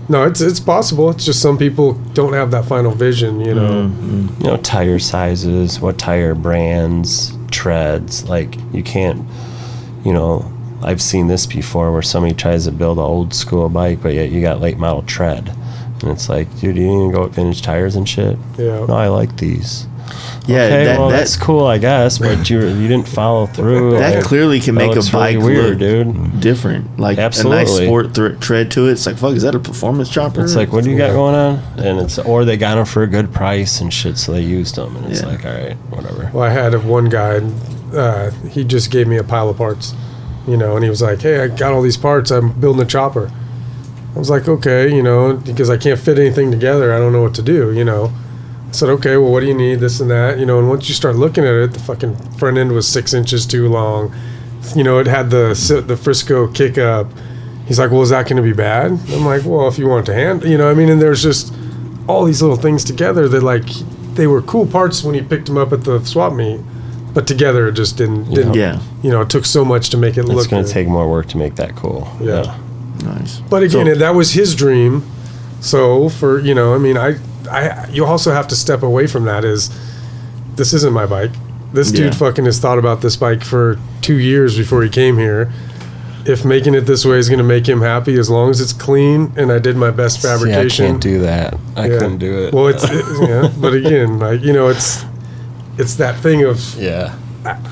no, it's possible. It's just some people don't have that final vision, you know. Mm-hmm. You know, tire sizes, what tire brands, treads. Like, you can't, you know, I've seen this before where somebody tries to build an old school bike, but yet you got late model tread. And it's like, dude, you didn't even go with vintage tires and shit? Yeah. No, I like these. Yeah, Okay, well, that's cool, I guess, but you didn't follow through. that Like, clearly can that make a looks bike really look weird, dude. different. Like Absolutely. a nice sport tread to it. It's like, fuck, is that a performance chopper? It's like, what do you got going on? And it's, or they got them for a good price and shit, so they used them. And it's Yeah. like, all right, whatever. Well, I had one guy, he just gave me a pile of parts, you know, and he was like, hey, I got all these parts. I'm building a chopper. I was like, okay, you know, because I can't fit anything together. I don't know what to do, you know. I said, okay, well, what do you need? This and that, you know. And once you start looking at it, the fucking front end was 6 inches too long. You know, it had the Frisco kick up. He's like, well, is that going to be bad? I'm like, well, if you want to handle, you know, I mean, and there's just all these little things together that, like, they were cool parts when he picked them up at the swap meet, but together it just didn't Yeah. you know, it took so much to make it look It's going to good. take more work to make that cool. Yeah. Nice. But again, So- that was his dream. So for, you know, I mean, you also have to step away from that. This isn't my bike. This dude Yeah. fucking has thought about this bike for 2 years before he came here. If making it this way is going to make him happy, as long as it's clean and I did my best fabrication. See, I can't do that. I Yeah. couldn't do it. Well, yeah. But again, like, you know, it's that thing of yeah.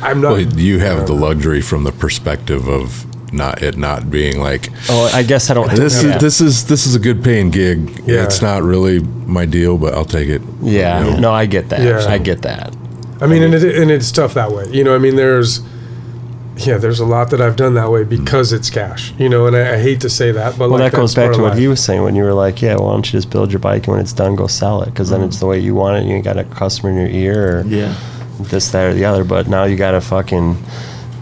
I'm not. Well, you have the luxury from the perspective of not being like, Oh, I guess I don't. this yeah. is a good paying gig. Yeah. It's not really my deal, but I'll take it. Yeah. You know? No, I get that. Yeah. I get that. I mean, and it's tough that way. You know, I mean, there's a lot that I've done that way because it's cash. You know, and I hate to say that, but Well, like, that goes that's back part to of what life. he was saying when you were like, yeah, well, why don't you just build your bike and when it's done, go sell it? Because then it's the way you want it. You ain't got a customer in your ear or Yeah. this, that, or the other. But now you got to fucking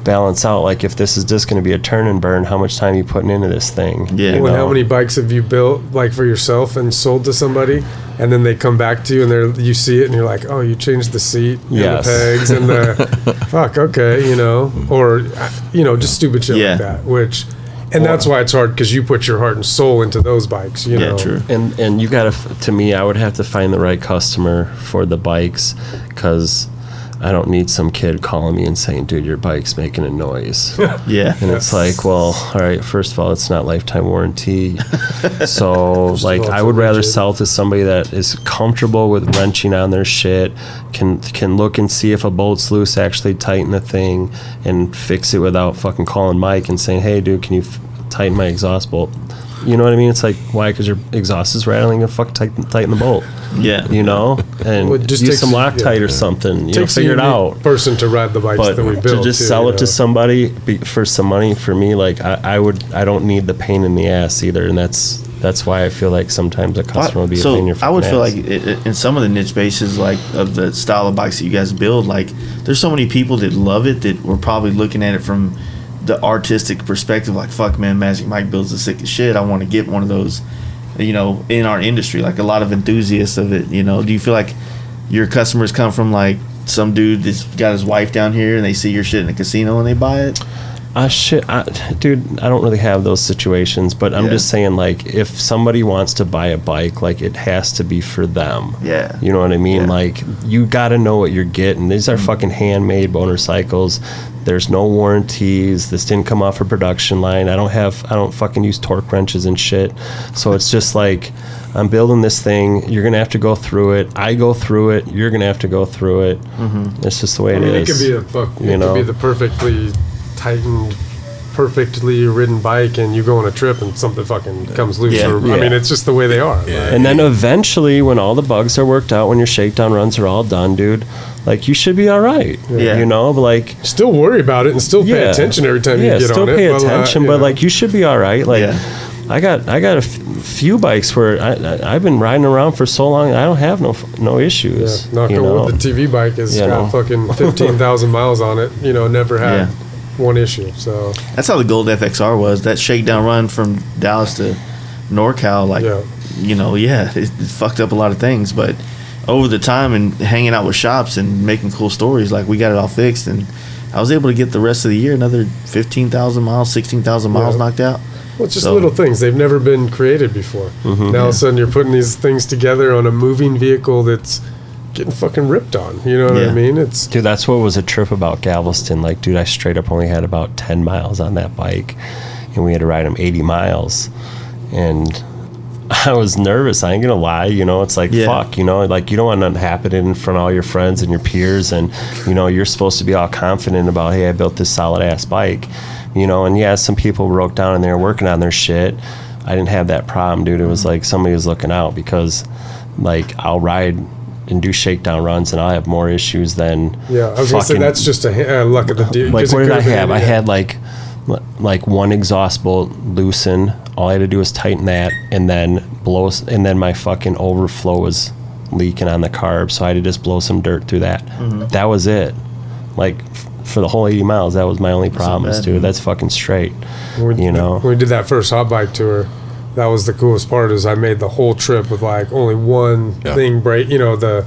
balance out. Like, if this is just going to be a turn and burn, how much time are you putting into this thing? Yeah. You Well, know? how many bikes have you built like for yourself and sold to somebody, and then they come back to you and you see it and you're like, oh, you changed the seat Yes. and the pegs and the fuck, okay, you know, or you know, just stupid shit Yeah. like that. Which And that's why it's hard, because you put your heart and soul into those bikes. You know? true. And you gotta, to me, I would have to find the right customer for the bikes, because I don't need some kid calling me and saying, dude, your bike's making a noise. Yeah. And it's like, well, all right, first of all, it's not lifetime warranty. So, like, I would rather sell to somebody that is comfortable with wrenching on their shit, can look and see if a bolt's loose, actually tighten the thing, and fix it without fucking calling Mike and saying, hey, dude, can you tighten my exhaust bolt? You know what I mean? It's like, why? Because your exhaust is rattling, and fuck, tighten the bolt. Yeah. You know? And Well, it just use takes some a- Loctite or something. You know, Takes a figure it unique out. person to ride the bikes But that we build. to just too, sell you it to know? somebody for some money, for me, like, I don't need the pain in the ass either. And that's why I feel like sometimes a customer will be a pain in your So I would feel ass. like in some of the niche bases, like of the style of bikes that you guys build, like there's so many people that love it that were probably looking at it from the artistic perspective, like, fuck, man, Magic Mike builds the sickest shit. I want to get one of those, you know, in our industry. Like a lot of enthusiasts of it, you know. Do you feel like your customers come from like some dude that's got his wife down here and they see your shit in a casino and they buy it? Dude, I don't really have those situations, but I'm just saying, like, if somebody wants to buy a bike, like, it has to be for them. Yeah. You know what I mean? Yeah. Like, you got to know what you're getting. These are fucking handmade motorcycles. There's no warranties. This didn't come off a production line. I don't fucking use torque wrenches and shit. So it's just like, I'm building this thing. You're going to have to go through it. I go through it. You're going to have to go through it. Mm-hmm. It's just the way it is. It could be the perfectly tightened, perfectly ridden bike, and you go on a trip and something fucking comes loose. Yeah. I mean, it's just the way they are. Yeah. And then eventually, when all the bugs are worked out, when your shakedown runs are all done, dude, like, you should be all right. Yeah. You know, but like, Still worry about it and still pay attention every time you get still on it. pay attention, you but know. like, you should be all right. Like, Yeah. I got a few bikes where I've been riding around for so long, I don't have no issues. Yeah, knock you on know? wood, the TV bike has You know. got fucking 15,000 miles on it. You know, never had one issue. So That's how the Gold FXR was. That shakedown run from Dallas to NorCal, like, you know, it fucked up a lot of things. But over the time and hanging out with shops and making cool stories, like, we got it all fixed. And I was able to get the rest of the year another 15,000 miles, 16,000 miles knocked out. well, it's just little things. They've never been created before. Mm-hmm. Now all of a sudden you're putting these things together on a moving vehicle that's getting fucking ripped on. You know what I mean? It's Dude, that's what was a trip about Galveston. Like, dude, I straight up only had about 10 miles on that bike, and we had to ride them 80 miles. And I was nervous. I ain't gonna lie. You know, it's like, fuck, you know, like, you don't want nothing happening in front of all your friends and your peers. And, you know, you're supposed to be all confident about, hey, I built this solid ass bike, you know. And yeah, some people broke down and they were working on their shit. I didn't have that problem, dude. It was like somebody was looking out, because, like, I'll ride and do shakedown runs and I'll have more issues than I was gonna say that's just a luck of the deal. like, what did I have? I had like one exhaust bolt loosen. All I had to do was tighten that, and then my fucking overflow was leaking on the carb, so I had to just blow some dirt through that. That was it. Like, for the whole 80 miles, that was my only problems, dude. That's fucking straight. You know, when we did that first hot bike tour, that was the coolest part, is I made the whole trip with like only one thing break. You know, the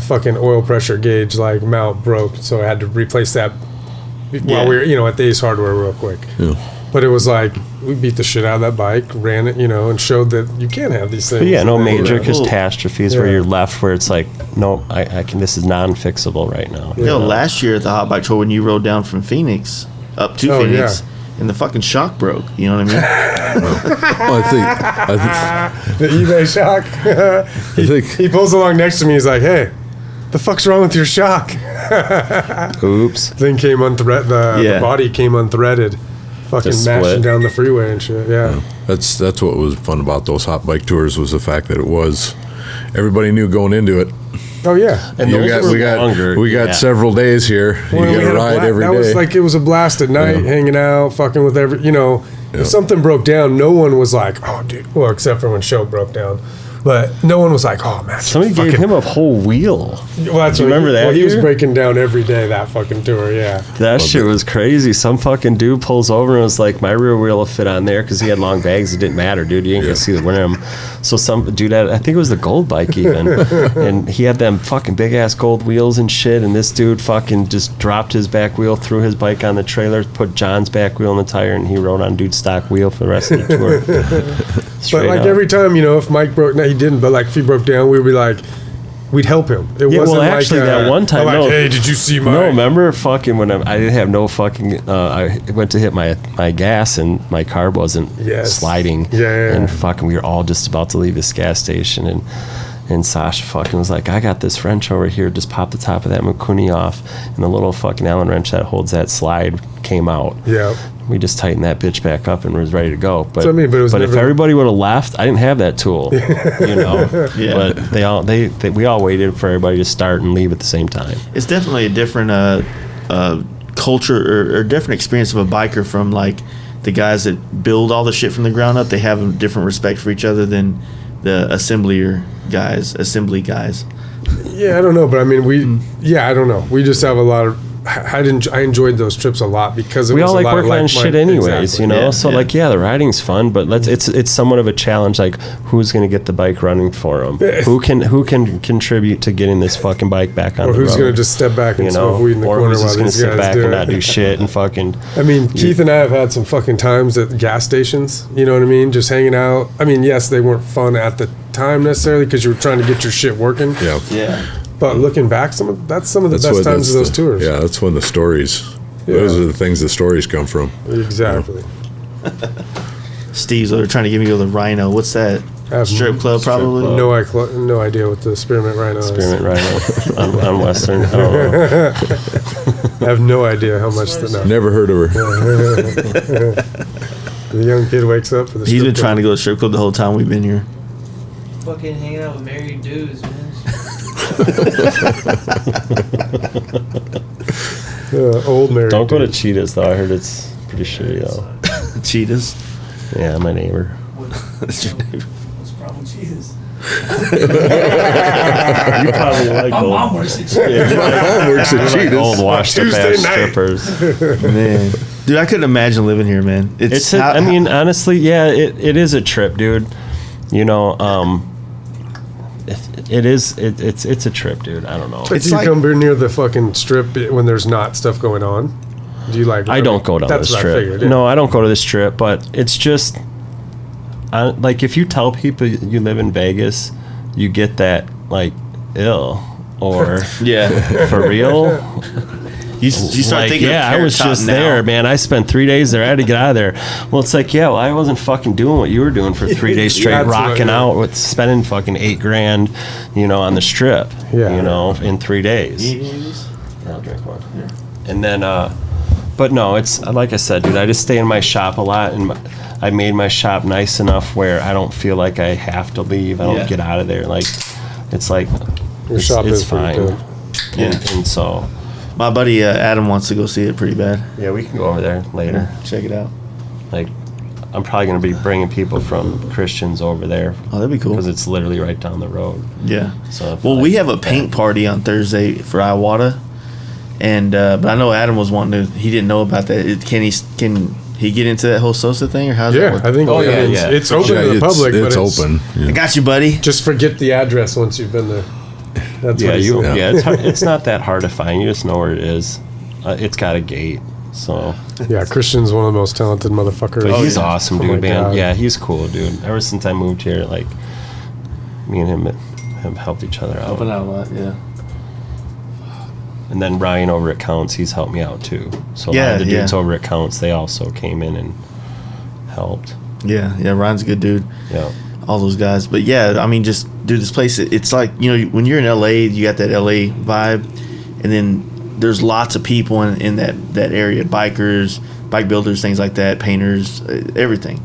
fucking oil pressure gauge like mount broke, so I had to replace that while we were, at the Ace Hardware real quick. But it was like, we beat the shit out of that bike, ran it, and showed that you can have these things. But no major catastrophes where you're left where it's like, no, I can. This is non-fixable right now. Last year at the Hot Bike Tour, when you rode down from Phoenix up to Phoenix, and the fucking shock broke. You know what I mean? Well, I think the eBay shock. He pulls along next to me. He's like, "Hey, the fuck's wrong with your shock?" Oops. Thing came unthreaded. The body came unthreaded. Fucking mashing down the freeway and shit. Yeah. That's what was fun about those hot bike tours, was the fact that it was, everybody knew going into it. Oh yeah. And we got several days here. You got to ride every day. That was like, it was a blast at night, hanging out, fucking with every. If something broke down, no one was like, "Oh, dude." Well, except for when show broke down. But no one was like, "Oh man, Somebody gave him a whole wheel. Well, that's Do you what remember that Well, he was year? breaking down every day that fucking tour. Yeah. That shit was crazy. Some fucking dude pulls over and was like, my rear wheel will fit on there because he had long bags. It didn't matter, dude. You ain't gonna see the rim. So some dude had, I think it was the gold bike even, and he had them fucking big ass gold wheels and shit. And this dude fucking just dropped his back wheel, threw his bike on the trailer, put John's back wheel in the tire, and he rode on dude's stock wheel for the rest of the tour. But Straight like up. every time, if Mike broke, no, he didn't. But like if he broke down, we'd be like, we'd help him. It Yeah, wasn't well, actually, like, that one time, like, no. hey, did you see my? No, remember fucking when I didn't have no fucking. I went to hit my gas and my carb wasn't sliding. Yeah. And fucking, we were all just about to leave this gas station, and Sasha fucking was like, I got this wrench over here. Just pop the top of that Mikuni off, and the little fucking Allen wrench that holds that slide came out. Yeah. We just tightened that bitch back up and was ready to go. But, So, I mean, but it was if never- everybody would have left, I didn't have that tool. But we all waited for everybody to start and leave at the same time. It's definitely a different culture or different experience of a biker from like the guys that build all the shit from the ground up. They have a different respect for each other than the assembly guys. Yeah, I don't know, but I mean, I don't know. We just have a lot of. I enjoyed those trips a lot because it We was all a like lot working on shit anyways, exactly. Yeah, so the riding's fun, but it's somewhat of a challenge. Like, who's going to get the bike running for them? who can contribute to getting this fucking bike back on Or the who's road? going to just step back and smoke weed in the or corner who's while just going to these sit guys back do and it? not do shit and fucking. I mean, Keith and I have had some fucking times at gas stations. You know what I mean? Just hanging out. I mean, yes, they weren't fun at the time necessarily because you were trying to get your shit working. Yeah. But looking back, some of the best times of those tours. Yeah, that's when the stories. Those are the things the stories come from. Exactly. Steve's they're trying to give me the Rhino. What's that? Strip club, probably. No idea what the Spearmint Rhino is. Spearmint Rhino on Western. I don't know. I have no idea how much to know. Never heard of her. The young kid wakes up for the He's strip been trying to club. go to strip club the whole time we've been here. Fucking hanging out with married dudes, man. Old married. Don't go to dude. Cheetahs though. I heard it's pretty shitty though. Cheetahs. Yeah, my neighbor. That's your neighbor. What's the problem with Jesus? You probably like My old. mom works at Cheetahs. Yeah, My mom works at like Cheetahs. old washed up Tuesday ass night. strippers. Man, dude, I couldn't imagine living here, man. It's I mean, honestly, yeah, it is a trip, dude. You know, it's a trip, dude. I don't know. But do you come near the fucking strip when there's not stuff going on? Do you like? I don't go down That's the what I strip. figured, yeah. No, I don't go to the strip, but it's just like if you tell people you live in Vegas, you get that like ill or Yeah. for real. You start Like, thinking of I was Carrot Top just now. there, man. I spent 3 days there. I had to get out of there. Well, it's like, yeah, well, I wasn't fucking doing what you were doing for 3 days straight, That's what, rocking yeah. out with spending fucking $8,000, on the strip, Yeah. in 3 days. I'll drink one. And then, but no, it's like I said, dude, I just stay in my shop a lot, and I made my shop nice enough where I don't feel like I have to leave. I don't Yeah. get out of there. Like, it's like, Your shop it's is pretty fine. good. And so, My buddy Adam wants to go see it pretty bad. yeah, we can go over there later. Check it out. Like, I'm probably going to be bringing people from Christians over there. Oh, that'd be cool. Because it's literally right down the road. Yeah. So if Well, I- we have a paint party on Thursday for Iwata, and but I know Adam was wanting to. He didn't know about that. Can he get into that whole Sosa thing, or how's that Yeah, work? I think. Oh, yeah, it's, yeah. it's open to the public, but It's open. I Yeah. got you, buddy. Just forget the address once you've been there. That's Yeah, what he said. it's hard, it's not that hard to find. You just know where it is. It's got a gate. So, Yeah, Christian's one of the most talented motherfuckers. but he's awesome, Oh dude, my man. God. Yeah, he's cool, dude. Ever since I moved here, like, me and him have helped each other out. Helping out a lot, yeah. And then Ryan over at Counts, he's helped me out too. So a lot of the dudes over at Counts, they also came in and helped. Yeah, Ryan's a good dude. Yeah. All those guys, but yeah, I mean, just dude, this place. It's like when you're in LA, you got that LA vibe, and then there's lots of people in that area, bikers, bike builders, things like that, painters, everything.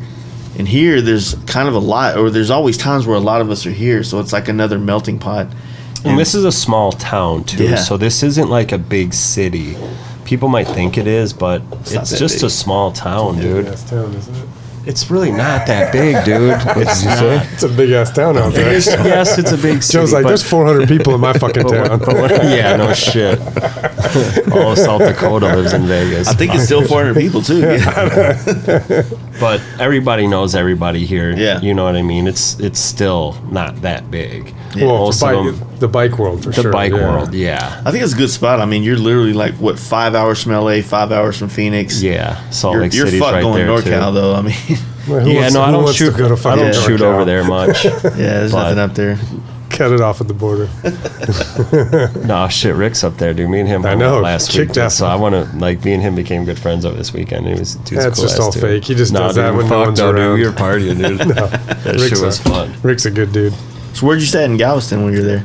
And here, there's kind of a lot, or there's always times where a lot of us are here, so it's like another melting pot. And this is a small town too, Yeah. so this isn't like a big city. People might think it is, but it's not that just big. a small town, dude. Big-ass town, isn't it? It's really not that big, dude. It's not. It's a big ass town out there. Yes, it's a big city. Joe's like, but- there's 400 people in my fucking town. yeah, no shit. All of South Dakota lives in Vegas. I think it's still 400 people too. Yeah. But everybody knows everybody here. Yeah. You know what I mean? It's still not that big. Well, Most of the bike world for the sure. bike yeah. world, yeah. I think it's a good spot. I mean, you're literally like what 5 hours from LA, 5 hours from Phoenix. Yeah. Salt You're, Lake you're City's fucked right going there NorCal too. though. I mean, Well, who Yeah, wants- no, I who don't wants shoot. to go to I fucking don't shoot NorCal? over there much. yeah, there's But- nothing up there. Cut it off at the border. No shit, Rick's up there, dude. Me and him I hung know, out last kicked week, dude, ass. so I want to like me and him became good friends over this weekend. It was dude's That's cool just ass all dude. fake. He just Nah, does that dude, when no fuck one's no, around. dude. We were partying, dude. That shit was fun. Rick's a good dude. So where'd you stay in Galveston when you were there?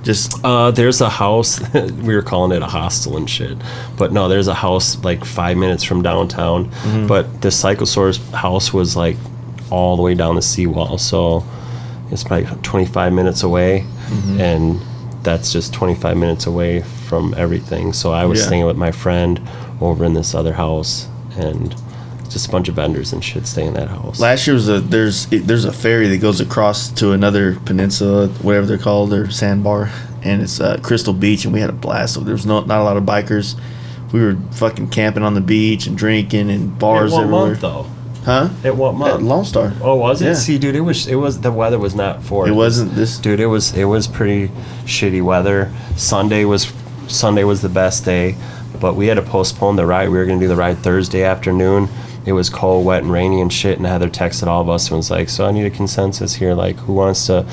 Just There's a house. We were calling it a hostel and shit, but no, there's a house like 5 minutes from downtown. Mm-hmm. But the Cyclosaurus house was like all the way down the seawall, so it's probably 25 minutes away, Mm-hmm. and that's just 25 minutes away from everything. So I was Yeah. staying with my friend over in this other house, and just a bunch of vendors and shit stay in that house. last year was there's a ferry that goes across to another peninsula, whatever they're called, or sandbar, and it's Crystal Beach, and we had a blast. So there was not a lot of bikers. We were fucking camping on the beach and drinking and bars At what everywhere. month though? Huh? At what At month? Lone Star. Oh, was it? Yeah. See, dude, it was the weather was not for it. It wasn't this. Dude, it was pretty shitty weather. Sunday was the best day, but we had to postpone the ride. We were gonna do the ride Thursday afternoon. It was cold, wet, and rainy and shit. And Heather texted all of us and was like, "So I need a consensus here. Like, who wants to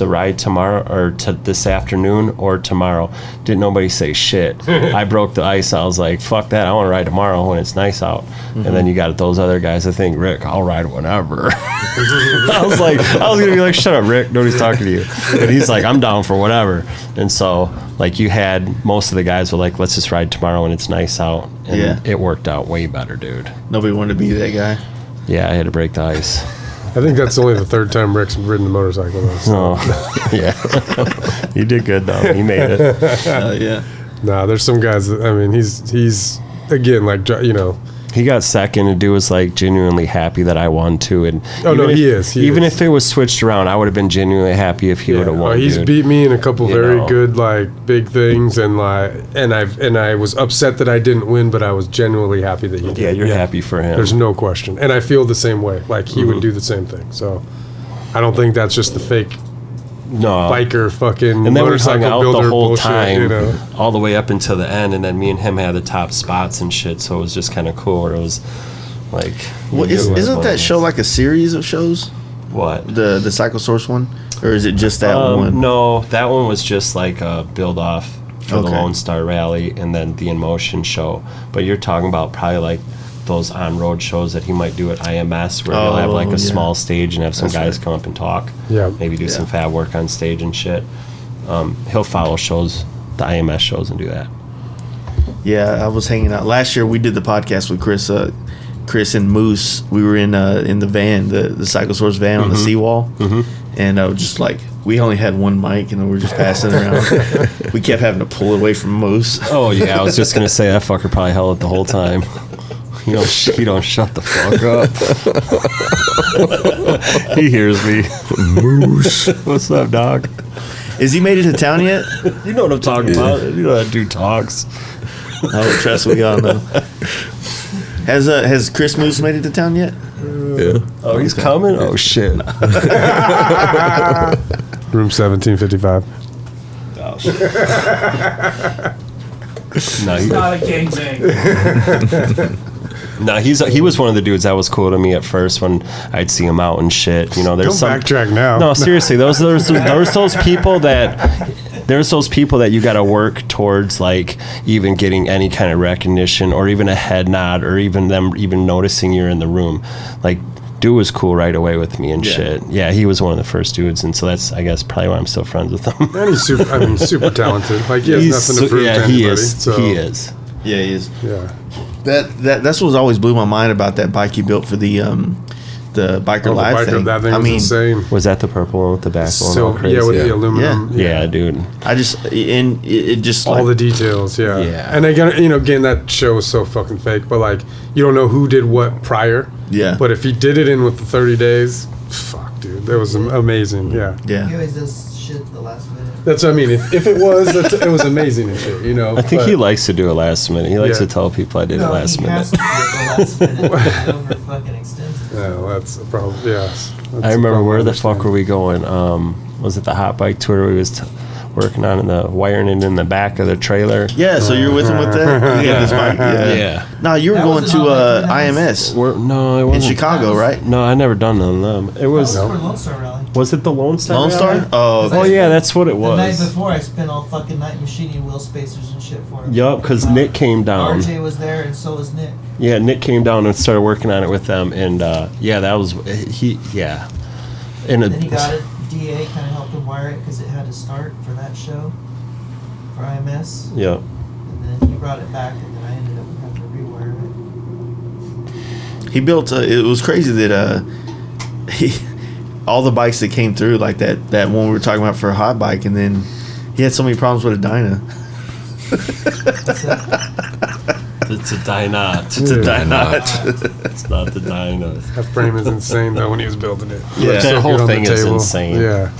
ride tomorrow or this afternoon or tomorrow?" Didn't nobody say shit. I broke the ice. I was like, "Fuck that! I want to ride tomorrow when it's nice out." And then you got those other guys. I think Rick, I'll ride whenever. I was gonna be like, "Shut up, Rick. Nobody's talking to you." But he's like, "I'm down for whatever." And so, like, you had most of the guys were like, "Let's just ride tomorrow when it's nice out." And Yeah. it worked out way better, dude. Nobody wanted to be that guy. Yeah, I had to break the ice. I think that's only the third time Rick's ridden a motorcycle. Though, so. Oh, yeah. You did good though. You made it. Yeah. Nah, there's some guys that, I mean, he's again, like, you know, He got second, and dude was like genuinely happy that I won too. And Oh, no, even if- he is. He even is. if it was switched around, I would have been genuinely happy if he would have won. he's dude. beat me in a couple You very know. good, like, big things, and I was upset that I didn't win, but I was genuinely happy that he did. Yeah, you're happy for him. There's no question, and I feel the same way. Like he Mm-hmm. would do the same thing. So I don't think that's just the fake no. biker fucking And then we hung motorcycle out builder the whole bullshit. time, You know, all the way up until the end, and then me and him had the top spots and shit. So it was just kind of cool. Where it was like, Well, you knew it isn't was that show like a series of shows? what? The Cyclosaurus one, or is it just that one? No, that one was just like a build off for the Okay. Lone Star Rally and then the In Motion show. But you're talking about probably like those on road shows that he might do at IMS, where he'll have like Oh, a yeah. small stage and have some That's guys right. come up and talk. Yeah. Maybe do some fab work on stage and shit. He'll follow shows, the IMS shows, and do that. Yeah, I was hanging out last year. We did the podcast with Chris. Chris and Moose. We were in the van, the Cyclosaurus van on the seawall, and just like we only had one mic, and we were just passing it around. We kept having to pull it away from Moose. Oh yeah, I was just gonna say that fucker probably held it the whole time. You don't shut the fuck up. He hears me. Moose. What's up, dog? Is he made it to town yet? You know what I'm talking about. You know that dude talks. Oh, trust me, y'all know. Has Chris Moose made it to town yet? Yeah. Oh, he's coming? Oh shit. room 1755. Oh, shit. No, It's not a gangbang. no, he was one of the dudes that was cool to me at first when I'd see him out and shit. You know, there's Don't some backtrack now. No, seriously, there's those people that you got to work towards, like even getting any kind of recognition or even a head nod or even them even noticing you're in the room. Like, dude was cool right away with me and Yeah. shit. Yeah, he was one of the first dudes, and so that's, I guess, probably why I'm still friends with him. And he's super talented. Like he has nothing to prove to anybody. he is. So, He is. Yeah, he is. Yeah. That's what's always blew my mind about that bike he built for the biker Oh, the live biker, thing. that thing I was mean, insane. Was that the purple one with the back going all So crazy? yeah, with the aluminum. Yeah, dude. I just and it just All like the details, yeah. Yeah. And again, that show is so fucking fake. But like, you don't know who did what prior. Yeah. But if he did it in with the 30 days, fuck, dude, that was amazing. Yeah. He Yeah. always does shit the last minute. That's what I mean. If it was, it was amazing and shit, you know. I think but- he likes to do it last minute. He likes Yeah. to tell people I did it No, last he minute. has to do it the last minute. He over fucking extends it. No, that's a problem. Yes. I remember where the fuck were we going? Was it the hot bike tour we was working on in the wiring it in the back of the trailer? Yeah, so you're with him with that? Yeah, this bike. Yeah. No, you were That going wasn't to on that IMS No, it in wasn't. Chicago, right? No, I never done none of them. It That was. was for Lone Star Rally. Was it the Lone Star? Lone Rally? Star? Oh, Oh yeah, that's what it The night was. before, I spent all fucking night machining wheel spacers and shit for him. Yup, because Nick came down. RJ was there, and so was Nick. Yeah, Nick came down and started working on it with them, and yeah, that was he. Yeah, and Then he got it. DA kind of helped him wire it because it had to start for that show for IMS. Yeah. And then he brought it back, and then I ended up having to rewire it. he built. It was crazy that he all the bikes that came through like that one we were talking about for a hot bike, and then he had so many problems with a Dyna. That's it. It's a Dynot. It's a Dyna. It's not the Dynot. That frame is insane though when he was building it. Yeah. It's That so whole good on the thing is table. insane. Yeah.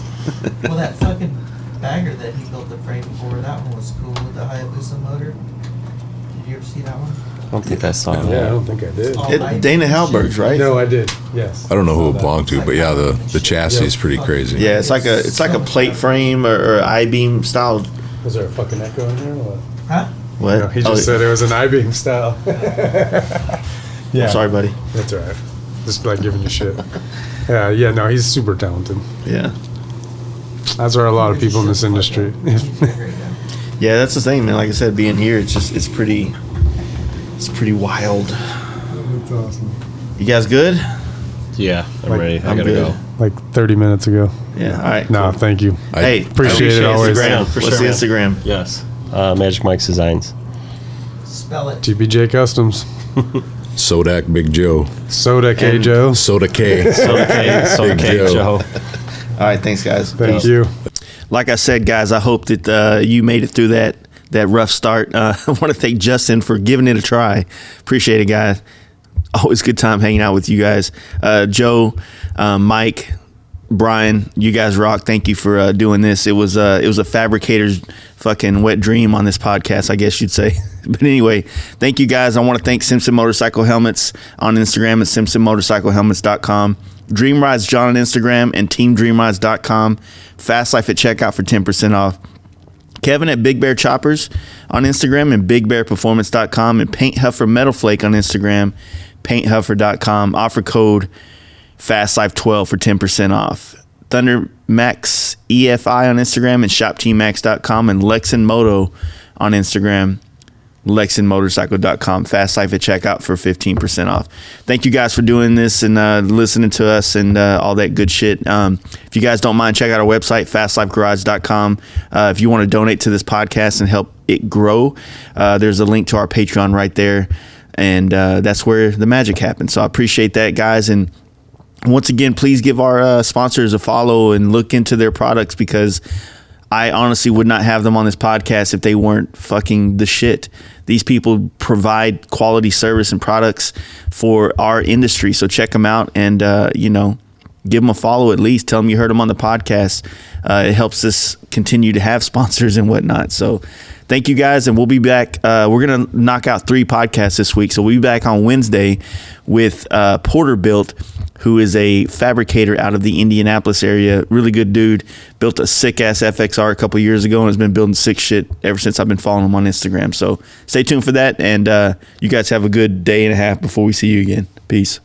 Well, that fucking bagger that he built the frame for, that one was cool with the Hayabusa motor. Did you ever see that one? I don't think I saw Yeah, I that. don't think I did. All It, light Dana and Halberg's, shit. right? No, I did. Yes. I don't know who it Saw that. belonged to, but yeah, the chassis is pretty crazy. Yeah, it's like a plate frame or I-beam style. Was there a fucking echo in there or what? Huh? What? No, he just said it was an I-beam style. Yeah. I'm sorry, buddy. That's all right. Just like giving you shit. Yeah, no, he's super talented. Yeah. As are a lot of people in this industry. Yeah, that's the thing, man. Like I said, being here, it's pretty wild. That's awesome. You guys good? Yeah, I'm Like, ready. I I'm gotta good. go. Like 30 minutes ago. Yeah. All right. No, thank you. Hey, appreciate it always. Instagram. Yeah, for What's sure, the Instagram? Yes. Magic Mike's Designs. Spell it. GBJ Customs. Sodak Big Joe. Soda K. Joe. Soda K. So Big okay, Joe. Joe. All right. Thanks, guys. Thank Peace. you. Like I said, guys, I hope that you made it through that rough start. I want to thank Justin for giving it a try. Appreciate it, guys. Always good time hanging out with you guys. Joe, Mike, Brian, you guys rock. Thank you for doing this. It was a fabricator's fucking wet dream on this podcast, I guess you'd say. But anyway, thank you guys. I want to thank Simpson Motorcycle Helmets on Instagram at simpsonmotorcyclehelmets.com. Dream Rides John on Instagram and teamdreamrides.com. Fast Life at checkout for 10% off. Kevin at Big Bear Choppers on Instagram and bigbearperformance.com, and Paint Huffer Metal Flake on Instagram, painthuffer.com. Offer code FastLife12 for 10% off. Thunder Max EFI on Instagram and shopteammax.com, and Lexan Moto on Instagram, LexanMotorcycle.com. Fast Life at checkout for 15% off. Thank you guys for doing this and listening to us and all that good shit. If you guys don't mind, check out our website, fastlifegarage.com. If you want to donate to this podcast and help it grow, there's a link to our Patreon right there. And that's where the magic happens. So I appreciate that, guys. And once again, please give our sponsors a follow and look into their products, because I honestly would not have them on this podcast if they weren't fucking the shit. These people provide quality service and products for our industry. So check them out and, give them a follow at least. Tell them you heard them on the podcast. It helps us continue to have sponsors and whatnot. So thank you guys. And we'll be back. We're going to knock out 3 podcasts this week. So we'll be back on Wednesday with Porterbuilt, who is a fabricator out of the Indianapolis area. Really good dude. Built a sick-ass FXR a couple years ago and has been building sick shit ever since I've been following him on Instagram. So stay tuned for that, and you guys have a good day and a half before we see you again. Peace.